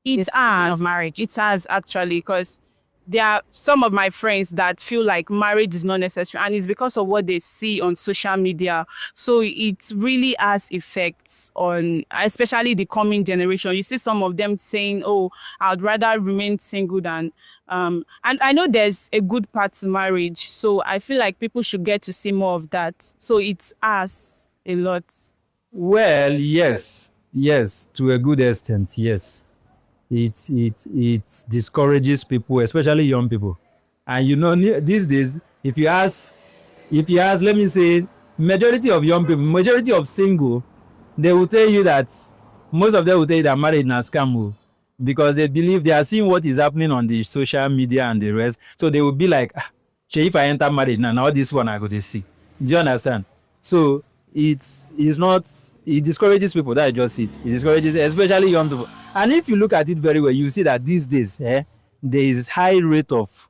it has of marriage? It has actually, because there are some of my friends that feel like marriage is not necessary, and it's because of what they see on social media. So it really has effects on especially the coming generation. You see some of them saying, oh, I'd rather remain single than and I know there's a good part to marriage, so I feel like people should get to see more of that. So it has a lot. Well, yes, to a good extent, yes. It discourages people, especially young people. And these days, if you ask, let me say, majority of young people, majority of single, they will tell you that most of them will tell you that marriage is a scam, because they believe they are seeing what is happening on the social media and the rest. So they will be like, if I enter marriage now this one I go to see. Do you understand? So it discourages people. That is just it. It discourages especially young people. And if you look at it very well, you see that these days, there is high rate of,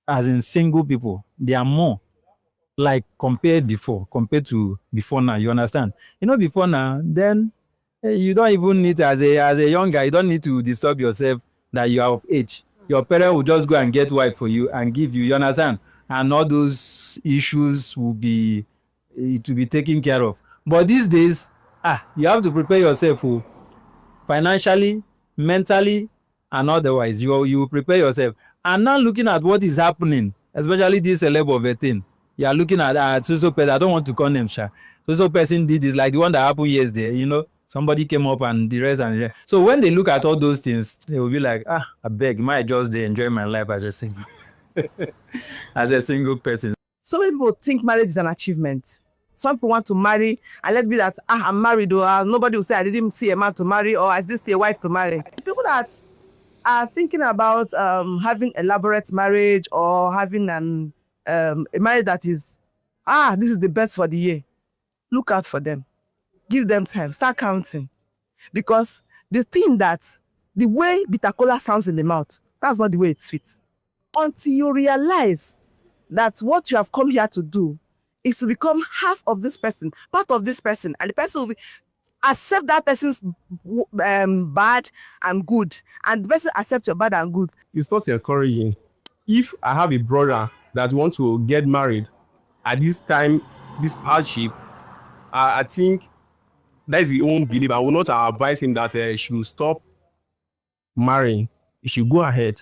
as in single people, they are more, like compared to before now. You understand? Before now, then you don't even need, as a young guy, you don't need to disturb yourself that you are of age. Your parent will just go and get wife for you and give you. You understand? And all those issues will be taken care of. But these days, you have to prepare yourself financially, mentally, and otherwise. You prepare yourself. And now looking at what is happening, especially this celeb of a thing, you are looking at so person. I don't want to call them so person did this, like the one that happened yesterday. Somebody came up and the rest and the rest. So when they look at all those things, they will be like, I beg, might just enjoy my life as a single as a single person. So many people think marriage is an achievement. Some people want to marry and let it be that I'm married, or nobody will say I didn't see a man to marry, or I didn't see a wife to marry. People that are thinking about having elaborate marriage or having a marriage that is this is the best for the year. Look out for them. Give them time. Start counting. Because the thing that the way bitter cola sounds in the mouth, that's not the way it's sweet. Until you realize that what you have come here to do is to become half of this person, part of this person, and the person will accept that person's bad and good, and the person accepts your bad and good. It's not encouraging. If I have a brother that wants to get married at this time, this hardship, I think that is his own belief. I will not advise him that he should stop marrying. He should go ahead,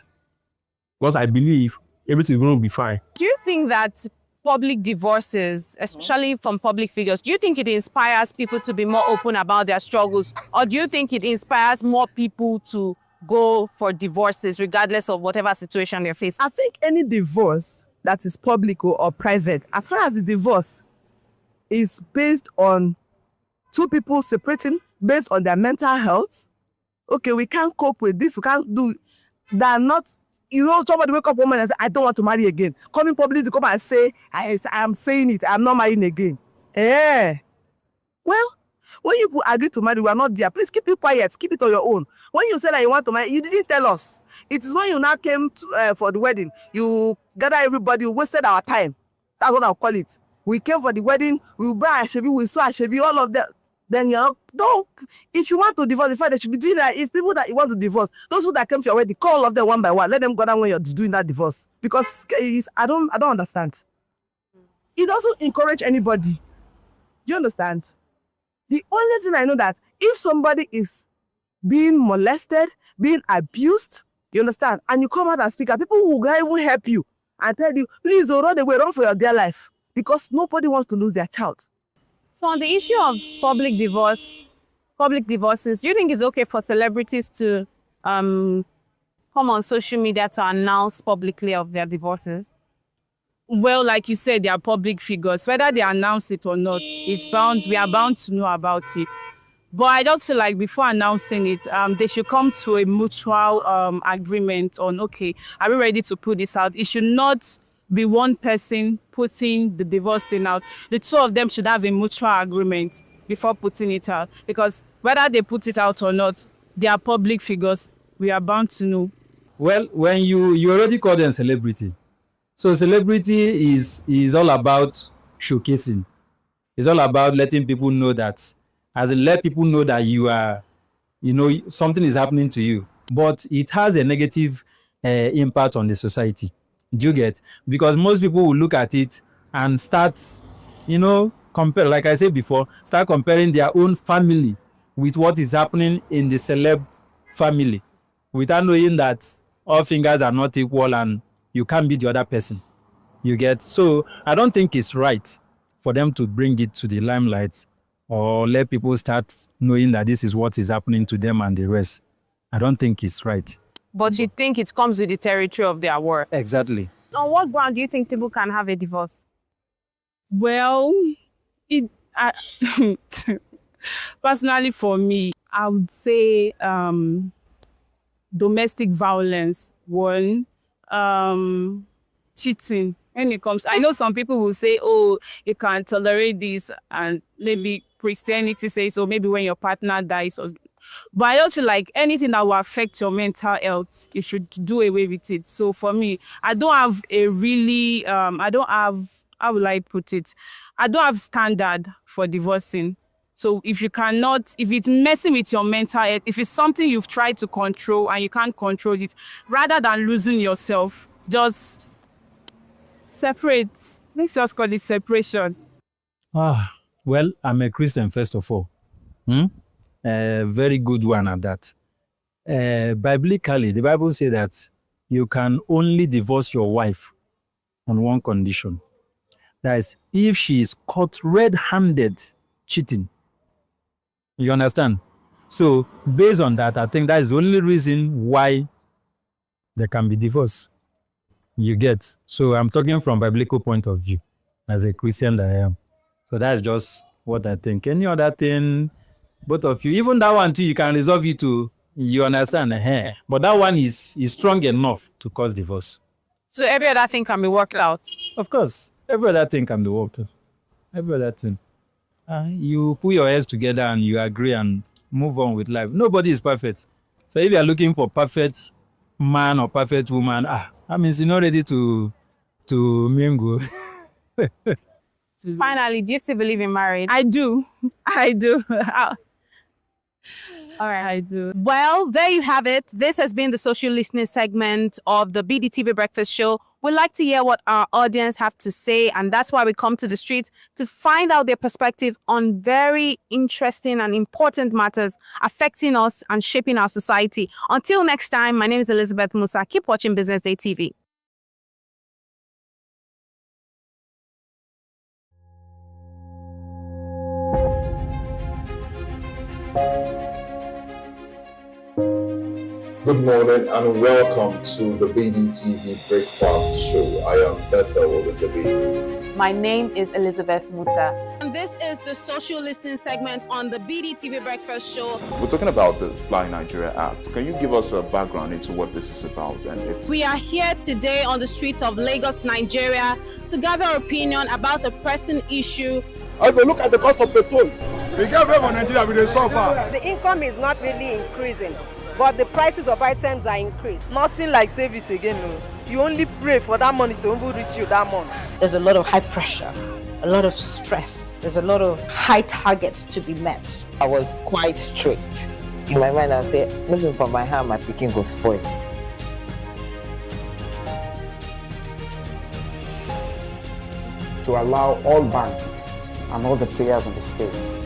because I believe everything is going to be fine. Do you think that public divorces, especially from public figures, do you think it inspires people to be more open about their struggles? Or do you think it inspires more people to go for divorces regardless of whatever situation they're facing? I think any divorce that is public or private, as far as the divorce is based on two people separating based on their mental health, okay, we can't cope with this, we can't do, they are not. Somebody wake up one morning and say, I don't want to marry again. Coming publicly to come and say, I am saying it, I'm not marrying again. Well, when you agree to marry, we are not there. Please keep it quiet, keep it on your own. When you said that you want to marry, you didn't tell us. It is when you now came for the wedding, you gather everybody, you wasted our time. That's what I'll call it. We came for the wedding, we buy Ashebi, we saw Ashebi, all of that. Then if you want to divorce, the fact that you should be doing that. If people that you want to divorce, those who that came to your wedding, call all of them one by one. Let them go down when you're doing that divorce. Because I don't understand. It doesn't encourage anybody. Do you understand? The only thing I know that if somebody is being molested, being abused, you understand, and you come out and speak, and people will even help you and tell you, please, run away, run for your dear life, because nobody wants to lose their child. So on the issue of public divorces, do you think it's okay for celebrities to come on social media to announce publicly of their divorces? Well, like you said, they are public figures. Whether they announce it or not, we are bound to know about it. But I just feel like before announcing it, they should come to a mutual agreement on, okay, are we ready to put this out? It should not be one person putting the divorce thing out. The two of them should have a mutual agreement before putting it out. Because whether they put it out or not, they are public figures. We are bound to know. Well, when you already call them celebrity. So celebrity is all about showcasing. It's all about letting people know that, as in let people know that you are, something is happening to you. But it has a negative impact on the society. Do you get? Because most people will look at it and start, compare, like I said before, start comparing their own family with what is happening in the celeb family, without knowing that all fingers are not equal and you can't be the other person. You get? So I don't think it's right for them to bring it to the limelight or let people start knowing that this is what is happening to them and the rest. I don't think it's right. But you think it comes with the territory of their work? Exactly. On what ground do you think people can have a divorce? Well, personally for me, I would say domestic violence, one, cheating. When it comes, I know some people will say, oh, you can't tolerate this, and maybe Christianity says, so maybe when your partner dies. But I just feel like anything that will affect your mental health, you should do away with it. So for me, I don't have a really, how will I put it? I don't have standard for divorcing. So if it's messing with your mental health, if it's something you've tried to control and you can't control it, rather than losing yourself, just separate. Let's just call it separation. Well, I'm a Christian, first of all. Very good one at that. Biblically, the Bible says that you can only divorce your wife on one condition. That is, if she is caught red-handed cheating. You understand? So, based on that, I think that is the only reason why there can be divorce. You get? So, I'm talking from biblical point of view, as a Christian that I am. So, that's just what I think. Any other thing, both of you, even that one too, you can resolve it to, you understand? But that one is strong enough to cause divorce. So, every other thing can be worked out? Of course. Every other thing can be worked out. Every other thing. You put your heads together and you agree and move on with life. Nobody is perfect. So if you are looking for perfect man or perfect woman, that means you're not ready to mingle. Finally, do you still believe in marriage? I do. All right. I do. Well, there you have it. This has been the social listening segment of the BDTV Breakfast Show. We'd like to hear what our audience have to say, and that's why we come to the streets to find out their perspective on very interesting and important matters affecting us and shaping our society. Until next time, my name is Elizabeth Musa. Keep watching Business Day TV. Good morning and welcome to the BDTV Breakfast Show. I am Bethel Olutabi. My name is Elizabeth Musa. And this is the social listening segment on the BDTV Breakfast Show. We're talking about the Fly Nigeria Act. Can you give us a background into what this is about? We are here today on the streets of Lagos, Nigeria, to gather opinion about a pressing issue. I go look at the cost of petrol. We get very for Nigeria with the suffer. The income is not really increasing, but the prices of items are increased. Nothing like service again. No. You only pray for that money to reach you that month. There's a lot of high pressure, a lot of stress. There's a lot of high targets to be met. I was quite strict. In my mind, I said, nothing from my hand, my picking go spoil. to allow all banks and all the players in the space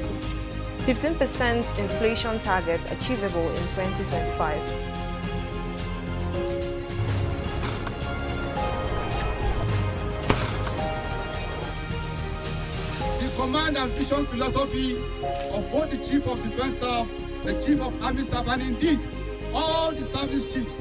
15% inflation target achievable in 2025. The command and vision philosophy of both the Chief of Defense Staff, the Chief of Army Staff, and indeed all the service chiefs.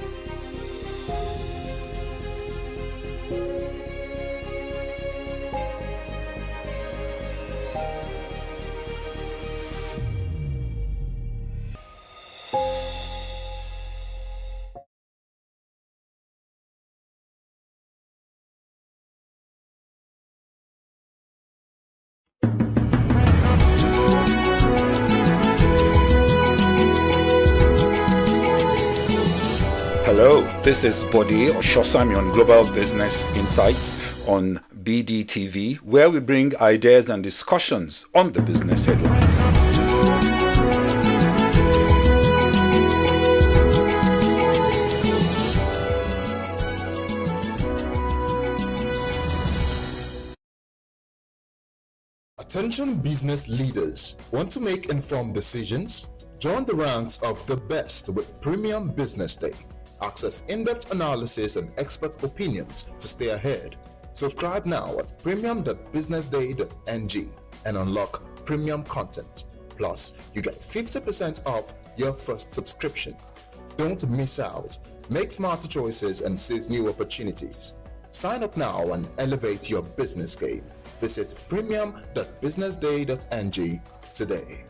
Hello, this is Bode Oshosami on Global Business Insights on BDTV, where we bring ideas and discussions on the business headlines. Attention business leaders. Want to make informed decisions? Join the ranks of the best with Premium Business Day. Access in-depth analysis and expert opinions to stay ahead. Subscribe now at premium.businessday.ng and unlock premium content. Plus, you get 50% off your first subscription. Don't miss out. Make smarter choices and seize new opportunities. Sign up now and elevate your business game. Visit premium.businessday.ng today.